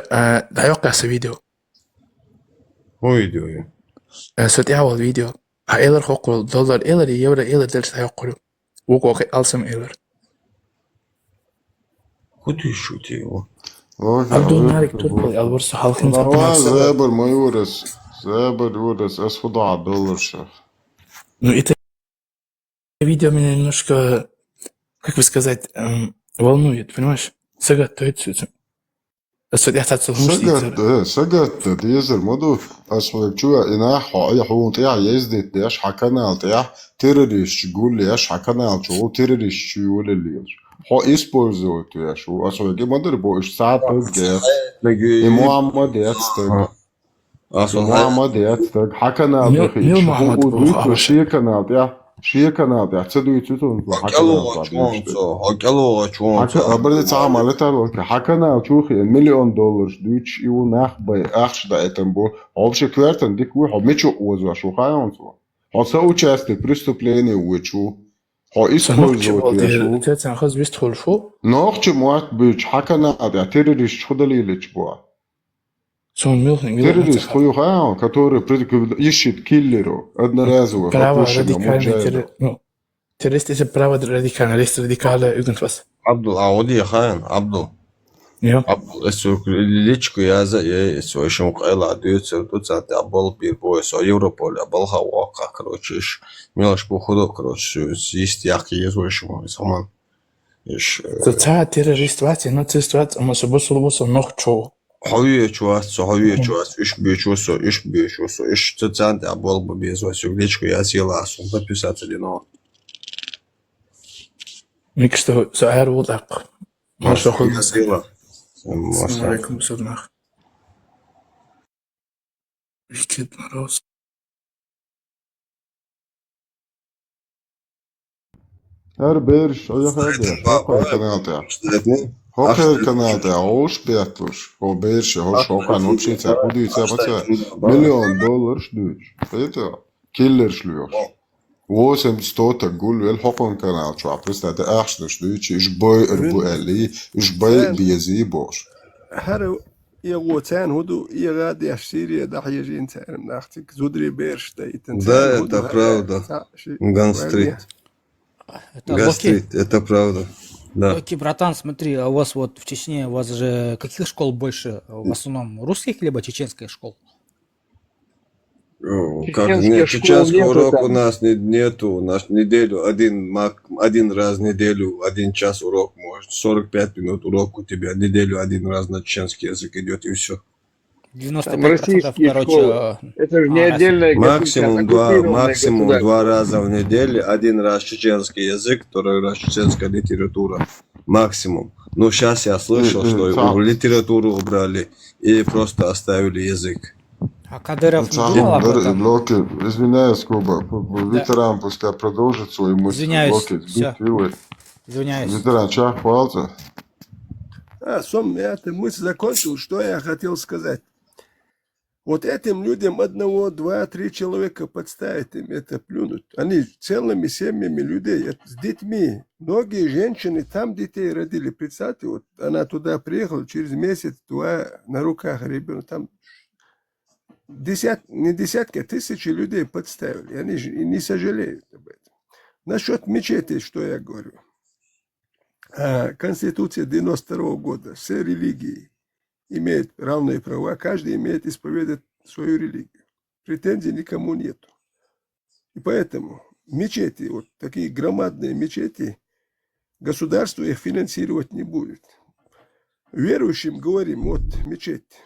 da jag kan video.
Video.
Så det är video. Eller $1 eller euro eller det är $1. Och alsam eller.
Куда шути его?
عبدو مالك تدخل البورصة حالكم
زابر ما يورث زابر يورث أسفض على $1 шеф.
Ну это видео меня немножко, как бы сказать, волнует, понимаешь?
سجت ديزر مدو أسمع شو إنها حقيقة حون تيا يزدت ديش حكنا تيا تيرريش تقول ليش حكنا شو تيرريش شو يقول اللي هو إسبوزو تيا شو أسمع كي مدر بوش ساعات تجاه محمد يستق محمد يستق حكنا بخير شو شيء كنا تيا شيء كنا تحسدوا يتوتون برد ساعة مالتها حكنا شوخي $1 مليون دوتش يو ناخ باي أخش دا إتنبو عبش كوارتن ديك ويحو ميشو وزوا شو خايون سوا هو سو части преступления ويشو هو إسبوزو تيشو
تيتسان خز بيستخل شو
نوخش موات بيش حكنا دا تيرريش خدالي ليش بوا террорист хуй хаан, который ищет киллеров одноразово.
Право радикальный террорист это право радикальный, есть радикальный irgendwas.
Абдул, аудия хаан, Абдул. Абдул, это личку я это еще мукайла дается, тут за абол бирбой, со Европоле, абол хавака, короче, мелочь походу, короче, есть яхи езующему, саман.
Это террорист вати, но террорист, а мы собой noch чего.
حويه чувас, иш бечусо, иш центр абол бебезо, сюглечку я села, сум подписаться лино.
Мик что саэр вудак. Маша хуй
села.
Алейкум саднах. Викит мороз.
Her bir o ya هوكر كندا هوش بياتوش هو بيرش هوش هوكان وبشي تاكودي تابتا $1 مليون شدوش فيتا كيلر شلوش وسم ستوتا قول ويل هوكان كندا شو عبرستا دا اخشنش دوش اش باي اربو الي اش باي بيزي بوش
هر يغوتان هدو يغادي اشتيري دا حيجين تارم ناختك زودري بيرش دا يتن
Да, это правда. Ганстрит. Гастрит, это правда. Да.
Окей, братан, смотри, а у вас вот в Чечне, у вас же каких школ больше? В основном русских либо чеченских школ?
Как нет, чеченского урока у нас нету. У нас неделю, один раз в неделю, 1 час урок, может, 45 минут урок у тебя, неделю 1 раз на чеченский язык идет и все.
95%, короче...
Это же не отдельная...
Максимум 2 раза в неделю, 1 раз чеченский язык, 2 раз чеченская литература. Максимум. Ну, сейчас я слышал, что литературу убрали и просто оставили язык.
А Кадыров не думал об этом?
Блоки, извиняюсь, Куба, ветеран пускай продолжит свой мысль.
Извиняюсь, все. Извиняюсь.
Ветеран, чё, хвалится?
Я эту мысль закончил, что я хотел сказать. Вот этим людям 1, 2, 3 человека подставить им, это плюнуть. Они целыми семьями людей, с детьми. Многие женщины там детей родили. Представьте, вот она туда приехала, через месяц-два на руках ребенок. Там не десятки, а тысячи людей подставили. Они же не сожалеют об этом. Насчет мечети, что я говорю. Конституция 92 года, все религии имеют равные права, каждый имеет исповедать свою религию. Претензий никому нету. И поэтому мечети, вот такие громадные мечети, государство их финансировать не будет. Верующим говорим, вот мечеть,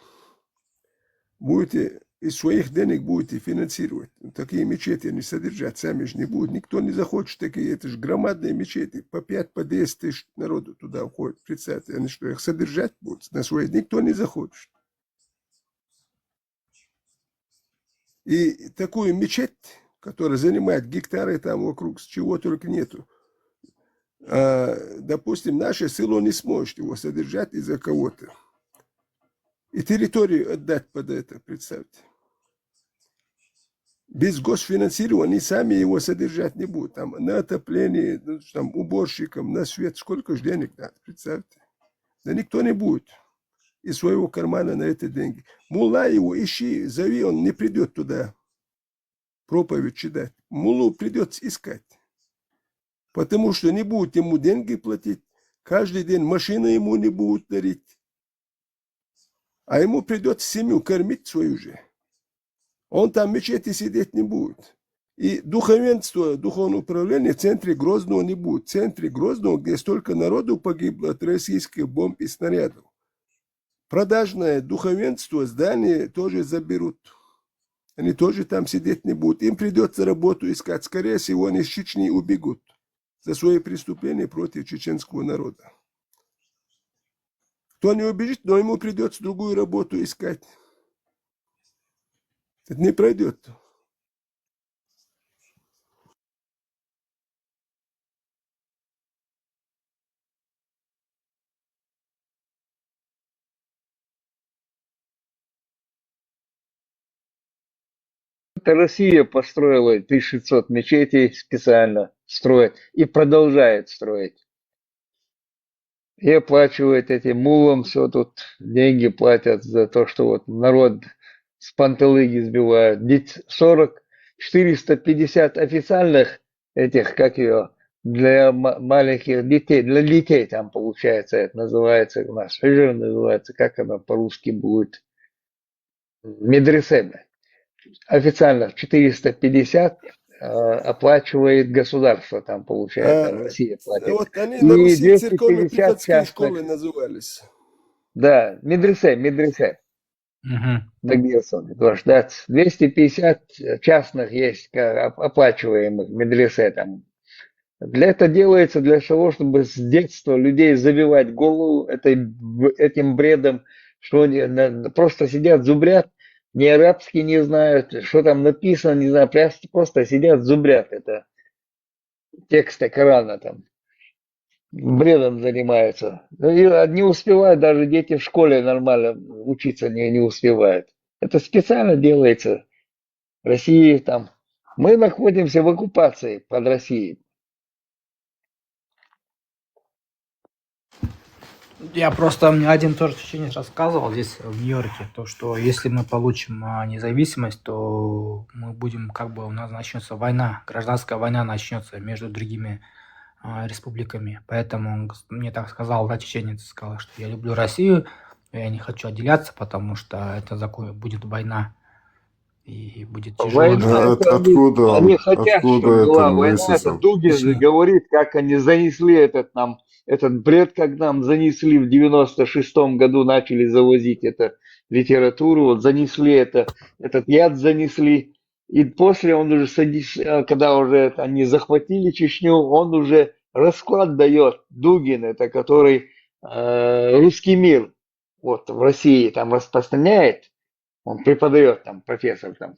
будете из своих денег будете финансировать. Такие мечети они содержать сами же не будут. Никто не захочет такие, это же громадные мечети. По 5-10 тысяч народу туда уходит. Представьте, они что, их содержать будут на свои? Никто не захочет. И такую мечеть, которая занимает гектары там вокруг, с чего только нету. Допустим, наше село не сможет его содержать из-за кого-то. И территорию отдать под это, представьте. Без госфинансирования они сами его содержать не будут. Там на отопление, там уборщикам, на свет, сколько же денег надо, представьте. Да никто не будет из своего кармана на эти деньги. Мулла его ищи, зови, он не придет туда проповедь читать. Муллу придется искать. Потому что не будут ему деньги платить, каждый день машину ему не будут дарить. А ему придется семью кормить свою же. Он там в мечети сидеть не будет. И духовенство, духовное управление в центре Грозного не будет. В центре Грозного, где столько народу погибло от российских бомб и снарядов. Продажное духовенство, здание тоже заберут. Они тоже там сидеть не будут. Им придется работу искать. Скорее всего, они из Чечни убегут за свои преступления против чеченского народа. Кто не убежит, но ему придется другую работу искать. Это не пройдет.
Это Россия построила 1600 мечетей специально, строит и продолжает строить. И оплачивает этим мулам все тут, деньги платят за то, что вот народ с панталыги сбивают. 450 официальных этих, как ее, для маленьких детей, для детей там получается, это называется у нас, хижр называется, как она по-русски будет, медресе. Официально 450 оплачивает государство, там получается, Россия платит.
Вот они на
И
Руси
250
церковно-приходские школы
частных,
назывались.
да, медресе. Да, 250 частных есть оплачиваемых медресе там. Для этого делается для того, чтобы с детства людей забивать голову этим бредом, что они просто сидят, зубрят, ни арабский не знают, что там написано, не знаю, просто сидят, зубрят это тексты Корана там, бредом занимаются. И не успевают даже дети в школе нормально учиться, не успевают. Это специально делается России там. Мы находимся в оккупации под Россией.
Я просто, мне один тоже чеченец рассказывал здесь, в Нью-Йорке, то, что если мы получим независимость, то мы будем, как бы, у нас начнется война, гражданская война начнется между другими республиками. Поэтому он мне так сказал, да, чеченец сказал, что я люблю Россию, но я не хочу отделяться, потому что это будет война. И будет тяжело.
Война,
Откуда
они хотят, чтобы
это
была война. Это
мысль?
Дугин же говорит, как они занесли этот бред, как нам занесли в 96-м году, начали завозить эту литературу, вот занесли этот яд занесли. И после он уже когда уже они захватили Чечню, он уже расклад дает. Дугин, это который русский мир вот в России там распространяет. Он преподает там, профессор там.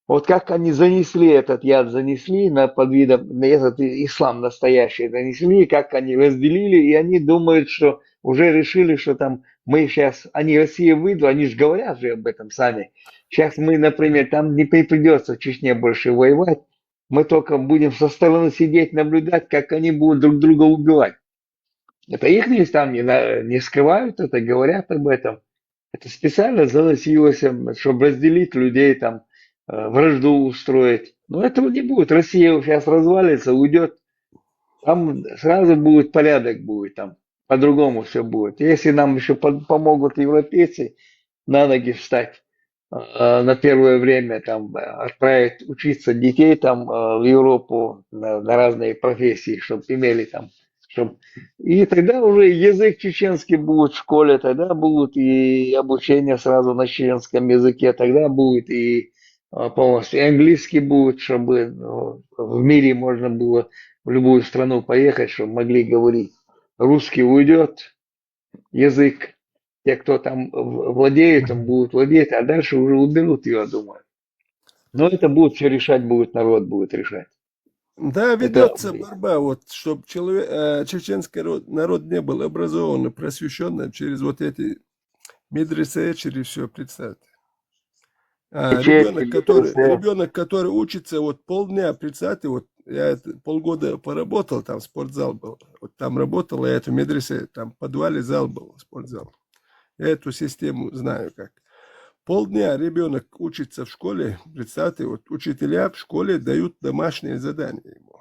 Вот как они занесли этот яд, занесли под видом, этот ислам настоящий занесли, как они разделили, и они думают, что уже решили, что там мы сейчас, они Россия выйдут, они же говорят же об этом сами. Сейчас мы, например, там не придется в Чечне больше воевать, мы только будем со стороны сидеть, наблюдать, как они будут друг друга убивать. Это их там не скрывают это, говорят об этом. Это специально заносилось, чтобы разделить людей, там, вражду устроить. Но этого не будет. Россия сейчас развалится, уйдет. Там сразу будет порядок, будет там. По-другому все будет. Если нам еще помогут европейцы на ноги встать на первое время, там, отправить учиться детей там, в Европу на разные профессии, чтобы имели там. И тогда уже язык чеченский будет в школе, тогда будет и обучение сразу на чеченском языке, тогда будет и полностью английский будет, чтобы в мире можно было в любую страну поехать, чтобы могли говорить. Русский уйдет, язык, те, кто там владеет, там будут владеть, а дальше уже уберут ее, я думаю. Но это будет все решать, народ будет решать.
Да, ведется борьба, вот, чтобы чеченский народ не был образован, просвещенным через вот эти Медресе через все, представьте.
Мечети, медресе.
Ребенок, который учится вот полдня, представьте, вот я полгода поработал, там спортзал был, вот там работал, я эту медресе, там в подвале зал был, спортзал. Я эту систему знаю как. Полдня ребенок учится в школе, представьте, вот учителя в школе дают домашние задания ему.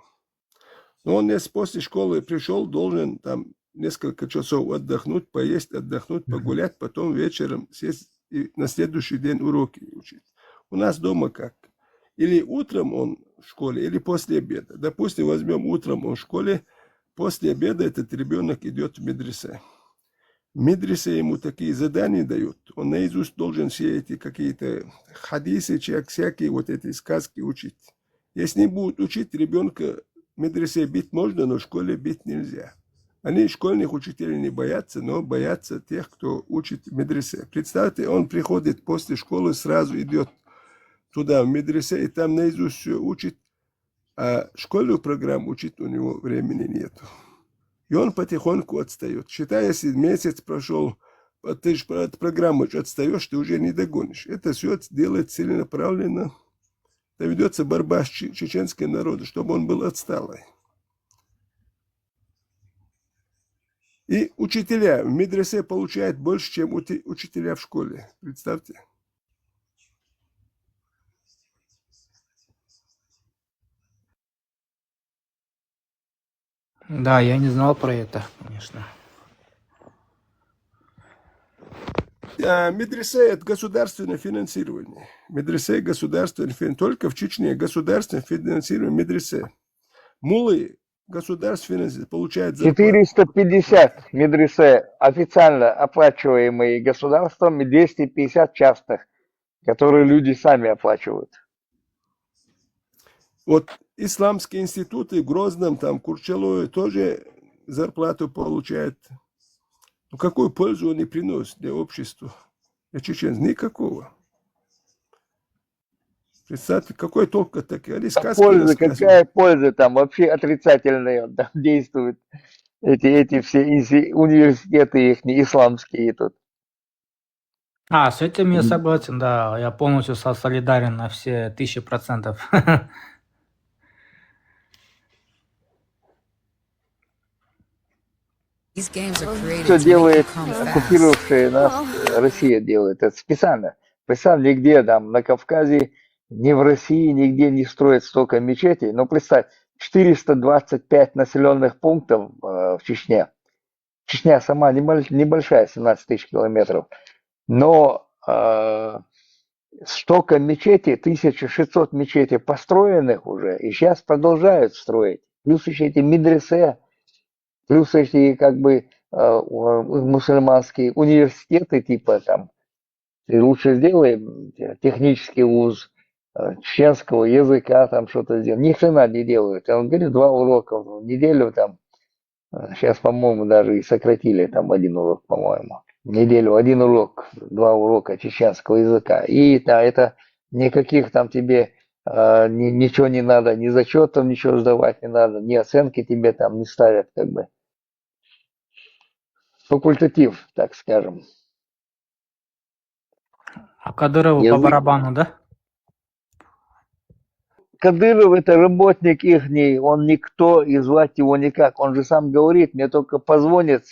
Но он если после школы пришел, должен там несколько часов отдохнуть, поесть, отдохнуть, погулять, потом вечером сесть и на следующий день уроки учить. У нас дома как? Или утром он в школе, или после обеда. Допустим, возьмем утром он в школе, после обеда этот ребенок идет в медресе. В медресе ему такие задания дают. Он наизусть должен все эти какие-то хадисы, всякие вот эти сказки учить. Если не будут учить ребенка, в медресе бить можно, но в школе бить нельзя. Они школьных учителей не боятся, но боятся тех, кто учит в медресе. Представьте, он приходит после школы, сразу идет туда, в медресе, и там наизусть все учит, а школьную программу учить у него времени нету. И он потихоньку отстает. Считай, если месяц прошел, ты же от программы отстаешь, ты уже не догонишь. Это все делает целенаправленно. Это ведется борьба с чеченским народом, чтобы он был отсталый. И учителя в медресе получают больше, чем учителя в школе. Представьте.
Да, я не знал про это, конечно.
Медресе – это государственное финансирование. Медресе – государственное финансирование. Только в Чечне государственное финансирование медресе. Мулы государство получает зарплату.
450 медресе официально оплачиваемые государством и 250 частных, которые люди сами оплачивают.
Вот исламские институты в Грозном, там, Курчалое тоже зарплату получают. Но какую пользу они приносят для общества, для чеченцев? Никакого. Представьте, какой толк от таких? Они сказки
Польза, какая польза там? Вообще отрицательная там действуют эти все университеты их исламские тут.
С этим я согласен, да. Я полностью солидарен на все 1000%.
Все делает оккупировавшая нас Россия делает. Это специально. Представь, нигде там на Кавказе, ни в России, нигде не строят столько мечетей. Но представь, 425 населенных пунктов в Чечне. Чечня сама небольшая, 17 тысяч километров. Но столько мечетей, 1600 мечетей построенных уже, и сейчас продолжают строить. Плюс еще эти медресе, плюс эти как бы мусульманские университеты, типа там, ты лучше сделай технический вуз чеченского языка, там что-то сделай. Ни хрена не делают. Он говорит, 2 урока в неделю там. Сейчас, по-моему, даже и сократили там 1 урок, по-моему. В неделю 1 урок, 2 урока чеченского языка. И да, это никаких там тебе ничего не надо, ни зачетов ничего сдавать не надо, ни оценки тебе там не ставят, как бы. Факультатив, так скажем.
А Кадырову по барабану, да?
Кадыров это работник ихний, он никто, и звать его никак. Он же сам говорит, мне только позвонит,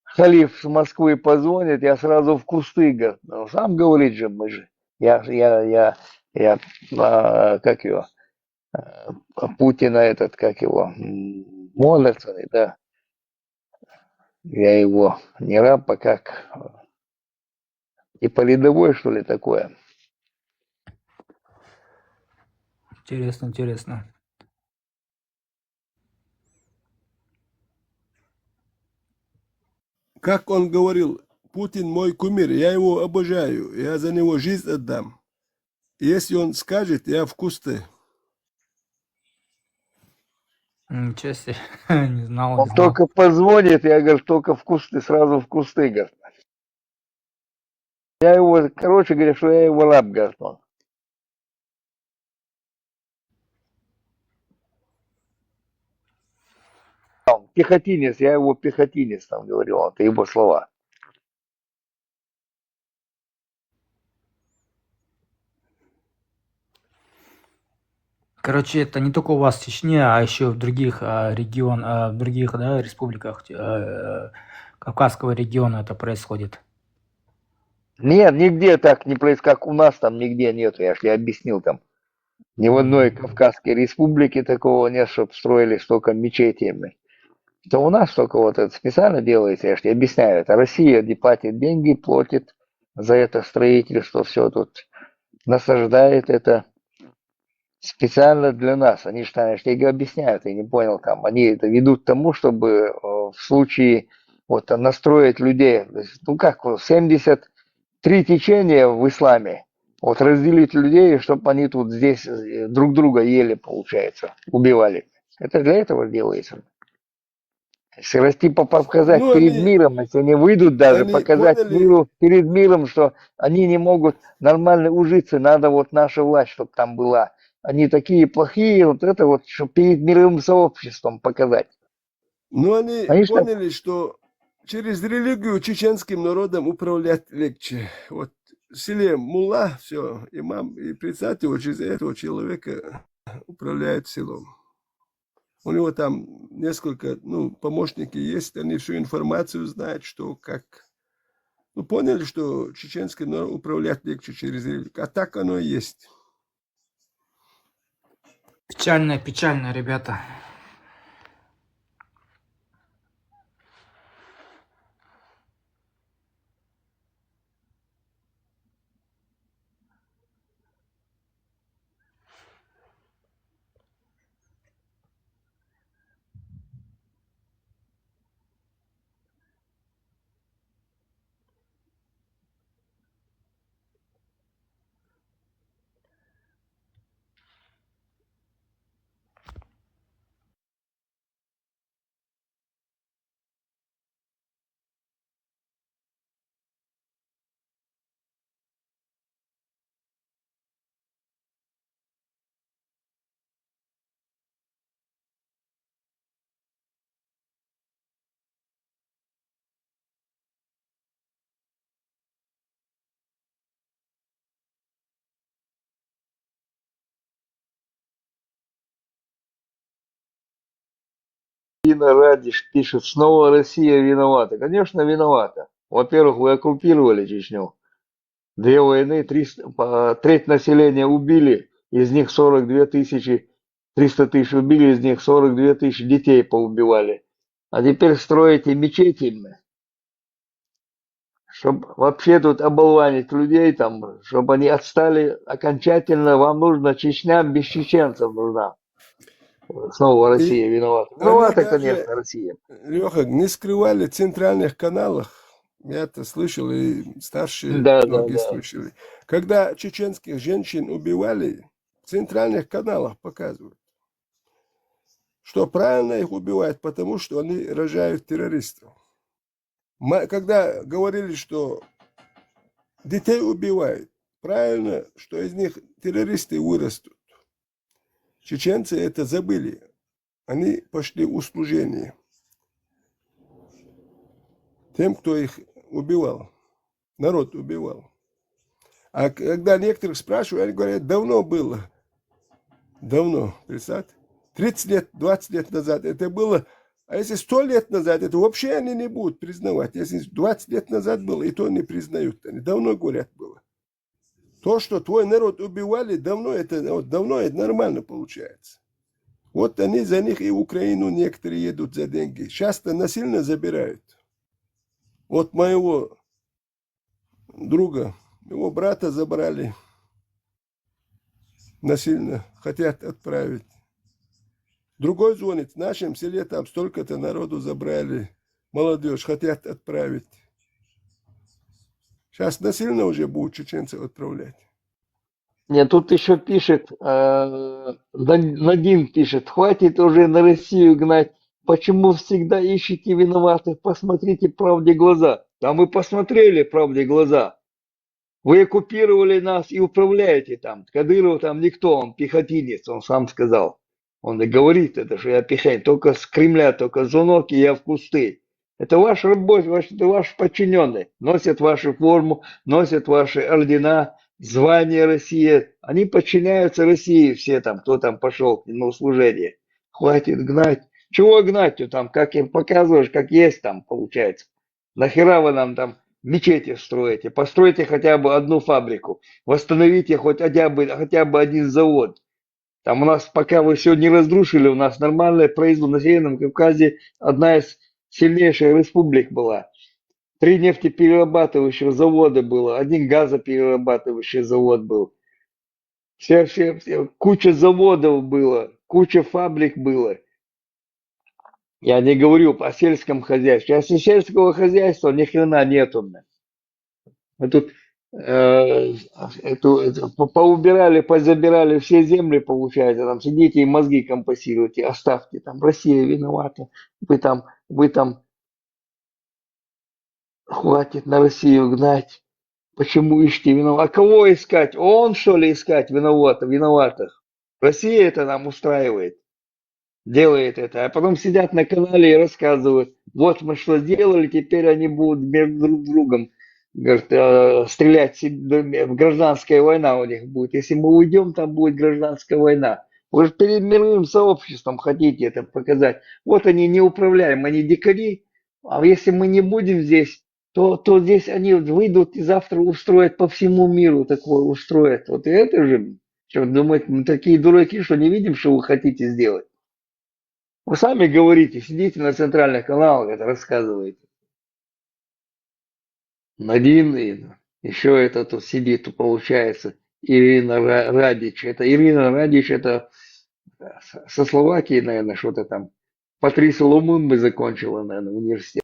халиф с Москвы позвонит, я сразу в кусты, говорит. Он сам говорит же, мы же. Я как его, Путина этот, как его, молится, да. Я его не раб, а как, типа рядовой, что ли, такое.
Интересно, интересно.
Как он говорил, Путин мой кумир, я его обожаю, я за него жизнь отдам. Если он скажет, я в кусты.
Ничего себе, не знал.
Он только позвонит, я говорю, только в кусты, сразу в кусты, говорит. Я его, короче говоря, что я его раб, говорит он. Пехотинец, я его пехотинец, там говорил, это его слова.
Короче, это не только у вас в Чечне, а еще в других в других, да, республиках Кавказского региона это происходит.
Нет, нигде так не происходит, как у нас там нигде нет, я же тебе объяснил там. Ни в одной Кавказской республике такого нет, чтобы строили столько мечетей. Это у нас только вот это специально делается, я же тебе объясняю. Это Россия платит деньги, платит за это строительство, все тут насаждает это специально для нас. Они же, я же тебе объясняю, ты не понял там. Они это ведут к тому, чтобы в случае вот настроить людей, ну как, 73 течения в исламе, вот разделить людей, чтобы они тут здесь друг друга ели, получается, убивали. Это для этого делается. Если расти показать
Ну,
перед
они,
миром, если они выйдут даже,
они
показать
поняли,
миру перед миром, что они не могут нормально ужиться, надо вот наша власть, чтобы там была. Они такие плохие, вот это вот, чтобы перед мировым сообществом показать.
ну, они
Они ж так,
поняли, что через религию чеченским народом управлять легче. Вот в селе мулла, все, имам и председатель вот через этого человека управляет селом. У него там несколько, помощники есть, они всю информацию знают, что как. Ну, поняли, что чеченский народ управлять легче через религию. А так оно и есть.
Печально, печально, ребята.
Ирина Радиш пишет, снова Россия виновата. Конечно, виновата. Во-первых, вы оккупировали Чечню. 2 войны, треть населения убили, из них 42 тысячи, 300 тысяч убили, из них 42 тысячи детей поубивали. А теперь строите мечети, чтобы вообще тут оболванить людей, там, чтобы они отстали окончательно. Вам нужно Чечня без чеченцев нужна. Снова Россия
И
виновата.
они
Виновата, конечно,
даже,
Россия.
Леха, не скрывали в центральных каналах. Я это слышал, и старшие
Да, да,
многие
да.
слышали. Когда чеченских женщин убивали, в центральных каналах показывают, что правильно их убивают, потому что они рожают террористов. Когда говорили, что детей убивают, правильно, что из них террористы вырастут. Чеченцы это забыли. Они пошли в услужение тем, кто их убивал. Народ убивал. А когда некоторых спрашивают, они говорят, давно было. Давно, представьте. 30 лет, 20 лет назад это было. А если 100 лет назад, это вообще они не будут признавать. Если 20 лет назад было, и то не признают. Они давно говорят было. То, что твой народ убивали, давно это нормально получается. Вот они за них и в Украину некоторые едут за деньги. Часто насильно забирают. Вот моего друга, его брата забрали. Насильно хотят отправить. Другой звонит, в нашем селе там столько-то народу забрали. Молодежь хотят отправить. Сейчас насильно уже будут чеченцев отправлять.
Нет, тут еще пишет, Надин пишет, хватит уже на Россию гнать. Почему всегда ищете виноватых? Посмотрите правде в глаза. Да мы посмотрели правде в глаза. Вы оккупировали нас и управляете там. Кадыров там никто, он пехотинец, он сам сказал. Он и говорит это, что я пехотинец, только с Кремля, только звонок, и я в кусты. Это ваш рабочий, это ваши подчиненные. Носят вашу форму, носят ваши ордена, звание России. Они подчиняются России все там, кто там пошел на услужение. Хватит гнать. Чего гнать-то там, как им показываешь, как есть там получается. Нахера вы нам там мечети строите? Постройте хотя бы одну фабрику. Восстановите хотя бы один завод. Там у нас, пока вы все не разрушили, у нас нормальное производство на Северном Кавказе, одна из сильнейших республик была. 3 нефтеперерабатывающих завода было, 1 газоперерабатывающий завод был. Куча заводов было, куча фабрик было. Я не говорю о сельском хозяйстве. Сейчас сельского хозяйства ни хрена нету. Мы тут поубирали, позабирали все земли, получается, там сидите и мозги компостируете, оставьте, там Россия виновата, вы там хватит на Россию гнать, почему ищете виноват? А кого искать? Он, что ли, искать виноватых? Россия это нам устраивает, делает это, а потом сидят на канале и рассказывают, вот мы что сделали, теперь они будут между друг другом, говорит, стрелять, гражданская война у них будет. Если мы уйдем, там будет гражданская война. Вы же перед мировым сообществом хотите это показать. Вот они неуправляемые, они дикари. А если мы не будем здесь, то здесь они выйдут и завтра устроят по всему миру такое устроят. Вот и это же, что думаете, мы такие дураки, что не видим, что вы хотите сделать. Вы сами говорите, сидите на центральных каналах, это рассказываете. Надин, и еще это тут сидит, получается, Ирина Радич. Ирина Радич, это со Словакии, наверное, что-то там. Патриса Лумумбы закончила, наверное, университет.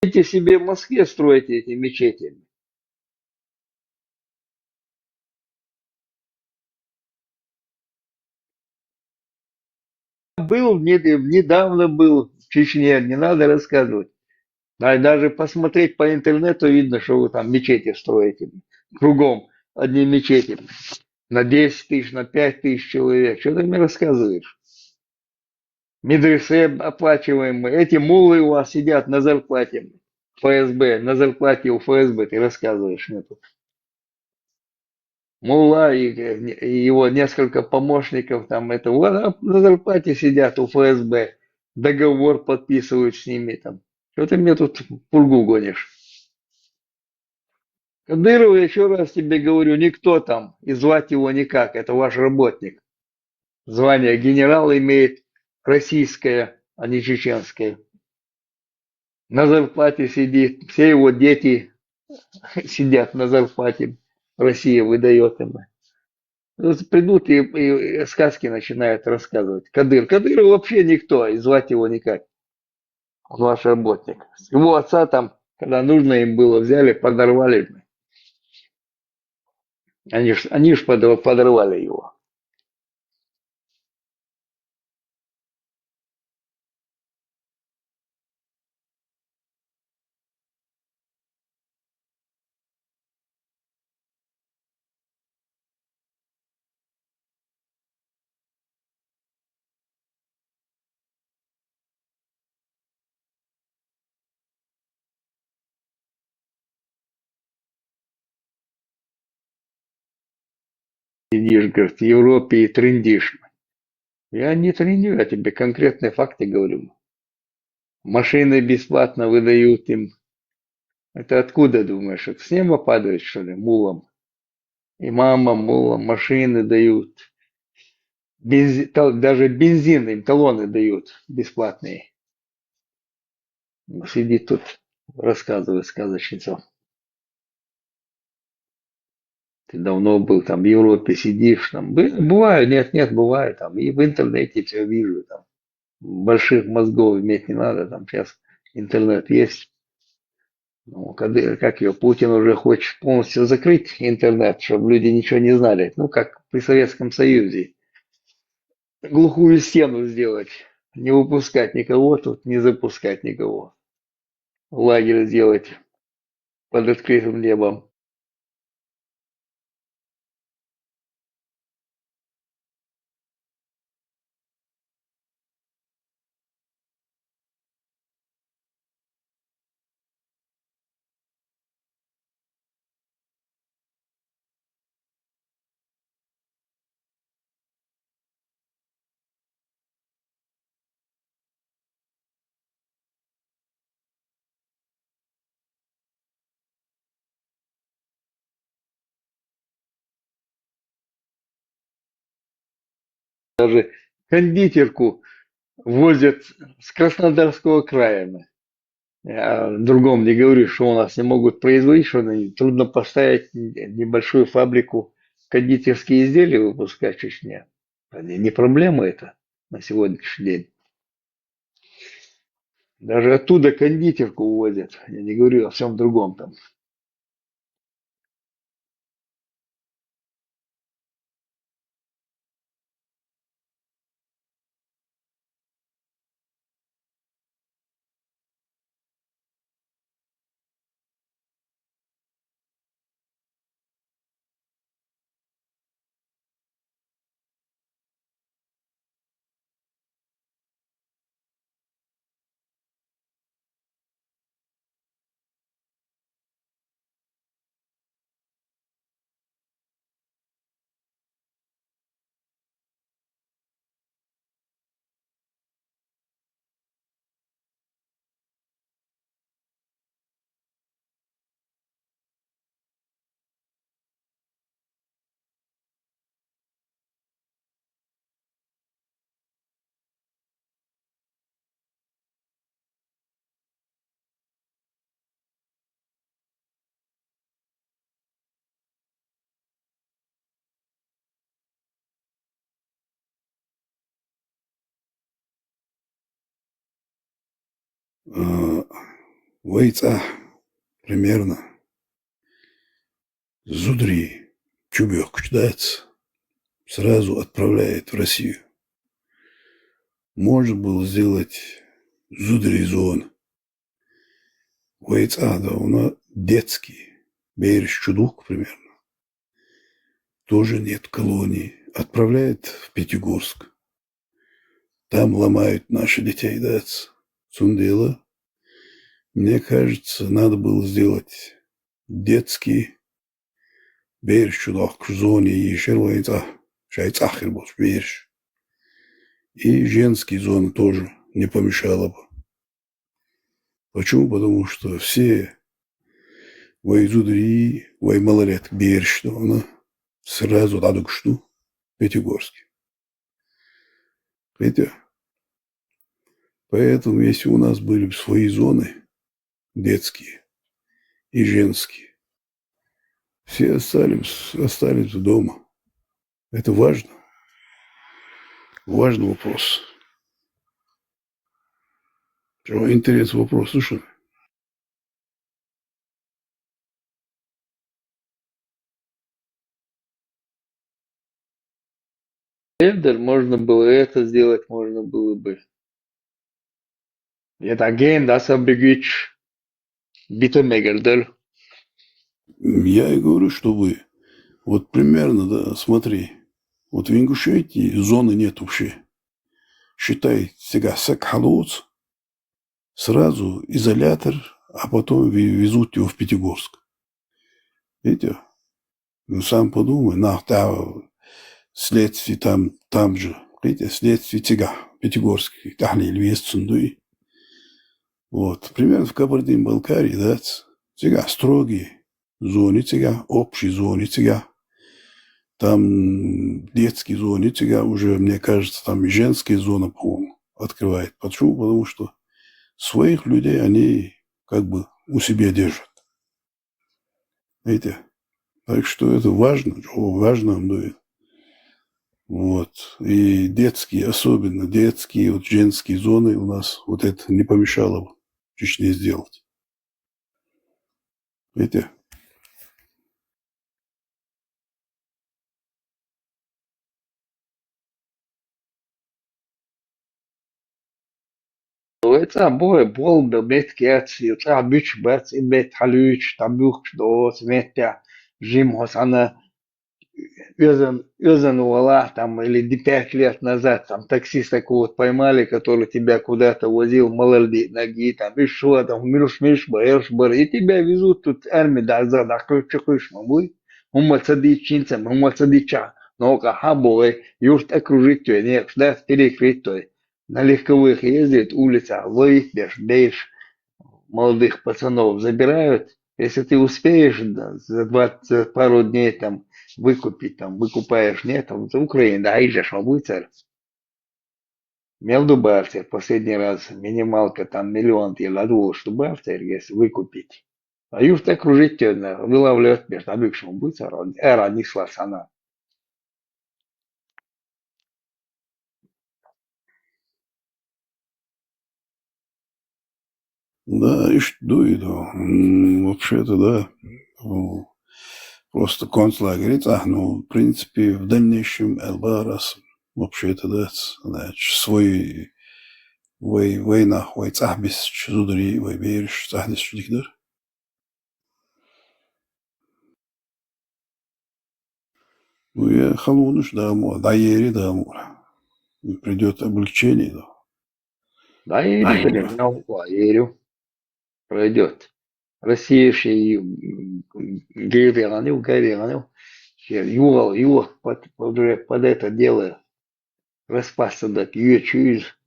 Идите себе в Москве строите эти мечети. Недавно был в Чечне, не надо рассказывать. Даже посмотреть по интернету видно, что вы там мечети строите. Кругом одни мечети. На 10 тысяч, на 5 тысяч человек. Что ты мне рассказываешь? Медресе оплачиваемые. Эти муллы у вас сидят на зарплате. ФСБ, на зарплате у ФСБ, ты рассказываешь мне тут. Мулла и его несколько помощников там это на зарплате сидят у ФСБ. Договор подписывают с ними там. Что ты мне тут пургу гонишь? Кадыров, еще раз тебе говорю, никто там, и звать его никак, это ваш работник. Звание генерал имеет российское, а не чеченское. На зарплате сидит, все его дети сидят на зарплате, Россия выдает им. Придут и сказки начинают рассказывать. Кадыров вообще никто, и звать его никак. Он ваш работник. Его отца там, когда нужно им было, взяли, подорвали. Они ж подорвали его. Сидишь, говорит, в Европе и трындишь. Я не трындю, я тебе конкретные факты говорю. Машины бесплатно выдают им. Это откуда, думаешь, это с неба падает, что ли, мулам? Имамам, мулам машины дают. Даже бензин им талоны дают бесплатные. Сидит тут, рассказывает сказочницу. Ты давно был там в Европе, сидишь там. Бываю, нет, бываю там. И в интернете все вижу там. Больших мозгов иметь не надо, там сейчас интернет есть. Ну, как ее, Путин уже хочет полностью закрыть интернет, чтобы люди ничего не знали. Ну, как при Советском Союзе. Глухую стену сделать. Не выпускать никого тут, не запускать никого. Лагерь сделать под открытым небом. Даже кондитерку возят с Краснодарского края. Я о другом не говорю, что у нас не могут производить, что трудно поставить небольшую фабрику кондитерские изделия выпускать в Чечне. Не проблема это на сегодняшний день. Даже оттуда кондитерку увозят. Я не говорю о всем другом там.
Войца примерно Зудри Чубек кучдается, сразу отправляет в Россию. Можно было сделать Зудри зон. Войца, да, он детский, Береж Чудук примерно. Тоже нет колонии. Отправляет в Пятигорск. Там ломают наших детей, да, Цундела. Мне кажется, надо было сделать детский Береж Чудук в зоне Ешервайца, Шайцахер был Береж. И женские зоны тоже не помешало бы. Почему? Потому что все Вайзудри, Ваймаларет Береж, что она сразу дадут что Пятигорске. Видите? Поэтому, если у нас были бы свои зоны, детские и женские, все остались дома. Это важно. Важный вопрос. Чего интересный вопрос, слушай.
Эльдер, можно было это сделать, можно было бы. Это ген, да, Сабригич, Битомегердер.
Я и говорю, что вы. Вот примерно, да, смотри. Вот в Ингушетии зоны нет вообще. Считай, сега Сакхалоц, сразу изолятор, а потом везут его в Пятигорск. Видите? Ну, сам подумай, следствие там же. Видите, следствие тяга, Пятигорский, Тахлиль, Вест, Сундуи. Вот, примерно в Кабардино-Балкарии, да, тяга строгие зоны тяга, общие зоны тяга. Там детские зоны тяга уже, мне кажется, там и женские зоны, по-моему, открывает. Почему? Потому что своих людей они как бы у себя держат. Видите? Так что это важно, важно нам дает. Вот. И детские, особенно детские, вот женские зоны у нас вот это не помешало бы в Чечне сделать. Видите?
Это бой бол бет кец, юта бич бет in бет халюч, табух что сметя жим хосана Өзен Уала там или 5 лет назад там таксист такого вот поймали, который тебя куда-то возил, молоди ноги, там и что там, миш бар, и тебя везут тут армия да за да ключ мабуй, цади чинцем, цади ча, но хабой, юрт окружить то, не, да, перекрыть то, на легковых ездит, улица, бейш, молодых пацанов забирают, если ты успеешь да, за пару дней там выкупить, там, выкупаешь, нет, там, в Украине, да, езжешь, обуцер. Между бартер, последний раз минималка там 1 000 000 ты ладул, что бартер, если выкупить. А юж так кружить тёдна, вылавлёт между обыкшим буцером, эра несла сана.
Да, ишь дует, вообще-то, да. Ну, просто концлагерь, ну, в принципе, в дальнейшем Элбарас, вообще-то, да, значит, свой война, цахбис, чудри, берешь, цахбис, чудикдар. Ну, я халунуш, да, даери, да, придет облегчение, да.
Да, ерю, пройдет. Россия ще и гейверанил, юрал, под это дело распасться дать, ее чуешь,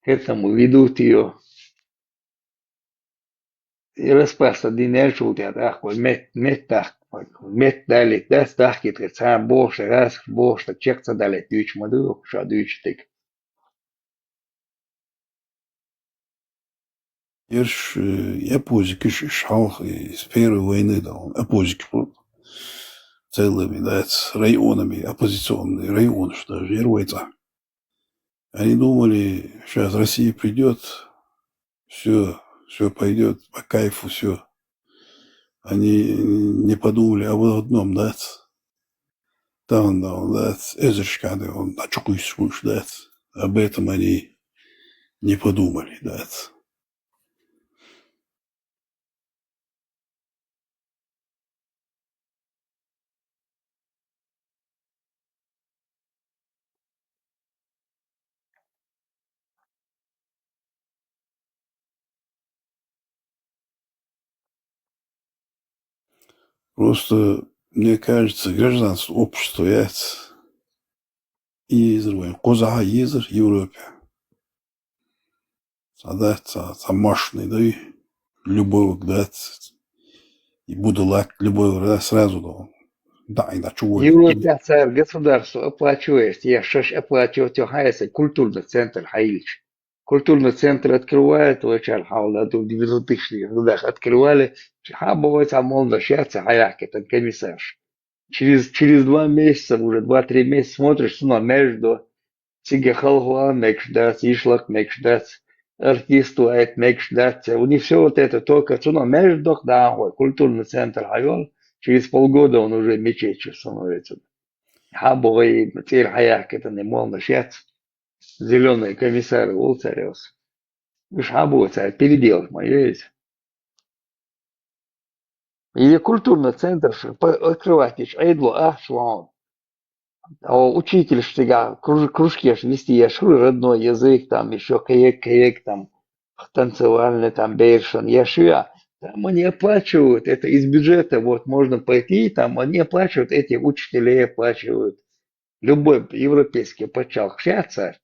к этому ведут ее. И распасться динерчу, мет дали, да, стахки, сам больше, раз, больше, чекца дали, дючь маду, что дючь тык.
Ерш, я позик, шалх, из первой войны, да, я позик, целыми, да, с районами, оппозиционные районы, что даже Ервайца. Они думали, сейчас Россия придет, все пойдет по кайфу, все. Они не подумали об одном, да, там, да, эзершкады, он очукуешь, да, об этом они не подумали, да. Просто, мне кажется, гражданство общества яйца и изрываем. Коза езер Европе. Садать, замашный, да, и любой, да, и буду лак, любой, да, сразу, да, иначе вот.
Европеация государство оплачивает, я шаш оплачивать, хайся культурный центр Хаилич. Культурный центр открывает, вначале хаула, в 90-х годах открывали, бывает, молодо счастье, хаяк, это комиссар. Через 2 месяца, уже 2-3 месяца смотришь, ну, между Сиге халхуа мекшдац, ишлак мекшдац, артистует мекшдац. У них все вот это только, ну, между, да, культурный центр Хайол, через полгода он уже мечетью становится. Хабовый, теперь хаяк, это не мол начать. Зеленые комиссары Улцаревс. Уж хабовый, переделать мое есть. Или культурный центр открывать, Эйдло, Шлаун. Учитель всегда, кружки вести, я шру родной язык, там еще каек, там танцевальный, там бейшон, я шуя. Там они оплачивают, это из бюджета, вот можно пойти, там они оплачивают, эти учителя оплачивают. Любой европейский почал общаться.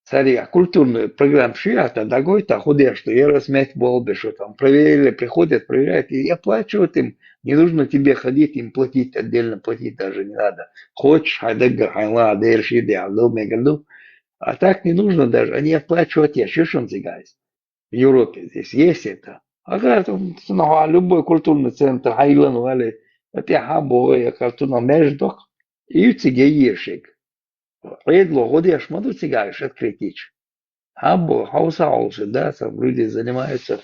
Царя, культурную программу шуя-то, догой-то, худя, что я размять болбы, что там проверили, приходят, проверяют, и оплачивают им. Не нужно тебе ходить, им платить, отдельно платить даже не надо. Хочешь, хайдагар, хайла, дэршиды, алдыл, а так не нужно даже, они оплачивают, я шишон зигайс. В Европе здесь есть это. А когда любой культурный центр, хайлан, вали, это я хабо, я картуна между, и тебе ешик. Эдло, годишь, маду цыгаешь открытич. Хабо, хауса, да, там люди занимаются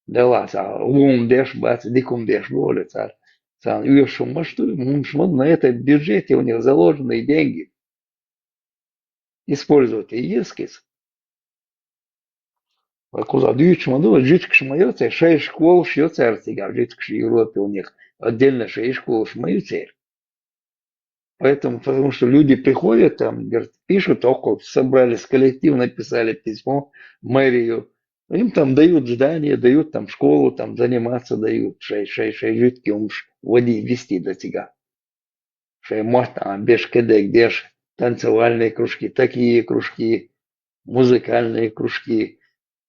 дела, лун деш, бац, дикум деш, воля, сам, юшум, на этом бюджете у них заложенные деньги. Использовать и ескис. Куда дючь, маду, жичк шмается, 6 школ шьется артига, в жичк Европе у них отдельно 6 школ шмаются. Поэтому, потому что люди приходят, там, говорят, пишут, собрались коллектив, написали письмо в мэрию, им там дают здание, дают там школу, там заниматься дают, житки вести до тебя. Можно без кедек, без танцевальные кружки, такие кружки, музыкальные кружки,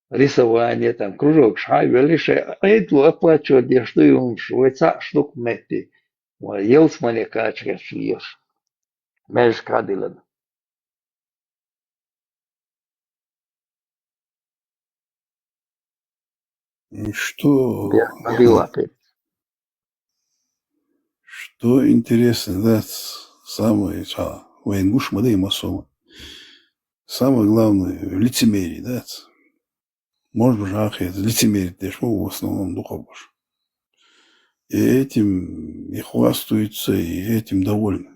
рисование, там, кружок, шайбы, лишь оплачивать, что им швейца штук мети. Ел с маляка ешь. Меж кадилен.
Что,
Била.
что интересно, да, самое, военгуш мады масома. Самое главное, лицемерие, да. Может быть, это лицемерие, ты в основном духовно. И этим и хвастаются, и этим довольны.